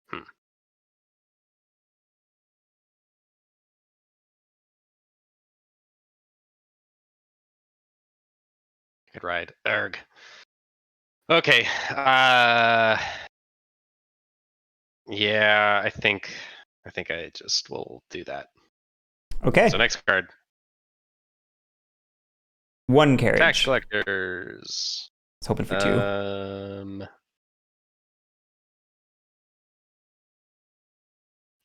hmm. I could ride. Erg. Okay. Yeah, I think I just will do that. Okay. So next card. One carriage. Tax collectors. It's hoping for 2.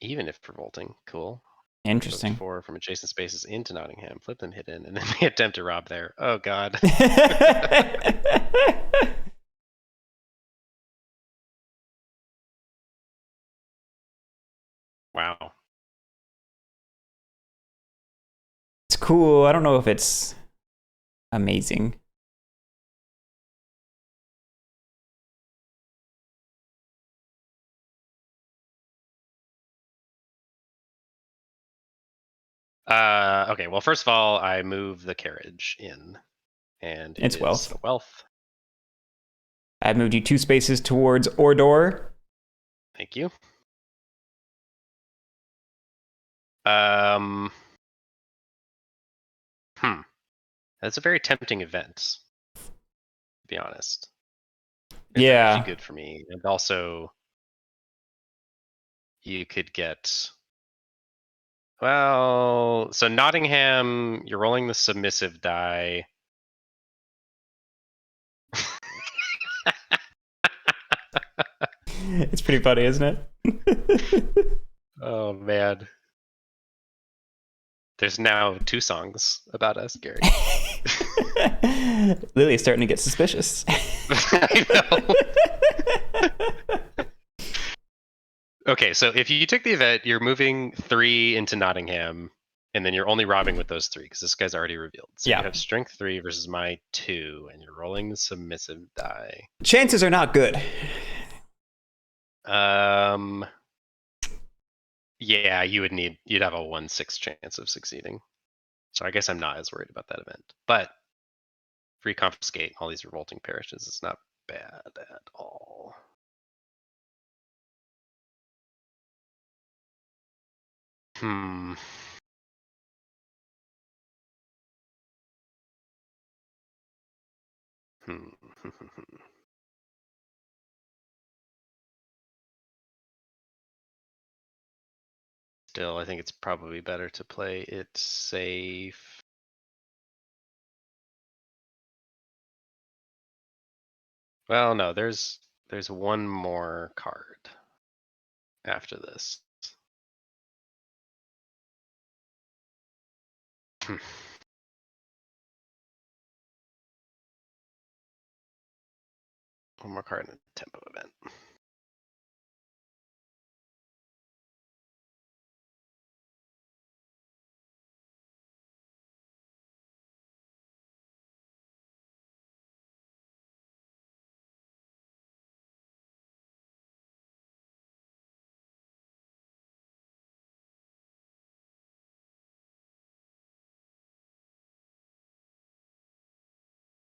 Even if revolting, cool. Interesting. 4 from adjacent spaces into Nottingham, flip them hidden, and then they attempt to rob there. Oh god. Wow. It's cool. I don't know if it's amazing. Okay, well, first of all, I move the carriage in, and It's it is wealth. a wealth. I've moved you 2 spaces towards Ordor. Thank you. Um, that's a very tempting event, to be honest. Is that Yeah. actually good for me? And also, you could get. Well, so Nottingham, you're rolling the submissive die. It's pretty funny, isn't it? Oh man. There's now 2 songs about us, Gary. Lily's starting to get suspicious. I know. Okay, so if you took the event, you're moving 3 into Nottingham, and then you're only robbing with those 3 because this guy's already revealed. So Yeah. you have strength 3 versus my 2, and you're rolling the submissive die. Chances are not good. Yeah, you'd have a 1/6 chance of succeeding. So I guess I'm not as worried about that event. But free confiscate all these revolting parishes is not bad at all. Hmm. Still, I think it's probably better to play it safe. Well, no, there's one more card after this. One more card in a tempo event.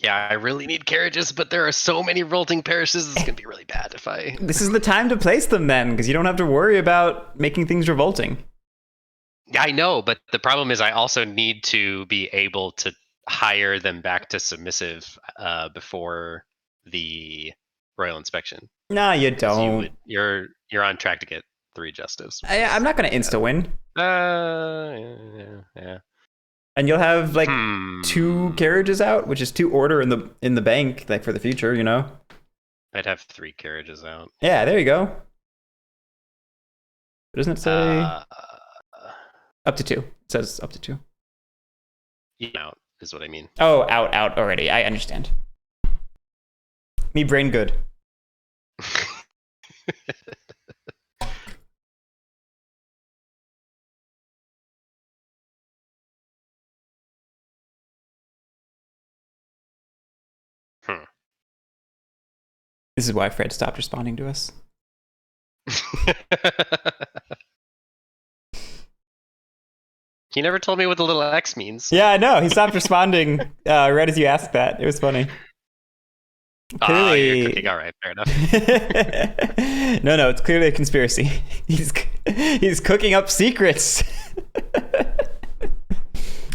Yeah, I really need carriages, but there are so many revolting parishes. It's gonna be really bad if I. This is the time to place them then, because you don't have to worry about making things revolting. Yeah, I know, but the problem is I also need to be able to hire them back to submissive before the royal inspection. Nah, you don't. You're on track to get 3 justice. I'm not going to insta win. Yeah. And you'll have like 2 carriages out, which is 2 order in the bank, like for the future, you know. I'd have 3 carriages out. Yeah, there you go. Doesn't it say up to 2? It says up to 2. Out is what I mean. Oh, out already. I understand. Me brain good. This is why Fred stopped responding to us. He never told me what the little X means. Yeah, I know. He stopped responding right as you asked that. It was funny. Clearly, you're cooking. All right, fair enough. No, it's clearly a conspiracy. He's cooking up secrets.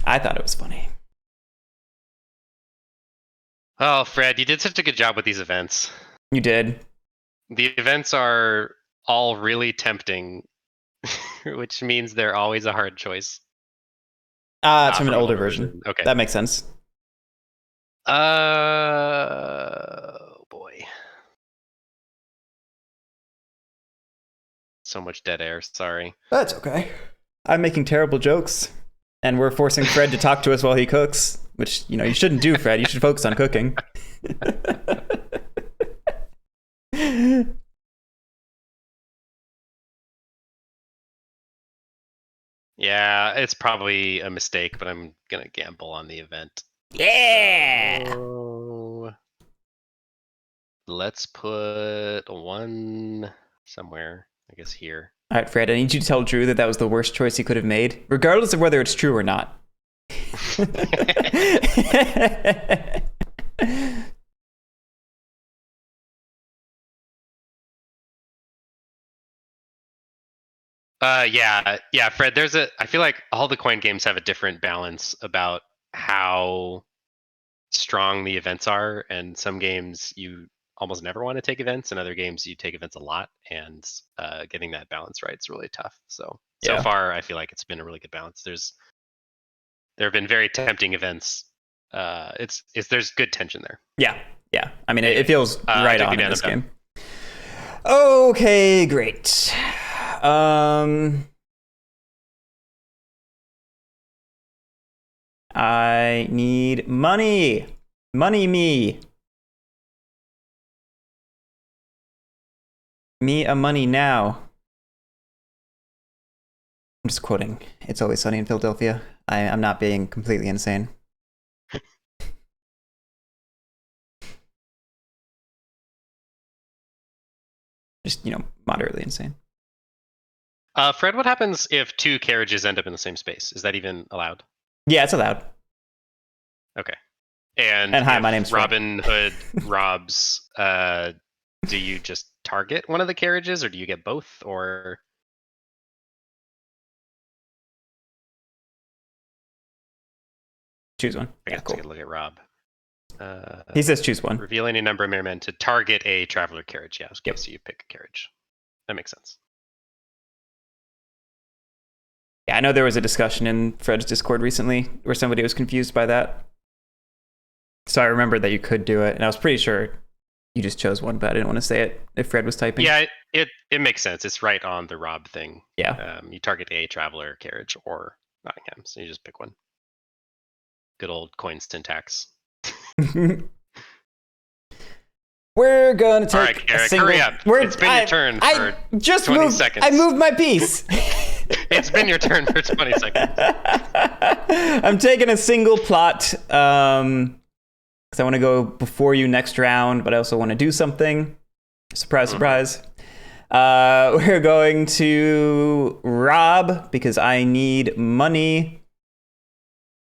I thought it was funny. Oh, Fred, you did such a good job with these events. You did. The events are all really tempting, which means they're always a hard choice. It's from an older version. Okay. That makes sense. Boy. So much dead air, sorry. That's okay. I'm making terrible jokes, and we're forcing Fred to talk to us while he cooks, which, you know, you shouldn't do, Fred. You should focus on cooking. Yeah, it's probably a mistake, but I'm gonna gamble on the event. Yeah! So, let's put 1 somewhere, I guess here. All right, Fred, I need you to tell Drew that that was the worst choice he could have made, regardless of whether it's true or not. Yeah, Fred. I feel like all the coin games have a different balance about how strong the events are, and some games you almost never want to take events, and other games you take events a lot, and getting that balance right is really tough. So Yeah. far, I feel like it's been a really good balance. There have been very tempting events. There's good tension there. Yeah. I mean, it feels right on in this down. game. Okay, great. I need money. Money me. Me a money now. I'm just quoting It's Always Sunny in Philadelphia. I'm not being completely insane. Just, moderately insane. Fred, what happens if two carriages end up in the same space? Is that even allowed? Yeah, it's allowed. Okay. And hi, my name's Fred. Robin Hood robs, do you just target one of the carriages, or do you get both, or? Choose one. I guess cool. take a look at Rob. He says choose one. Reveal any number of merry men to target a traveler carriage. Yeah, okay, Yep. So you pick a carriage. That makes sense. Yeah, I know there was a discussion in Fred's Discord recently where somebody was confused by that. So I remembered that you could do it, and I was pretty sure you just chose one, but I didn't want to say it if Fred was typing. Yeah, it makes sense. It's right on the Rob thing. Yeah. You target a traveler carriage or Nottingham, so you just pick one. Good old coin syntax. We're gonna take all right, Guerric, a single... hurry up. It's been your turn for 20 seconds. I moved my piece. It's been your turn for 20 seconds. I'm taking a single plot because I want to go before you next round, but I also want to do something. Surprise, surprise. We're going to rob because I need money.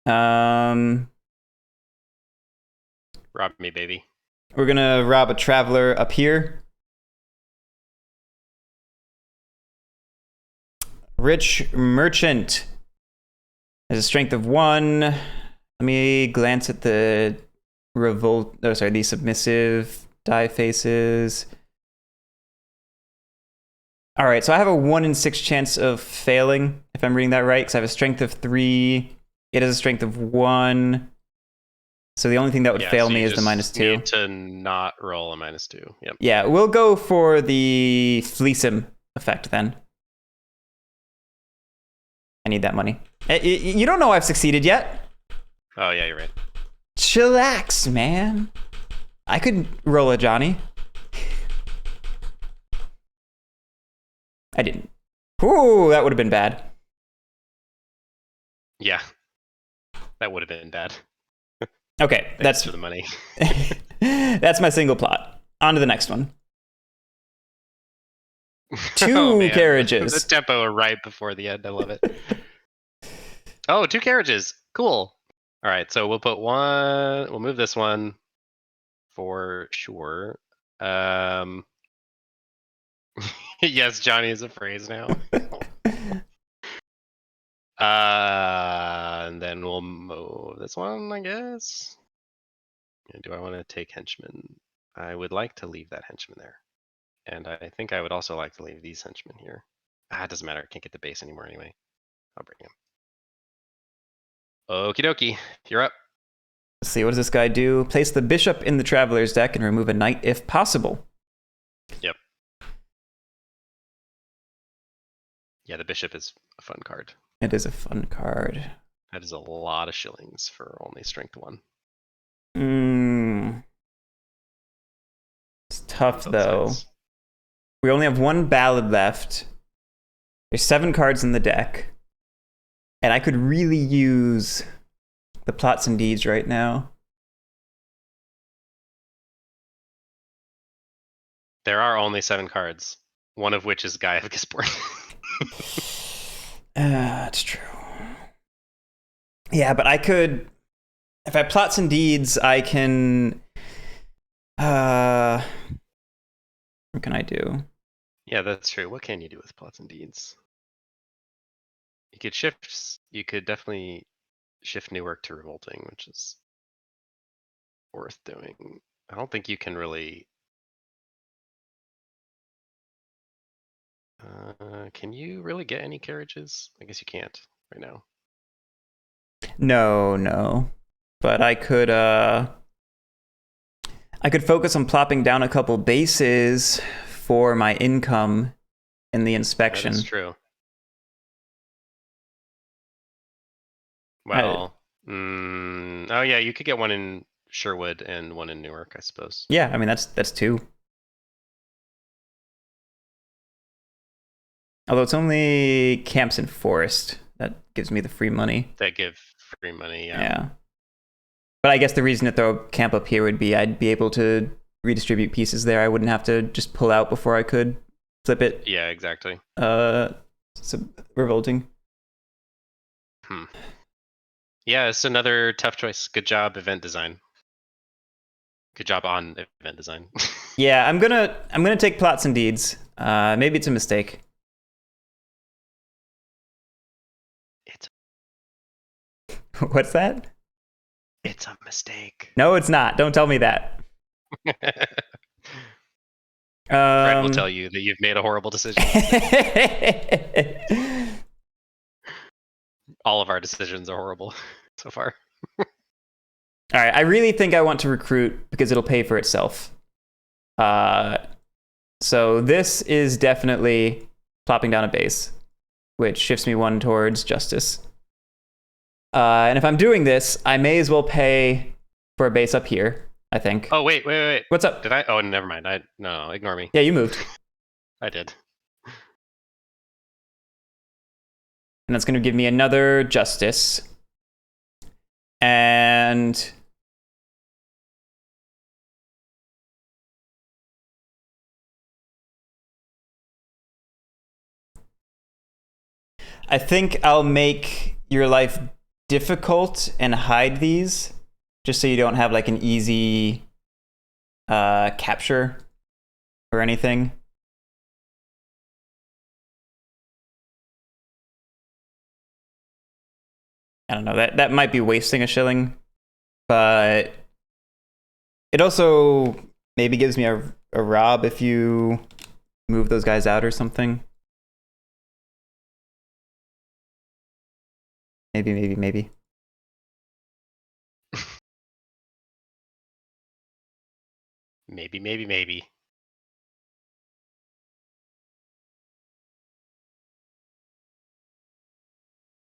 Rob me, baby. We're going to rob a traveler up here. Rich merchant has a strength of 1. Let me glance at the the submissive die faces. All right, so I have a 1 in 6 chance of failing, if I'm reading that right, because I have a strength of 3. It has a strength of 1. So the only thing that would fail me is the -2. You need to not roll a -2. Yep. Yeah, we'll go for the fleece him effect then. I need that money. You don't know I've succeeded yet. Oh, yeah, you're right. Chillax, man. I could roll a Johnny. I didn't. Ooh, that would have been bad. Yeah. That would have been bad. Okay, that's for the money. That's my single plot. On to the next one. 2 carriages. The tempo right before the end. I love it. Oh, 2 carriages. Cool. All right, so we'll put one. We'll move this one for sure. Yes, Johnny is a phrase now. And then we'll move this one, I guess. Do I want to take henchman? I would like to leave that henchman there. And I think I would also like to leave these henchmen here. It doesn't matter. I can't get the base anymore anyway. I'll bring him. Okie dokie. You're up. Let's see, what does this guy do? Place the bishop in the traveler's deck and remove a knight if possible. Yep. Yeah, the bishop is a fun card. It is a fun card. That is a lot of shillings for only strength 1. It's tough, though. We only have 1 ballad left. There's 7 cards in the deck. And I could really use the plots and deeds right now. There are only 7 cards, one of which is Guy of Gisborne. That's true. Yeah, but I could, if I plot some deeds, I can. What can I do? Yeah, that's true. What can you do with plots and deeds? You could shift. You could definitely shift Newark to revolting, which is worth doing. I don't think you can really. Can you really get any carriages? I guess you can't right now. No. But I could focus on plopping down a couple bases for my income in the inspection. That is true. Well, oh yeah, you could get one in Sherwood and one in Newark, I suppose. Yeah, I mean that's two. Although it's only camps in forest that gives me the free money. That give free money, yeah. Yeah. But I guess the reason to throw camp up here would be I'd be able to redistribute pieces there. I wouldn't have to just pull out before I could flip it. Yeah, exactly. Revolting. Yeah, it's another tough choice. Good job, event design. Good job on event design. Yeah, I'm gonna take plots and deeds. Maybe it's a mistake. What's that? It's a mistake. No, it's not. Don't tell me that. Fred will tell you that you've made a horrible decision. All of our decisions are horrible so far. All right, I really think I want to recruit because it'll pay for itself. So this is definitely plopping down a base, which shifts me one towards justice. And if I'm doing this, I may as well pay for a base up here, I think. Oh, wait. What's up? Did I? Oh, never mind. No, ignore me. Yeah, you moved. I did. And that's going to give me another justice. And I think I'll make your life difficult and hide these just so you don't have like an easy capture or anything. I don't know, that might be wasting a shilling, but it also maybe gives me a rob if you move those guys out or something. Maybe. Maybe.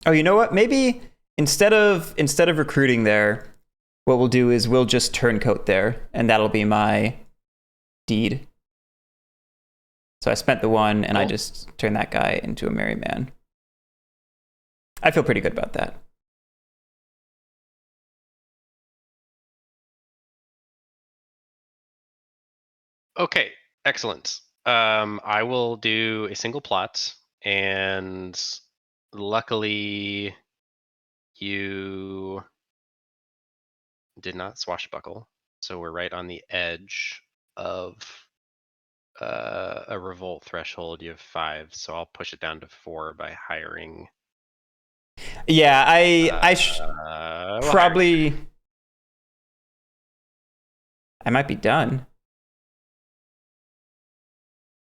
Oh, you know what? Maybe instead of recruiting there, what we'll do is we'll just turncoat there, and that'll be my deed. So I spent the one, and I just turned that guy into a merry man. I feel pretty good about that. Okay, excellent. I will do a single plot, and luckily you did not swashbuckle, so we're right on the edge of a revolt threshold. You have 5, so I'll push it down to 4 by hiring. Yeah, I probably I might be done.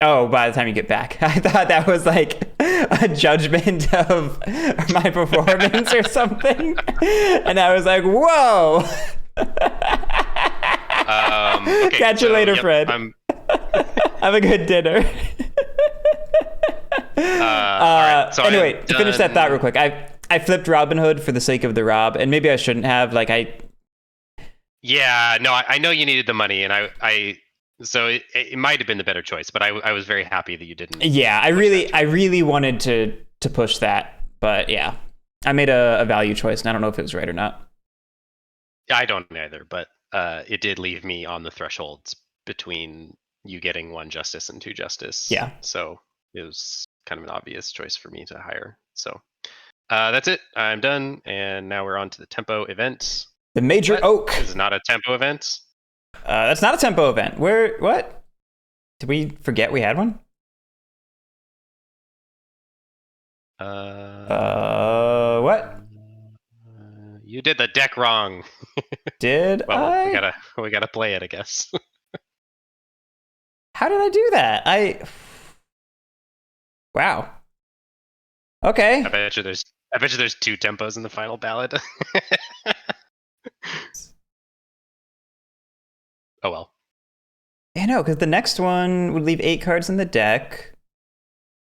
Oh, by the time you get back. I thought that was like a judgment of my performance or something. And I was like, whoa. Okay, Catch you later, Fred. Have a good dinner. Right, so anyway, to finish that thought real quick, I flipped Robin Hood for the sake of the rob, and maybe I shouldn't have. Yeah, no, I know you needed the money, and so it might have been the better choice, but I was very happy that you didn't. Yeah, I really wanted to push that, but yeah, I made a value choice, and I don't know if it was right or not. I don't either, but it did leave me on the thresholds between you getting 1 justice and 2 justice. Yeah. So it was kind of an obvious choice for me to hire. So that's it. I'm done, and now we're on to the tempo event. The Major Oak. This is not a tempo event. That's not a tempo event. What? Did we forget we had one? What? You did the deck wrong. Did well, I? we gotta play it, I guess. How did I do that? Wow. Okay. I bet you there's 2 tempos in the final ballot. Oh well. Yeah, no, because the next one would leave 8 cards in the deck,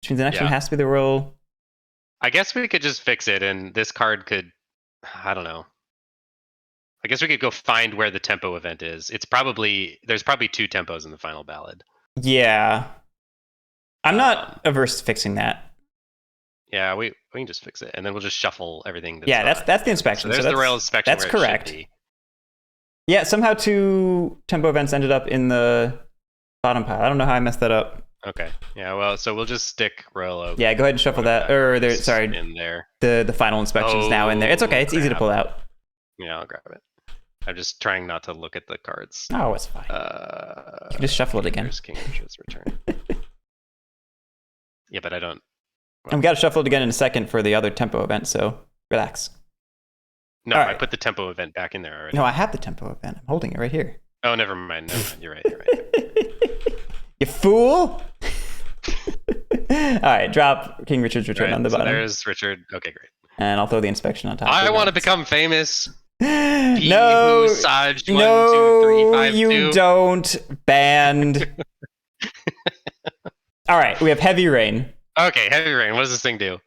which means the next one has to be the roll. I guess we could just fix it, and this card could, I don't know. I guess we could go find where the tempo event is. There's probably 2 tempos in the final ballot. Yeah. I'm not averse to fixing that. Yeah, we can just fix it, and then we'll just shuffle everything. That's the inspection. So there's the rail inspection. That's correct. Yeah, somehow 2 tempo events ended up in the bottom pile. I don't know how I messed that up. Okay. Yeah. Well, so we'll just stick roll. Yeah, go ahead and shuffle that. Or there. Sorry. In there. The final inspection is now in there. It's okay. It's easy to pull out. Yeah, I'll grab it. I'm just trying not to look at the cards. Oh, it's fine. You can just shuffle it again. Here's King Richard's return. Yeah, but I don't. Well, I've got to shuffle it again in a second for the other tempo event, so relax. No, I put the tempo event back in there already. No, I have the tempo event. I'm holding it right here. Oh, never mind. You're right. You fool! All right, drop King Richard's return on the bottom. So there's Richard. Okay, great. And I'll throw the inspection on top. I want to become famous. No, Saj, no, 1, 2, 3, 5, you 2. don't. Banned. All right, we have Heavy Rain. Okay, Heavy Rain. What does this thing do?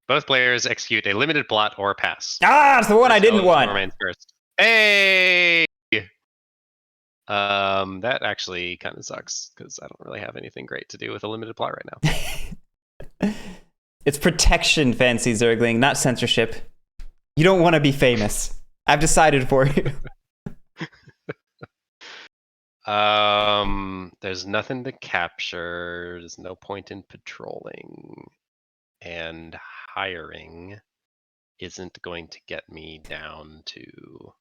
Both players execute a limited plot or pass. Ah, it's the one I didn't want. Remains first. Hey. That actually kind of sucks because I don't really have anything great to do with a limited plot right now. It's protection, Fancy Zergling, not censorship. You don't want to be famous. I've decided for you. There's nothing to capture. There's no point in patrolling, and hiring isn't going to get me down to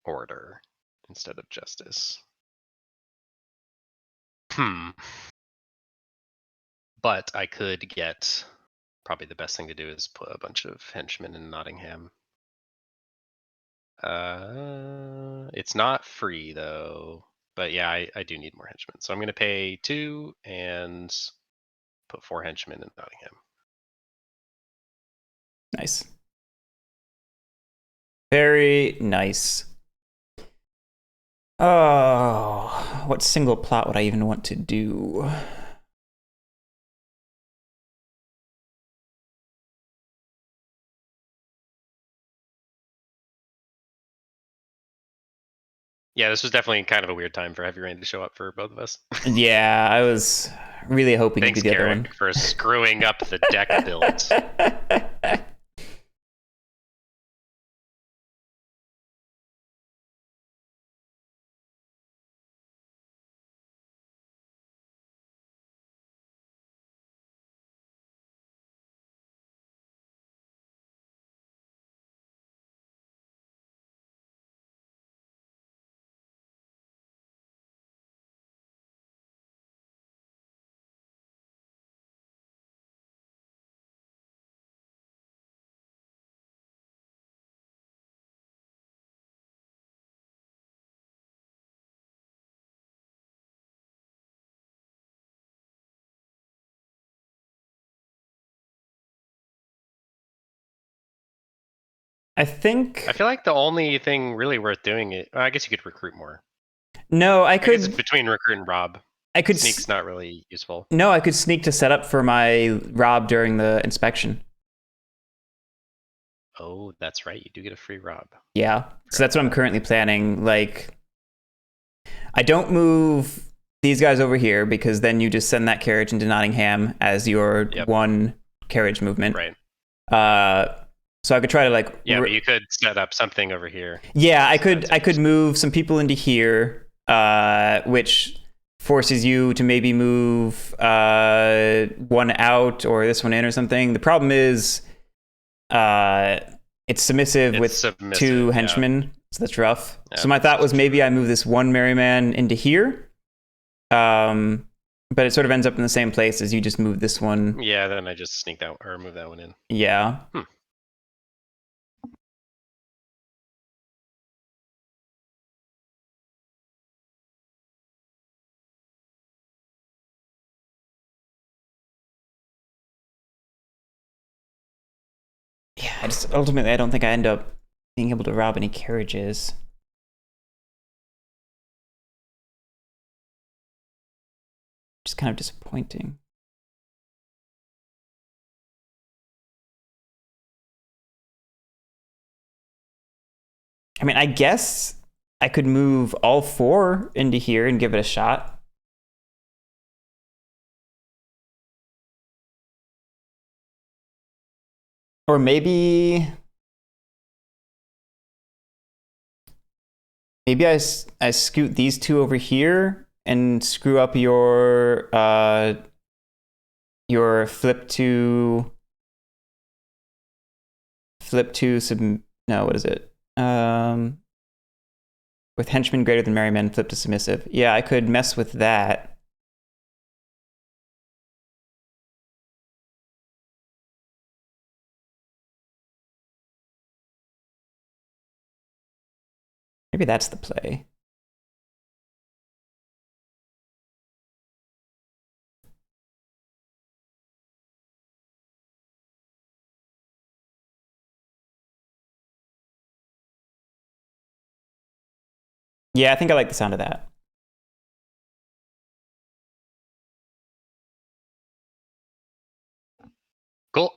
order instead of justice. But I could get, probably the best thing to do is put a bunch of henchmen in Nottingham. It's not free though, but yeah, I do need more henchmen. So I'm going to pay 2 and put 4 henchmen in Nottingham. Nice. Very nice. Oh, what single plot would I even want to do? Yeah, this was definitely kind of a weird time for Heavy Rain to show up for both of us. Yeah, I was really hoping Thanks, to be the other one. For screwing up the deck build. I feel like the only thing really worth doing it. I guess you could recruit more. No, I could. It's between recruit and rob. I could. Sneak's not really useful. No, I could sneak to set up for my rob during the inspection. Oh, that's right. You do get a free rob. Yeah, so that's what I'm currently planning. Like, I don't move these guys over here because then you just send that carriage into Nottingham as your one carriage movement. Right. So I could try to like. Yeah, but you could set up something over here. Yeah, I could move some people into here, which forces you to maybe move one out or this one in or something. The problem is it's submissive with submissive, 2 henchmen, so that's rough. Yeah, so my thought was maybe I move this 1 merryman into here. But it sort of ends up in the same place as you just move this one. Yeah, then I just sneak that or move that one in. Yeah. Yeah, ultimately I don't think I end up being able to rob any carriages. Just kind of disappointing. I mean, I guess I could move all 4 into here and give it a shot. Or maybe I scoot these 2 over here and screw up your flip to no, what is it? With henchmen greater than merrymen, flip to submissive. Yeah, I could mess with that. Maybe that's the play. Yeah, I think I like the sound of that. Cool.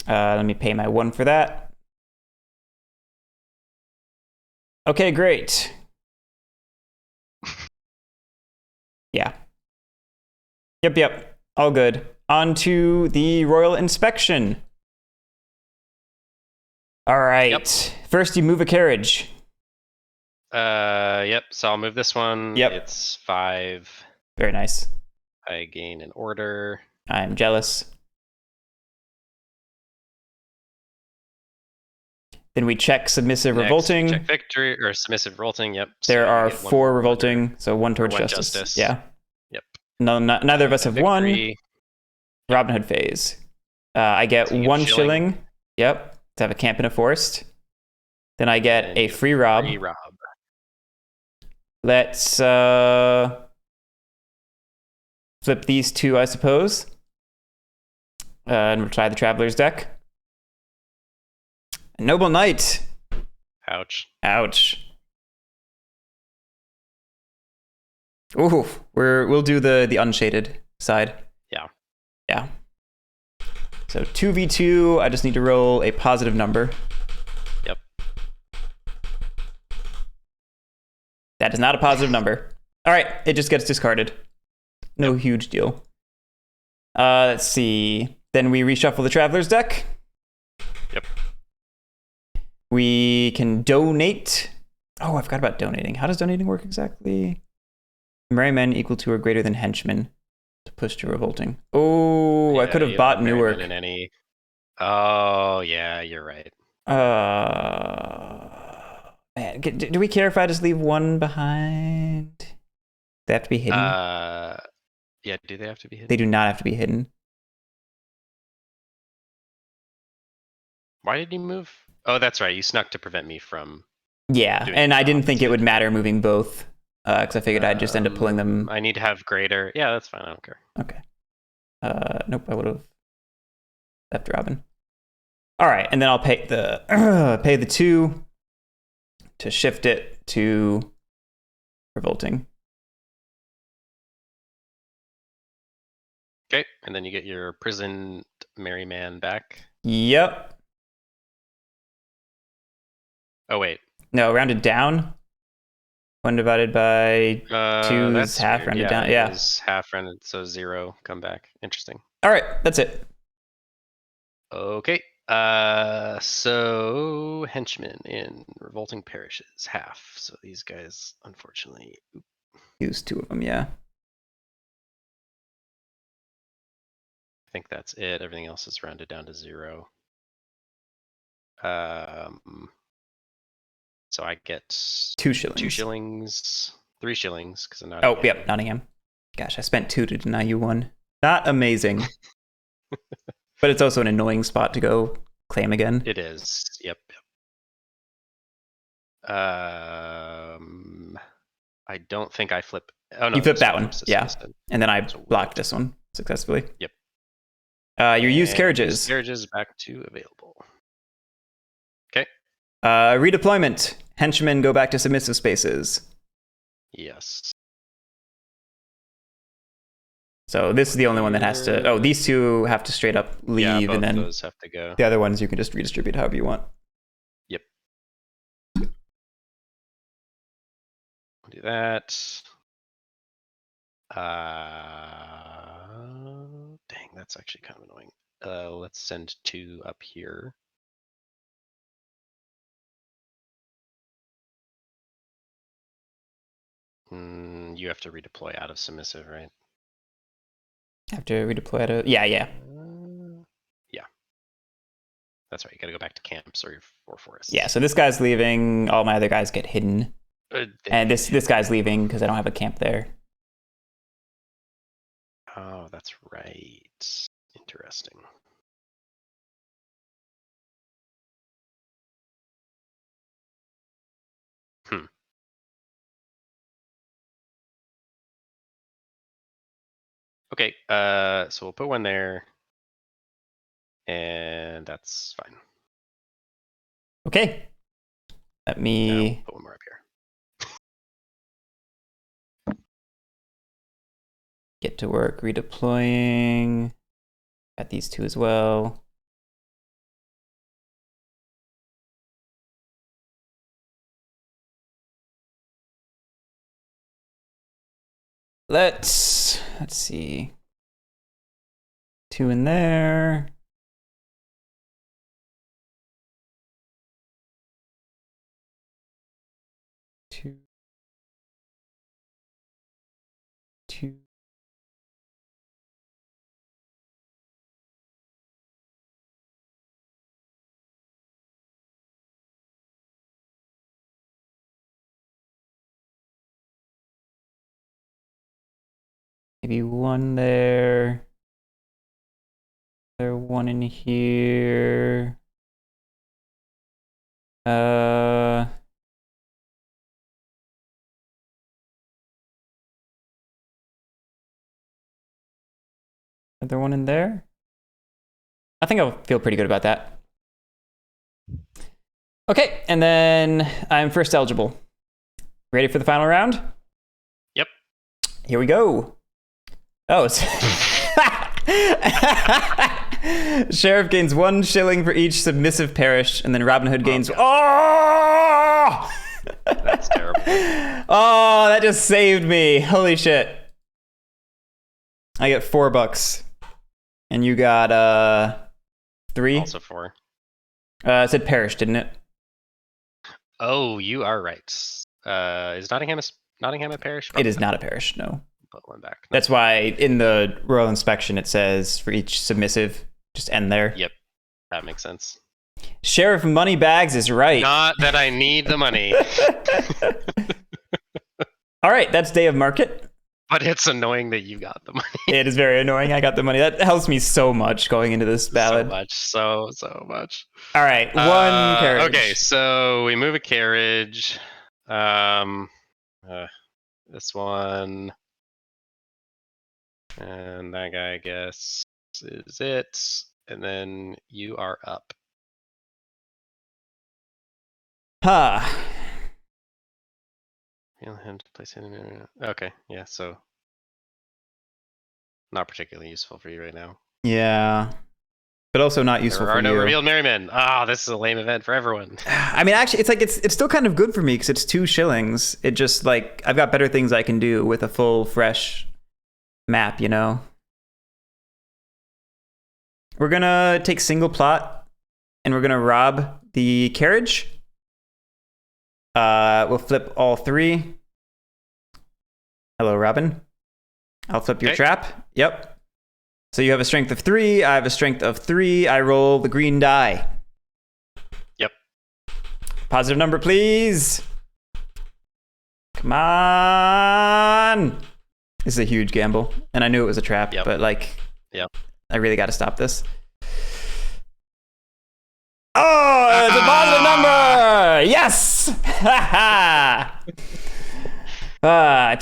Let me pay my 1 for that. Okay, great. Yeah. Yep. All good. On to the royal inspection. All right. Yep. First, you move a carriage. Yep. So I'll move this one. Yep. It's 5. Very nice. I gain an order. I'm jealous. Then we check submissive revolting. Check victory or submissive revolting. Yep. There are 4 revolting, so 1 towards justice. Yeah. Yep. No, neither of us have victory. 1. Robin Hood phase. I get So 1 shilling. Yep. To have a camp in a forest. Then I get a free rob. Let's flip these 2, I suppose. And retire the Traveler's deck. Noble Knight. Ouch. Ooh, we'll do the unshaded side. Yeah. So 2v2, I just need to roll a positive number. Yep. That is not a positive number. All right, it just gets discarded. No huge deal. Let's see. Then we reshuffle the Traveler's deck. Yep. We can donate. Oh, I forgot about donating. How does donating work exactly? Merrymen equal to or greater than henchmen to push to revolting. Oh, yeah, I could have bought Newark. In any... Oh, yeah, you're right. Man, do we care if I just leave 1 behind? They have to be hidden? Yeah, do they have to be hidden? They do not have to be hidden. Why did you move? Oh, that's right. You snuck to prevent me from... Yeah, and I didn't think it would matter moving both, because I figured I'd just end up pulling them. I need to have greater... Yeah, that's fine. I don't care. Okay. Nope, I would have left Robin. All right, and then I'll pay the 2 to shift it to revolting. Okay, and then you get your prisoned merryman back. Yep. Oh, wait. No, rounded down. 1 divided by 2 is half weird. rounded down. Yeah. It's half rounded, so 0 come back. Interesting. All right, that's it. Okay. So henchmen in revolting parishes, half. So these guys, unfortunately, Use 2 of them, yeah. I think that's it. Everything else is rounded down to 0. So I get 2 shillings. 2 shillings, 3 shillings because I'm not. Oh, yep, Nottingham. Gosh, I spent 2 to deny you 1. Not amazing. But it's also an annoying spot to go claim again. It is. Yep. I don't think I flip. Oh no, You flip that one, yeah. And then I blocked this one successfully. Yep. Your used carriages. Carriages back to available. Okay. Redeployment. Henchmen go back to submissive spaces. Yes. So this is the only one that has to. Oh, these 2 have to straight up leave, both and then those have to go. The other ones you can just redistribute however you want. Yep. I'll do that. Dang, that's actually kind of annoying. Let's send 2 up here. You have to redeploy out of submissive, right? Have to redeploy out of. Yeah. Yeah. That's right. You got to go back to camps or forests. Yeah. So this guy's leaving. All my other guys get hidden, and this guy's leaving because I don't have a camp there. Oh, that's right. Interesting. Okay, so we'll put 1 there, and that's fine. Okay. Let me now we'll put 1 more up here. Get to work redeploying. Got these 2 as well. Let's see. 2 in there. Two. Maybe 1 there. There 1 in here. Another 1 in there. I think I'll feel pretty good about that. Okay, and then I'm first eligible. Ready for the final round? Yep. Here we go. Oh, it's Sheriff gains 1 shilling for each submissive parish, and then Robin Hood gains. Oh! That's terrible. Oh, that just saved me. Holy shit. I get $4. And you got 3? Also 4. It said parish, didn't it? Oh, you are right. Is Nottingham a parish? It is not a parish, no. Put 1 back. That's why in the royal inspection it says for each submissive, just end there. Yep, that makes sense. Sheriff Moneybags is right. Not that I need the money. All right, that's day of market. But it's annoying that you got the money. It is very annoying. I got the money. That helps me so much going into this ballad. So much. All right, 1 carriage. Okay, so we move a carriage. This one. And that guy, I guess, is it. And then you are up. Feel him to place it in. Okay, yeah, so not particularly useful for you right now. Yeah, but also not useful for you. There are no revealed merrymen. This is a lame event for everyone. I mean, actually, it's still kind of good for me because it's 2 shillings. It just like I've got better things I can do with a full fresh map, you know. We're gonna take single plot and we're gonna rob the carriage. We'll flip all 3. Hello, Robin. I'll flip your trap. Yep. So you have a strength of 3. I have a strength of 3. I roll the green die. Yep. Positive number, please. Come on. This is a huge gamble, and I knew it was a trap, but like, I really got to stop this. Oh, it's a positive number! Yes!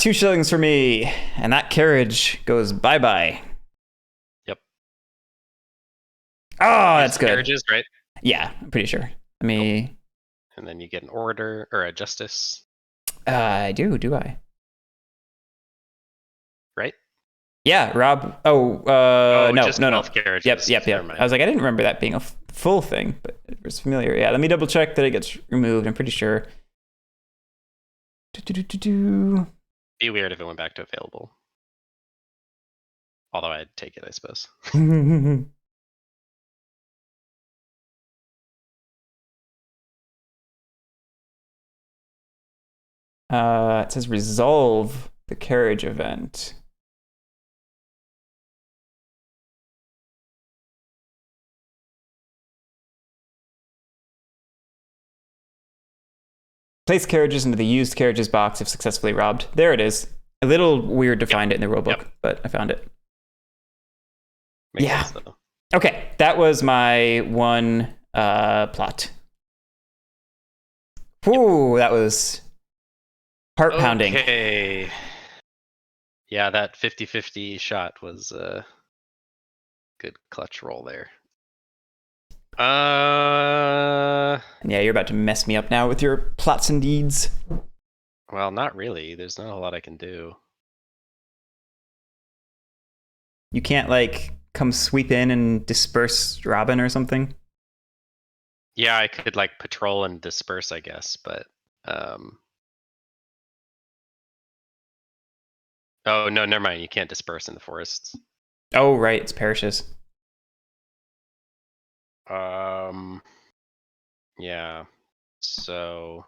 2 shillings for me, and that carriage goes bye-bye. Yep. Oh, that's good. Carriages, right? Yeah, I'm pretty sure. Let me... And then you get an order, or a justice. I do I? Right? Yeah, Rob. No. Carriages. Yep. I was like, I didn't remember that being a full thing, but it was familiar. Yeah, let me double check that it gets removed. I'm pretty sure. Be weird if it went back to available. Although I'd take it, I suppose. It says resolve the carriage event. Place carriages into the used carriages box if successfully robbed. There it is. A little weird to find it in the rulebook, but I found it. Makes sense, though. Okay, that was my one plot. Ooh, that was heart pounding. Okay. Yeah, that 50-50 shot was a good clutch roll there. Yeah, you're about to mess me up now with your plots and deeds. Well, not really. There's not a lot I can do. You can't, like, come sweep in and disperse Robin or something? Yeah, I could, like, patrol and disperse, I guess, but... Oh, no, never mind. You can't disperse in the forests. Oh, right. It's parishes. Yeah. So...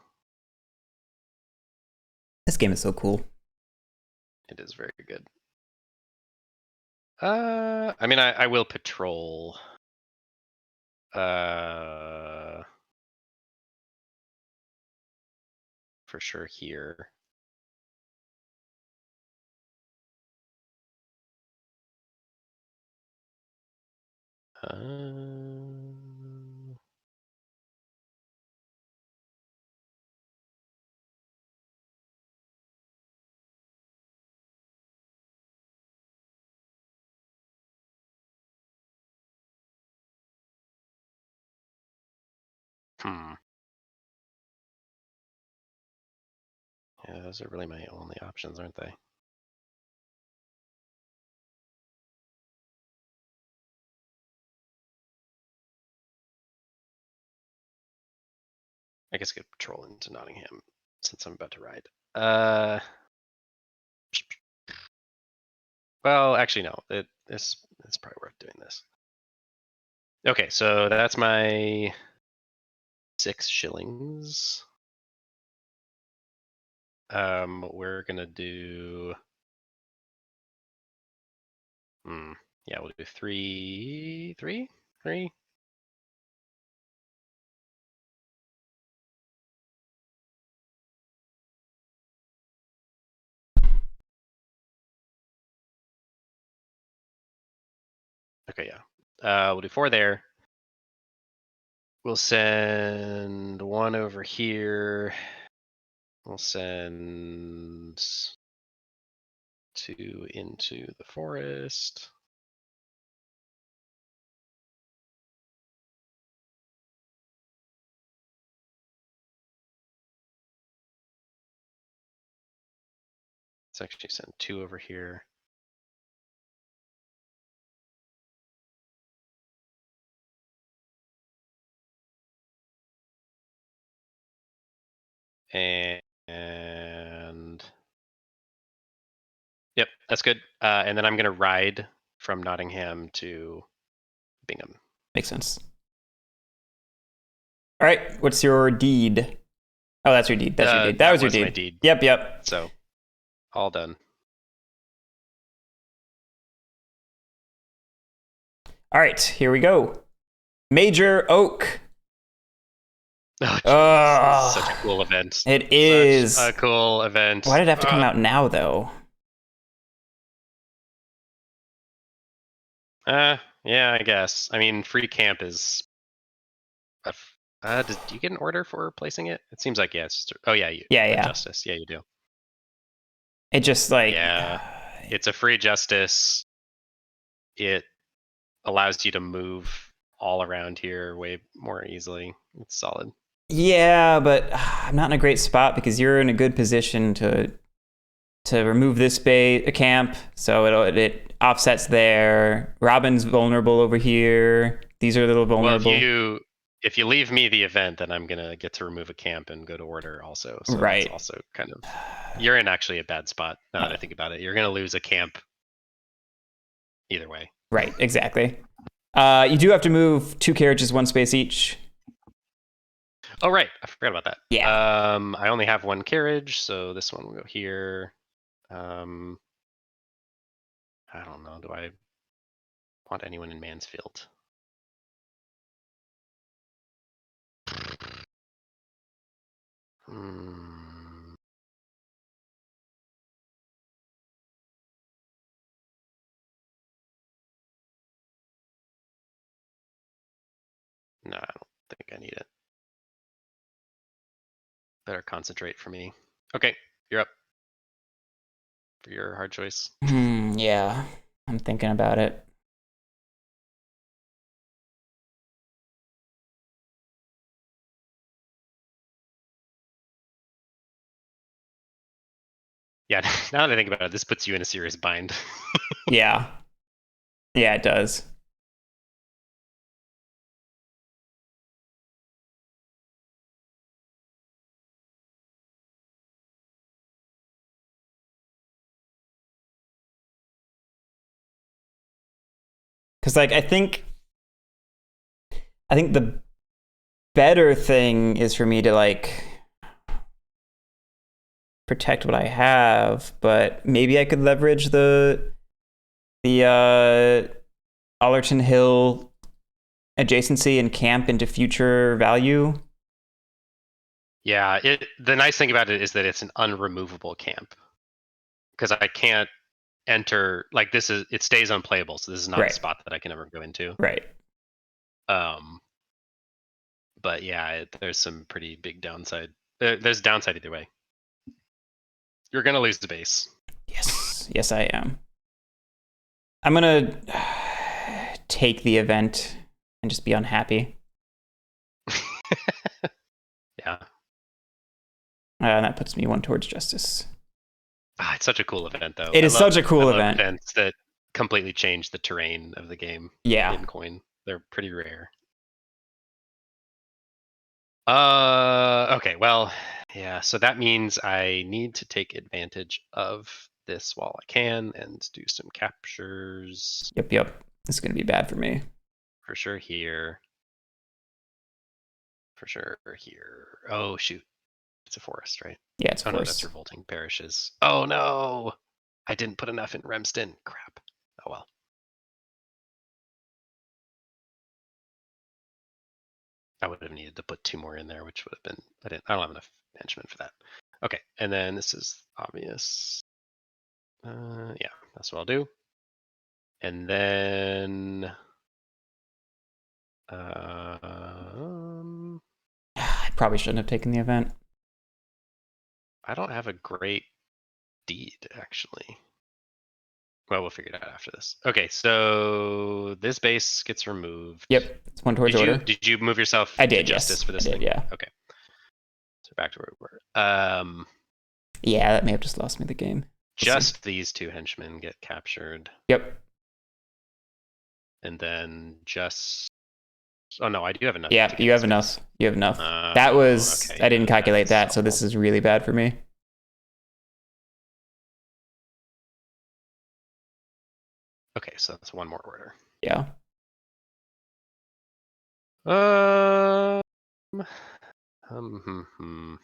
This game is so cool. It is very good. I mean, I will patrol. For sure here. Yeah, those are really my only options, aren't they? I guess I could patrol into Nottingham since I'm about to ride. Well, actually, no. It's probably worth doing this. Okay, so that's my 6 shillings. We're gonna do. Yeah, we'll do 3. Okay, yeah. We'll do 4 there. We'll send 1 over here. We'll send 2 into the forest. Let's actually send 2 over here. And yep, that's good. And then I'm gonna ride from Nottingham to Bingham. Makes sense. All right, what's your deed? Oh, that's your deed. That's your deed. That was your deed. My deed. Yep. So, all done. All right, here we go. Major Oak. Oh, geez, this is such a cool event. It is Such a cool event. Why did it have to come out now, though? Yeah, I guess. I mean, free camp is. Do you get an order for placing it? It seems like it's just. Oh yeah, you. Yeah. Justice. Yeah, you do. It just like. Yeah, it's a free justice. It allows you to move all around here way more easily. It's solid. Yeah, but I'm not in a great spot because you're in a good position to remove this a camp, so it offsets there. Robin's vulnerable over here. These are a little vulnerable. Well, if you leave me the event, then I'm gonna get to remove a camp and go to order also. So right. That's also kind of you're in actually a bad spot now that I think about it. You're gonna lose a camp either way. Right, exactly. You do have to move 2 carriages 1 space each. Oh right, I forgot about that. Yeah. I only have 1 carriage, so this one will go here. I don't know. Do I want anyone in Mansfield? No, I don't think I need it. Better concentrate for me. Okay, you're up for your hard choice. Yeah, I'm thinking about it. Yeah, now that I think about it, this puts you in a serious bind. Yeah, it does. Because like I think the better thing is for me to like protect what I have, but maybe I could leverage the Allerton Hill adjacency and camp into future value. Yeah, the nice thing about it is that it's an unremovable camp. Because I can't enter like it stays unplayable, so this is not a spot that I can ever go into. Right. But yeah, there's some pretty big downside. There's downside either way. You're gonna lose the base. Yes, I am. I'm gonna take the event and just be unhappy. Yeah. And that puts me 1 towards justice. It's such a cool event, though. It is such a cool event. Events that completely change the terrain of the game. Yeah. In coin, they're pretty rare. Okay, well, yeah, so that means I need to take advantage of this while I can and do some captures. Yep. This is going to be bad for me. For sure here. For sure here. Oh, shoot. It's a forest, right? Yeah, it's a forest. No, that's revolting parishes. Oh, no! I didn't put enough in Remston. Crap. Oh, well. I would have needed to put 2 more in there, which would have been. I don't have enough henchmen for that. Okay, and then this is obvious. Yeah, that's what I'll do. And then I probably shouldn't have taken the event. I don't have a great deed, actually. Well, we'll figure it out after this. Okay, so this base gets removed. Yep, it's 1 towards order. Did you move yourself I did, to justice for this I did, thing? yeah. Okay. So back to where we were. Yeah, that may have just lost me the game. Just these 2 henchmen get captured. Yep. And then just. Oh no, I do have enough. Yeah, you have enough. You have enough. That was okay. I didn't calculate that, so this is really bad for me. Okay, so that's 1 more order. Yeah. Hmm. Hmm. Hmm.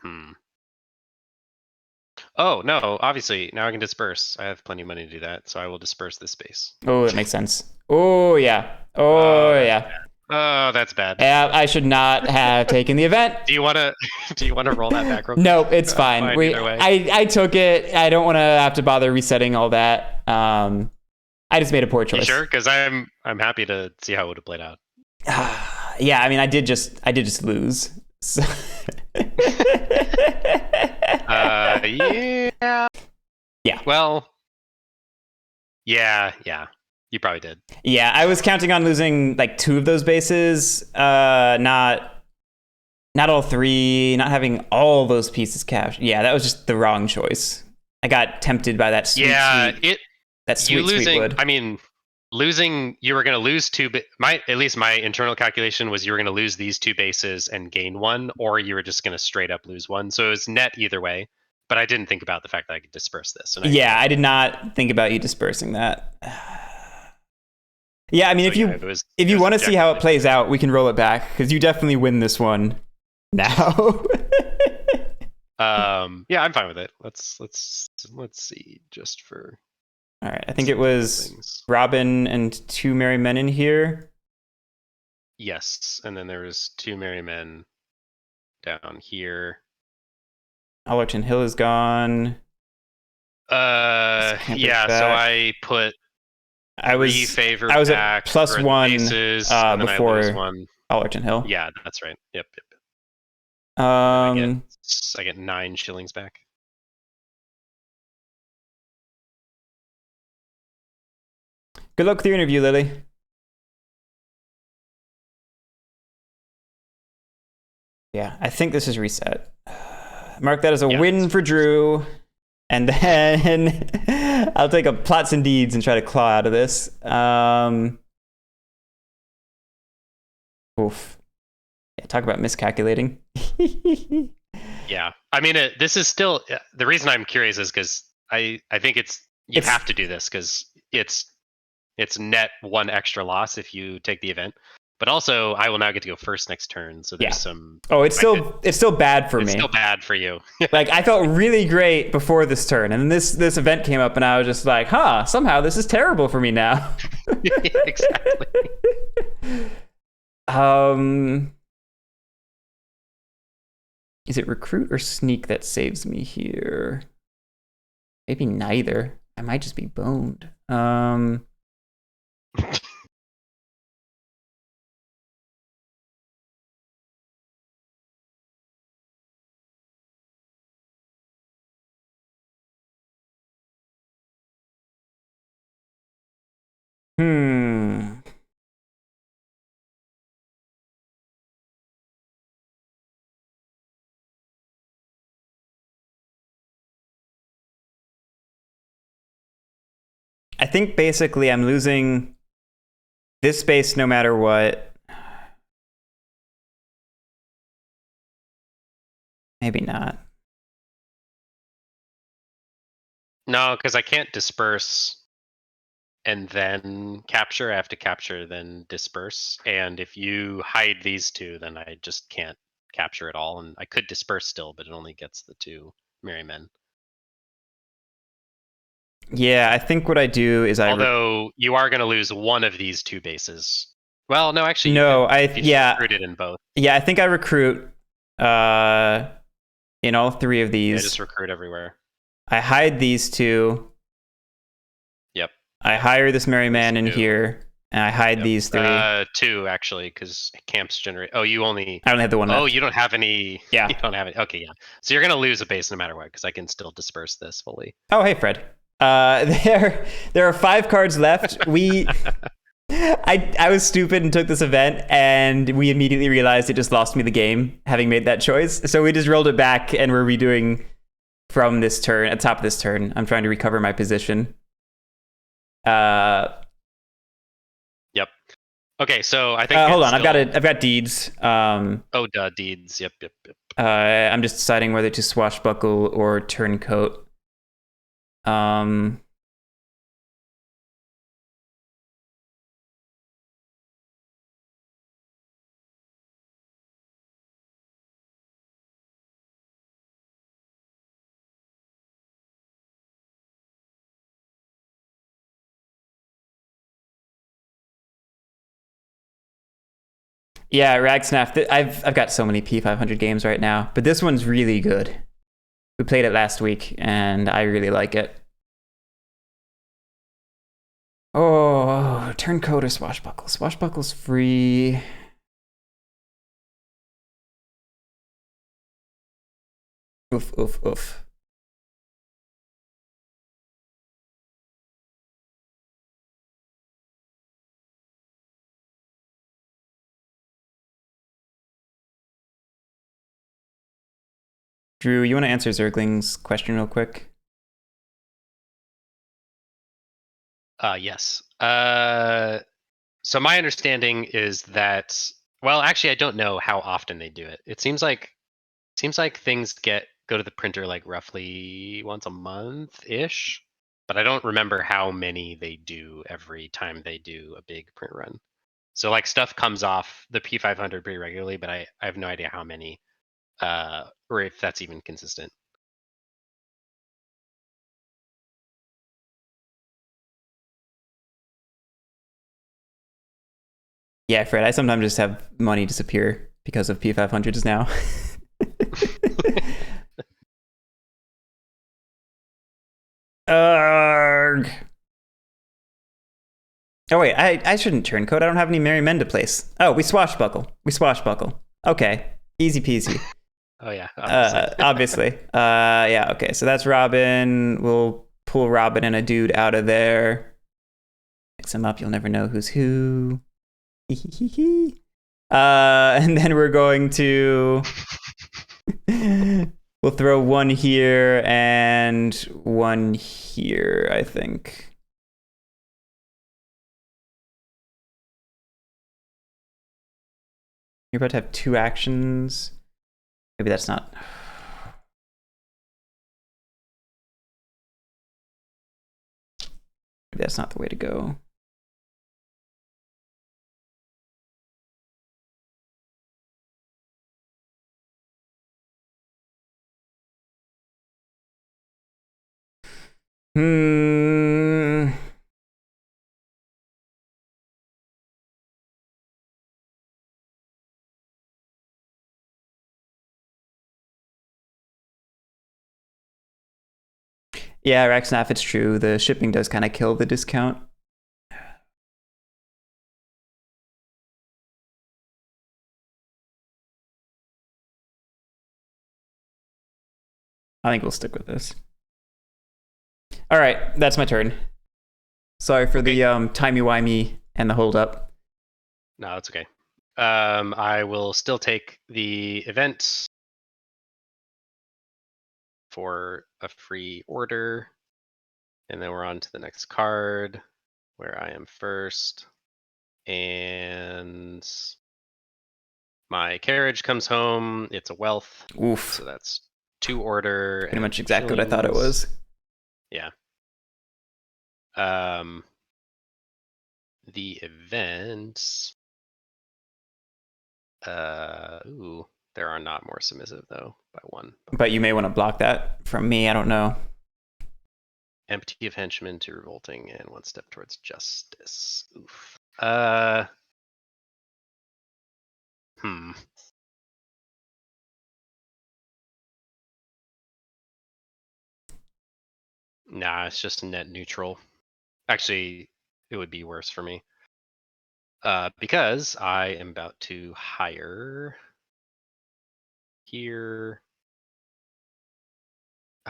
Hmm. Oh, no, obviously, now I can disperse. I have plenty of money to do that, so I will disperse this space. Oh, that makes sense. Oh, yeah. Oh, Oh, that's yeah. bad. Oh, that's bad. Yeah, I should not have taken the event. Do you want to do you want to roll that back real quick? No, it's fine. Fine either way. I took it. I don't want to have to bother resetting all that. I just made a poor You choice. sure? Because I'm happy to see how it would have played out. Yeah, I mean, I did just lose. So. Yeah. Yeah. Well, yeah. You probably did. Yeah, I was counting on losing like 2 of those bases. Not all 3. Not having all those pieces cashed. Yeah, that was just the wrong choice. I got tempted by that sweet. You losing. Sweet wood. I mean, losing. You were going to lose 2. At least my internal calculation was you were going to lose these 2 bases and gain 1, or you were just going to straight up lose 1. So it was net either way. But I didn't think about the fact that I could disperse this. And I did not think about you dispersing that. Yeah, I mean, if you want to see how it plays out, we can roll it back because you definitely win this one now. Yeah, I'm fine with it. Let's see, just for. All right, I think it was Robin and 2 merry men in here. Yes, and then there was 2 merry men down here. Allerton Hill is gone. Yeah, so I put. I was at +1 bases, before Allerton Hill. Yeah, that's right. Yep. I get 9 shillings back. Good luck with your interview, Lily. Yeah, I think this is reset. Mark that as a win for Drew. And then I'll take a plots and deeds and try to claw out of this. Oof. Yeah, talk about miscalculating. Yeah. I mean, this is still... The reason I'm curious is because I think you have to do this because it's net 1 extra loss if you take the event. But also, I will now get to go first next turn, so there's some... Oh, it's still bad for me. It's still bad for you. Like, I felt really great before this turn, and then this event came up, and I was just like, somehow this is terrible for me now. Exactly. Is it recruit or sneak that saves me here? Maybe neither. I might just be boned. I think basically I'm losing this space no matter what. Maybe not. No, because I can't disperse and then capture. I have to capture, then disperse. And if you hide these 2, then I just can't capture at all. And I could disperse still, but it only gets the 2 merry men. Yeah, I think what I do is Although you are going to lose 1 of these 2 bases. Well, no, actually, recruited in both. Yeah, I think I recruit in all 3 of these. Yeah, just recruit everywhere. I hide these 2. Yep. I hire this merry man in here, and I hide these 3. 2 actually, because camps generate. Oh, I only have the 1 left. Oh, you don't have any. Yeah. You don't have any. Okay, yeah. So you're gonna lose a base no matter what, because I can still disperse this fully. Oh, hey, Fred. There are 5 cards left. I was stupid and took this event, and we immediately realized it just lost me the game, having made that choice. So we just rolled it back, and we're redoing from this turn, at the top of this turn. I'm trying to recover my position. Yep. Okay, so I think. Hold on, I've got deeds. Deeds. Yep. I'm just deciding whether to swashbuckle or turncoat. Yeah, Ragsnaff. I've got so many P500 games right now, but this one's really good. We played it last week, and I really like it. Oh, Turncoat or Swashbuckle. Swashbuckle's free. Oof, oof, oof. Drew, you want to answer Zergling's question real quick? Yes. So my understanding is that, well, actually, I don't know how often they do it. It seems like things go to the printer like roughly once a month ish, but I don't remember how many they do every time they do a big print run. So like stuff comes off the P500 pretty regularly, but I have no idea how many, or if that's even consistent. Yeah, Fred, I sometimes just have money disappear because of P500s now. Arg. Oh wait, I shouldn't turncoat. I don't have any merry men to place. Oh, we swashbuckle. We swashbuckle. Okay, easy peasy. Oh yeah, obviously. Obviously. Yeah. Okay. So that's Robin. We'll pull Robin and a dude out of there. Mix them up. You'll never know who's who. And then we're going to we'll throw one here and one here, I think. You're about to have two actions. Maybe that's not. Maybe that's not the way to go. Hmm. Yeah, Raxnaff, it's true. The shipping does kind of kill the discount. I think we'll stick with this. All right, that's my turn. Sorry for the timey-wimey and the hold-up. No, that's okay. I will still take the event for a free order. And then we're on to the next card where I am first. And my carriage comes home. It's a wealth. Oof. So that's 2 order. Pretty and much exactly what I thought it shillings. was. Yeah. The events. Ooh, there are not more submissive though by 1. But you may want to block that from me. I don't know. Empty of henchmen to revolting and 1 step towards justice. Oof. Nah, it's just net neutral. Actually, it would be worse for me. Because I am about to hire here.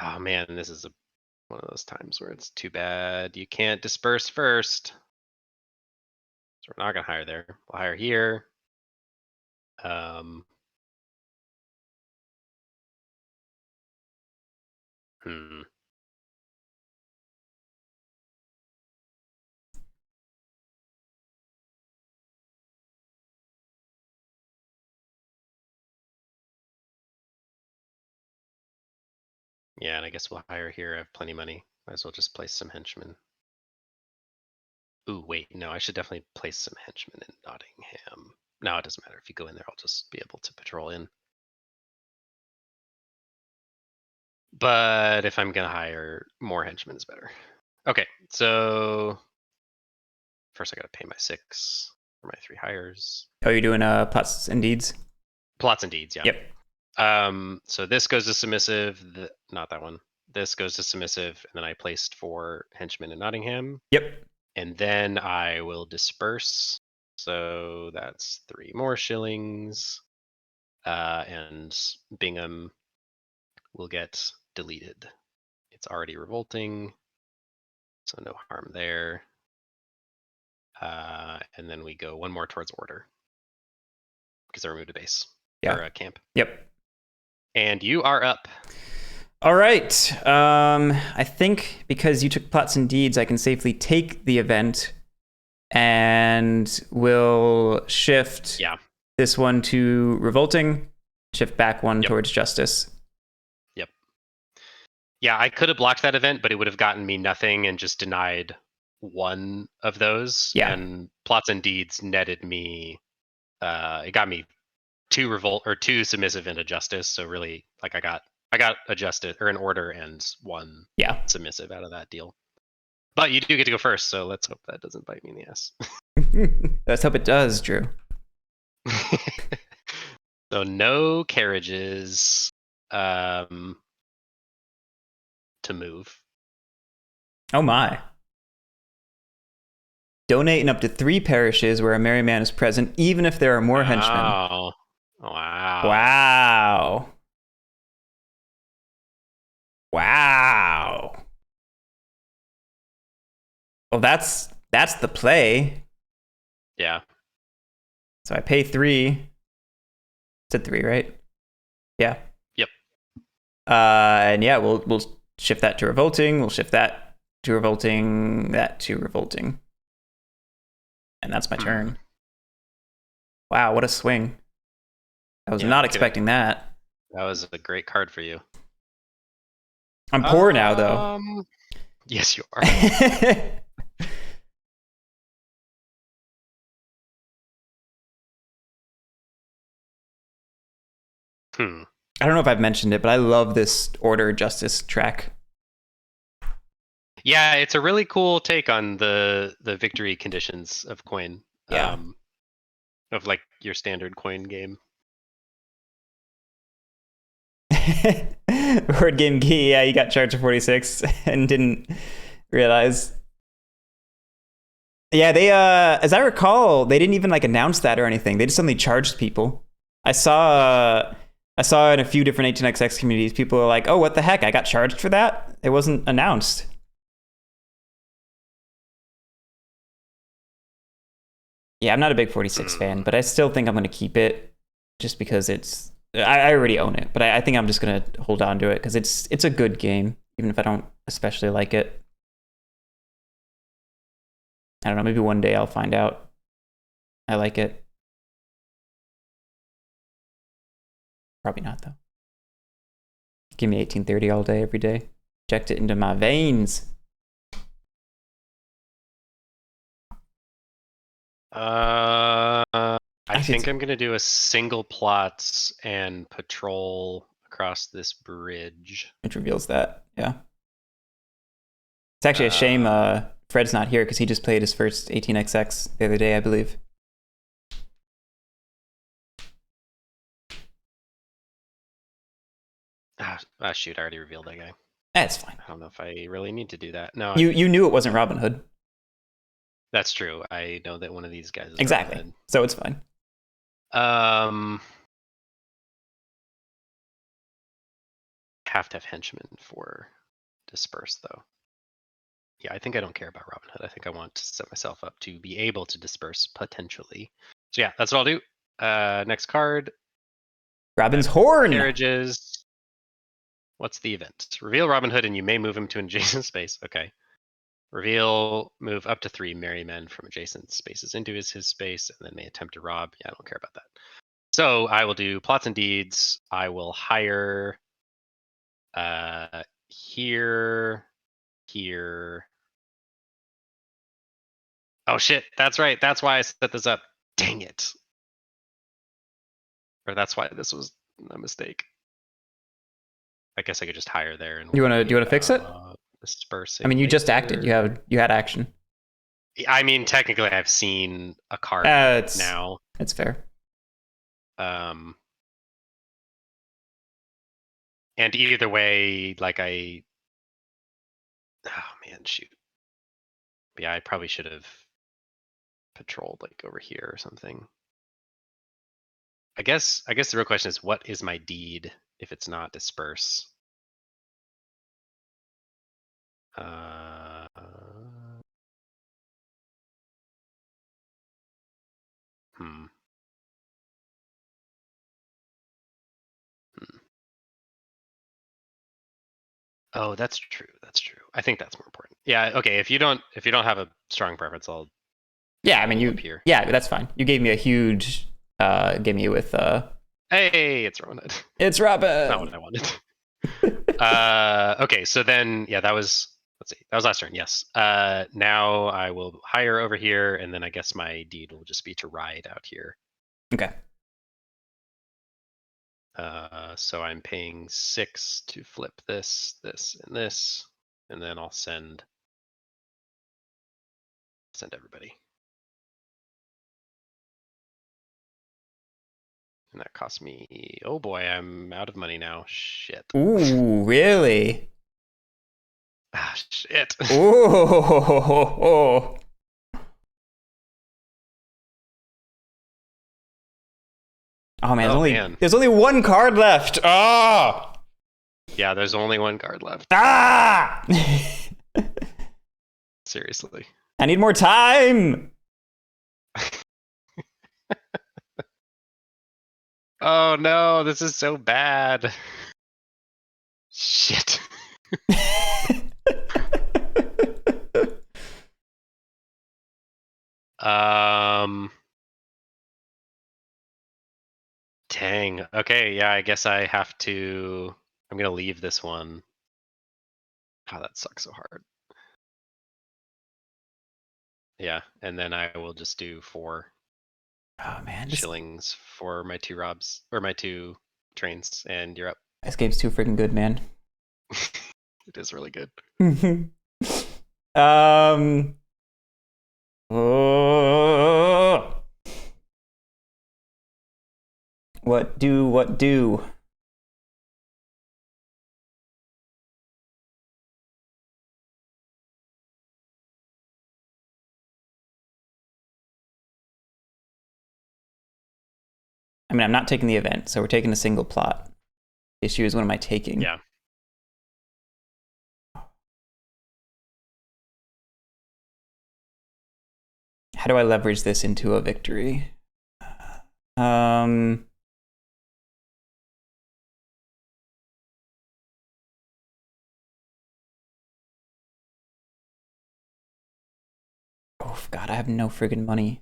Oh man, this is one of those times where it's too bad you can't disperse first. So we're not gonna hire there. We'll hire here. Hmm. Yeah, and I guess we'll hire here. I have plenty of money. Might as well just place some henchmen. Ooh, wait, no, I should definitely place some henchmen in Nottingham. No, it doesn't matter. If you go in there, I'll just be able to patrol in. But if I'm gonna hire more henchmen, is better. Okay, so first I gotta pay my 6. for my 3 hires. Oh, you're doing plots and deeds? Plots and deeds, yeah. Yep. So this goes to submissive, not that one. This goes to submissive, and then I placed 4 henchmen in Nottingham. Yep. And then I will disperse. So that's 3 more shillings. And Bingham will get deleted. It's already revolting, so no harm there. And then we go 1 more towards order because I removed a base or a camp. Yep. And you are up. All right. I think because you took plots and deeds, I can safely take the event, and we'll shift this one to revolting, shift back one towards justice. Yep. Yeah, I could have blocked that event, but it would have gotten me nothing and just denied one of those. Yeah. And plots and deeds netted me. It got me 2 submissive into justice. So really, like I got a justice or an order and 1 submissive out of that deal. But you do get to go first, so let's hope that doesn't bite me in the ass. Let's hope it does, Drew. So no carriages to move. Oh my. Donating up to 3 parishes where a merry man is present, even if there are more henchmen. Wow. Wow. Well, that's the play. Yeah. So I pay 3. It's at 3, right? Yeah. Yep. And yeah, we'll shift that to revolting. We'll shift that to revolting. That to revolting. And that's my turn. Wow, what a swing! I was not expecting that. That was a great card for you. I'm poor now, though. Yes, you are. I don't know if I've mentioned it, but I love this Order Justice track. Yeah, it's a really cool take on the victory conditions of coin. Yeah. Of like your standard coin game. Word game key, yeah, you got charged for 46 and didn't realize. Yeah, they as I recall, they didn't even like announce that or anything. They just suddenly charged people. I saw in a few different 18xx communities, people are like, "Oh, what the heck? I got charged for that? It wasn't announced." Yeah, I'm not a big 46 fan, but I still think I'm going to keep it just because it's... I already own it, but I think I'm just going to hold on to it because it's a good game, even if I don't especially like it. I don't know, maybe one day I'll find out I like it. Probably not, though. Give me 1830 all day, every day. Inject it into my veins. I think I'm gonna do a single plot and patrol across this bridge. Which reveals that, yeah. It's actually a shame Fred's not here because he just played his first 18xx the other day, I believe. Shoot, I already revealed that guy. That's fine. I don't know if I really need to do that. No, you knew it wasn't Robin Hood. That's true. I know that one of these guys is exactly. Robin Hood. So it's fine. Have to have henchmen for disperse though. Yeah, I think I don't care about Robin Hood. I think I want to set myself up to be able to disperse potentially. So yeah, that's what I'll do. Next card. Robin's Horn. Carriages. What's the event? Reveal Robin Hood and you may move him to an adjacent space. Okay. Reveal, move up to 3 merry men from adjacent spaces into his space, and then may attempt to rob. Yeah, I don't care about that. So I will do plots and deeds. I will hire here. Oh shit, that's right. That's why I set this up. Dang it. Or that's why this was a mistake. I guess I could just hire there and do you wanna fix it? dispersing. I mean, you just acted. You had action. I mean, technically, I've seen a card now. It's fair. And either way, like oh man, shoot. Yeah, I probably should have patrolled like over here or something. I guess the real question is, what is my deed if it's not disperse? Oh, that's true. That's true. I think that's more important. Yeah. Okay. If you don't have a strong preference, I'll. Yeah, I mean you. Here. Yeah, that's fine. You gave me a huge. Gave me with. Hey, it's Robin. It's Robin. Not what I wanted. Okay, so then yeah, that was. Let's see. That was last turn. Yes. Now I will hire over here, and then I guess my deed will just be to ride out here. Okay. So I'm paying 6 to flip this, and this, and then I'll send everybody. And that cost me, oh boy, I'm out of money now. Shit. Ooh, really? Ah, shit. Ooh. Oh man, there's only one card left. Oh. Yeah, there's only one card left. Ah! Seriously. I need more time. Oh no, this is so bad. Shit. Dang. Okay, yeah, I guess I have to. I'm gonna leave this one. Oh, that sucks so hard. Yeah, and then I will just do 4 shillings for my 2 robs or my 2 trains, and you're up. This game's too freaking good, man. It is really good. What do? I mean, I'm not taking the event, so we're taking a single plot. The issue is, what am I taking? Yeah. How do I leverage this into a victory? Oh God, I have no friggin' money.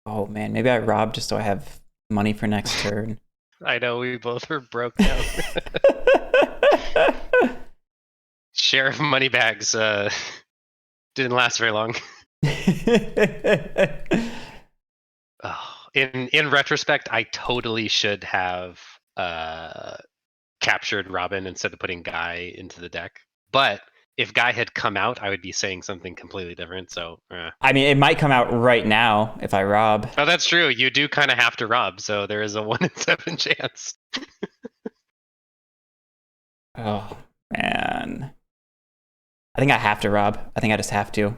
Oh man, maybe I rob just so I have money for next turn. I know, we both are broke now. Sheriff Moneybags didn't last very long. In retrospect, I totally should have captured Robin instead of putting Guy into the deck. But if Guy had come out, I would be saying something completely different. So I mean, it might come out right now if I rob. Oh, that's true. You do kind of have to rob, so there is a 1 in 7 chance. Oh man, I think I have to rob. I think I just have to,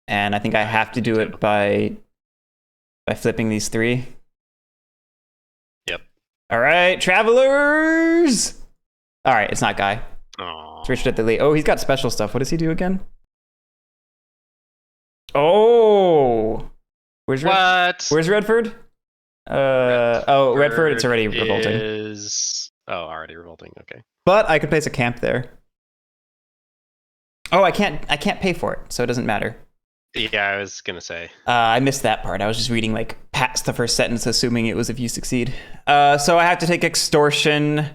and I think I have to do it by flipping these 3. Yep. All right, travelers. All right, it's not Guy. Aww. It's Richard at the lead. Oh, he's got special stuff. What does he do again? Oh, where's Redford? Redford. It's already revolting. Already revolting. Okay. But I could place a camp there. Oh, I can't pay for it, so it doesn't matter. Yeah, I was gonna say. I missed that part. I was just reading like past the first sentence, assuming it was if you succeed. So I have to take extortion.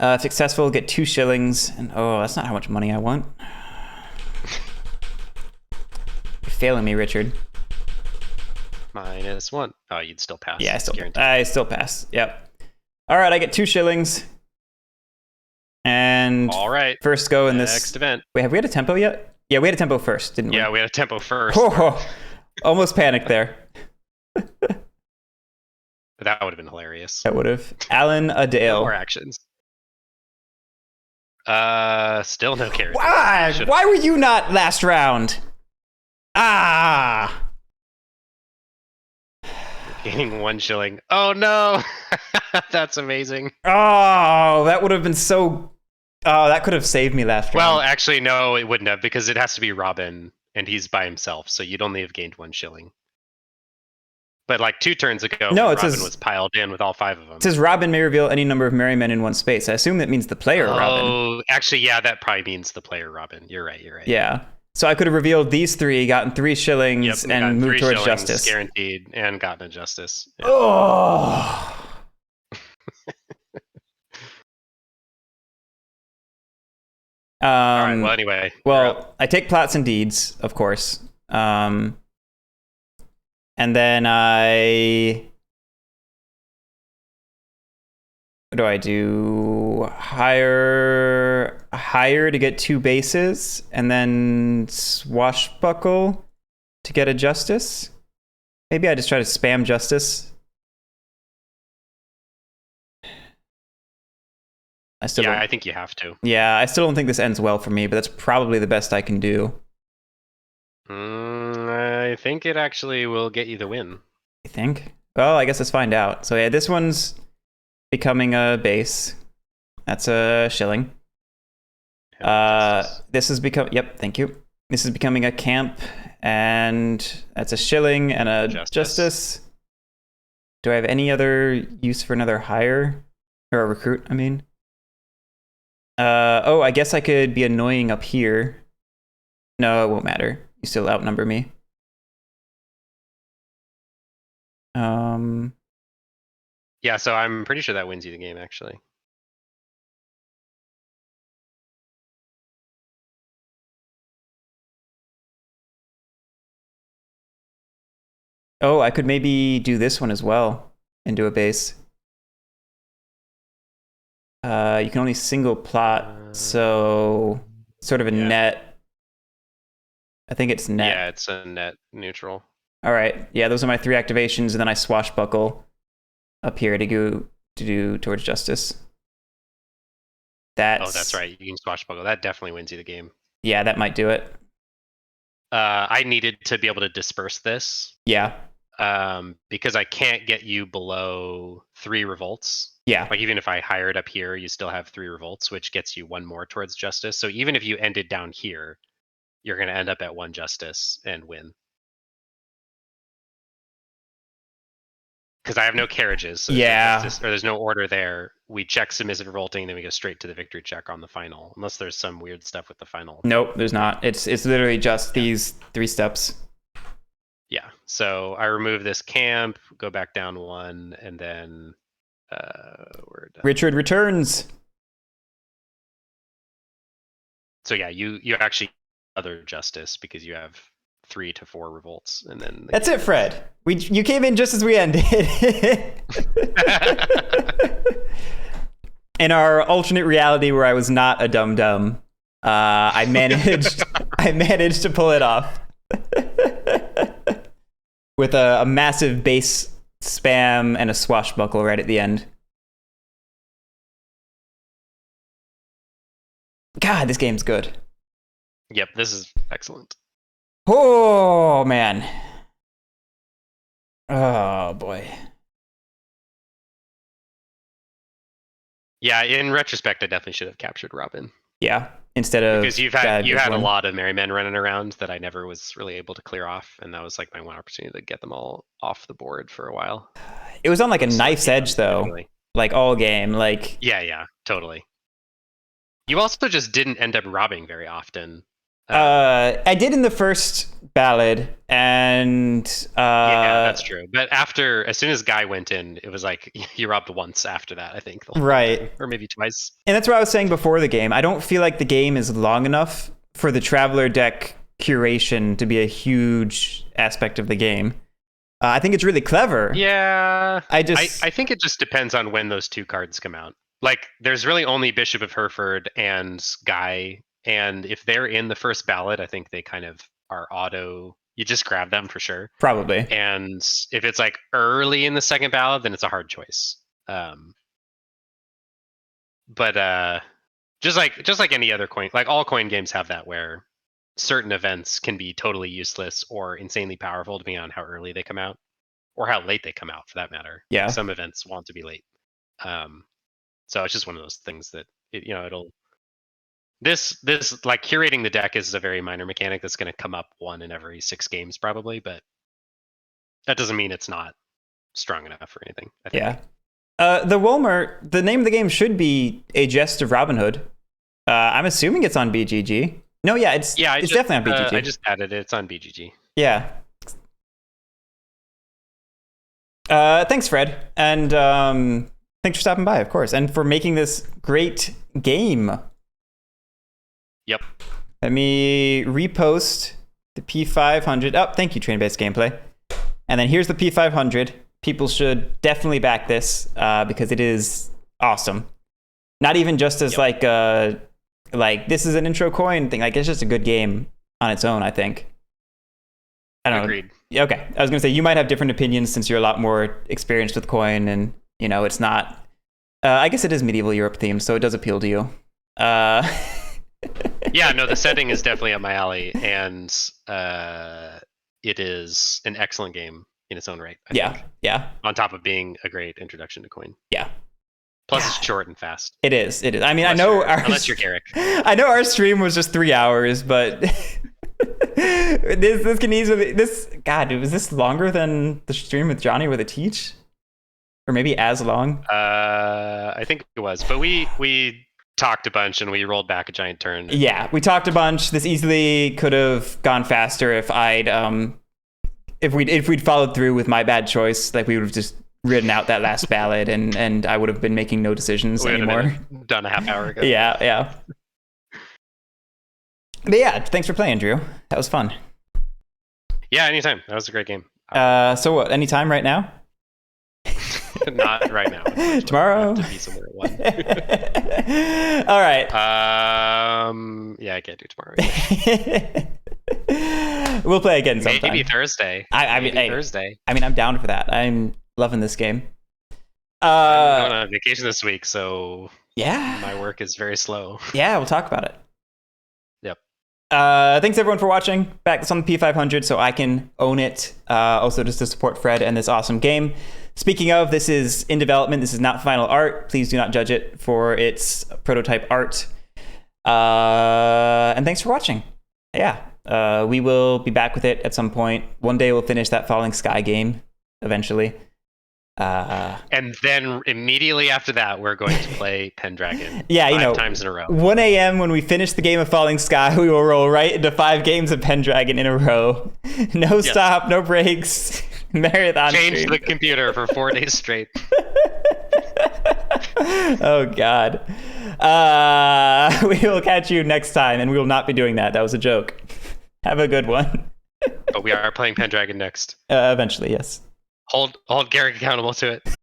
If successful, get 2 shillings. And oh, that's not how much money I want. You're failing me, Richard. -1. Oh, you'd still pass. Yeah, I still pass. Yep. All right, I get 2 shillings. And all right, first go in this next event. Wait, have we had a tempo yet? Yeah, we had a tempo first, didn't we? Yeah, we had a tempo first. Oh, almost panicked there. That would have been hilarious. That would have. Alan Adale. More actions. Still no carriage. Why were you not last round? Ah! Gaining 1 shilling. Oh no! That's amazing. Oh, that would have been so... Oh, that could have saved me last round. Well, actually, no, it wouldn't have, because it has to be Robin, and he's by himself, so you'd only have gained 1 shilling. But like 2 turns ago, Robin was piled in with all 5 of them. It says Robin may reveal any number of merry men in one space. I assume that means the player Robin. Oh, actually, yeah, that probably means the player Robin. You're right. Yeah. So I could have revealed these 3, gotten 3 shillings, and moved towards justice. Guaranteed, and gotten a justice. Yeah. Oh. All right. Well, anyway. Well, I take plots and deeds, of course. And then what do I do? Hire to get 2 bases, and then swashbuckle to get a justice. Maybe I just try to spam justice. I think you have to. Yeah, I still don't think this ends well for me, but that's probably the best I can do. I think it actually will get you the win. You think? Well, I guess let's find out. So yeah, this one's becoming a base. That's a shilling. This has become... Yep, thank you. This is becoming a camp, and that's a shilling and a justice. Do I have any other use for another hire? Or a recruit, I mean. Oh, I guess I could be annoying up here. No, it won't matter. You still outnumber me. Yeah, so I'm pretty sure that wins you the game, actually. Oh, I could maybe do this one as well and do a base. You can only single plot, so sort of a net. I think it's net. Yeah, it's a net neutral. All right. Yeah, those are my 3 activations, and then I swashbuckle up here to do towards justice. Oh, that's right. You can swashbuckle. That definitely wins you the game. Yeah, that might do it. I needed to be able to disperse this. Yeah. Because I can't get you below 3 revolts. Yeah. Like even if I hired up here, you still have 3 revolts, which gets you 1 more towards justice. So even if you ended down here, you're going to end up at 1 justice and win. Because I have no carriages. So there's no order there. We check submissive revolting, then we go straight to the victory check on the final. Unless there's some weird stuff with the final. Nope, there's not. It's literally just these 3 steps. Yeah. So I remove this camp, go back down 1, and then we're done. Richard returns. So yeah, you actually other justice because you have 3 to 4 revolts, and then that's it, Fred. You came in just as we ended. In our alternate reality where I was not a dum-dum, I managed to pull it off with a massive base spam and a swashbuckle right at the end. God, this game's good. Yep, this is excellent. Oh, man. Oh, boy. Yeah, in retrospect, I definitely should have captured Robin. Yeah, instead of... Because you had a lot of merry men running around that I never was really able to clear off, and that was like my one opportunity to get them all off the board for a while. It was on like a knife's edge, though. Like all game, like... Yeah, totally. You also just didn't end up robbing very often. I did in the first ballad, and yeah, that's true. But as soon as Guy went in, it was like you robbed once after that, I think. Right. Or maybe twice. And that's what I was saying before the game. I don't feel like the game is long enough for the Traveler deck curation to be a huge aspect of the game. I think it's really clever. Yeah. I think it just depends on when those 2 cards come out. Like, there's really only Bishop of Hereford and Guy And if they're in the first ballot, I think they kind of are auto. You just grab them for sure. Probably. And if it's like early in the second ballot, then it's a hard choice. But just like any other coin, like all coin games have that where certain events can be totally useless or insanely powerful depending on how early they come out or how late they come out, for that matter. Yeah. Some events want to be late. So it's just one of those things that it'll. This like curating the deck is a very minor mechanic that's going to come up one in every 6 games probably, but that doesn't mean it's not strong enough or anything, I think. Yeah. The Wolmer, the name of the game should be A Gest of Robin Hood. I'm assuming it's on BGG. No, yeah, it's definitely on BGG. I just added it. It's on BGG. Yeah. Thanks, Fred, and thanks for stopping by, of course, and for making this great game. Yep. Let me repost the P500. Oh, thank you, Train-Based Gameplay. And then here's the P500. People should definitely back this because it is awesome. Not even just as like this is an intro coin thing. Like, it's just a good game on its own, I think. I don't know. Agreed. Okay. I was going to say, you might have different opinions since you're a lot more experienced with coin and, it's not... I guess it is medieval Europe themed, so it does appeal to you. Yeah, no, the setting is definitely up my alley, and it is an excellent game in its own right. I think. Yeah. On top of being a great introduction to coin. Yeah. Plus, it's short and fast. It is. I mean, unless you're Guerric. I know our stream was just 3 hours, but this can easily God, was this longer than the stream with Johnny with a teach, or maybe as long? I think it was, but we talked a bunch and we rolled back a giant turn. Yeah, we talked a bunch. This easily could have gone faster if we'd followed through with my bad choice. Like, we would have just ridden out that last ballot, and I would have been making no decisions anymore. Done a half hour ago. Yeah. But yeah, thanks for playing, Drew. That was fun. Yeah, anytime. That was a great game. So what? Anytime right now? Not right now. Tomorrow. I have to be somewhere at 1. All right. Yeah, I can't do tomorrow. We'll play again sometime. Maybe Thursday. Thursday. I mean, I'm down for that. I'm loving this game. I'm going on vacation this week, so yeah, my work is very slow. Yeah, we'll talk about it. Yep. Thanks everyone for watching. Back this on the P500 so I can own it. Also, just to support Fred and this awesome game. Speaking of, this is in development. This is not final art. Please do not judge it for its prototype art. And thanks for watching. Yeah, we will be back with it at some point. One day we'll finish that Falling Sky game eventually. And then immediately after that, we're going to play Pendragon. Yeah, 5 times in a row. 1 a.m. when we finish the game of Falling Sky, we will roll right into 5 games of Pendragon in a row. No stop, no breaks. Marathon. Change stream. the computer for 4 days straight. Oh God. We will catch you next time, and we will not be doing that. That was a joke. Have a good one. But we are playing Pendragon next. Eventually, yes. Hold Guerric accountable to it.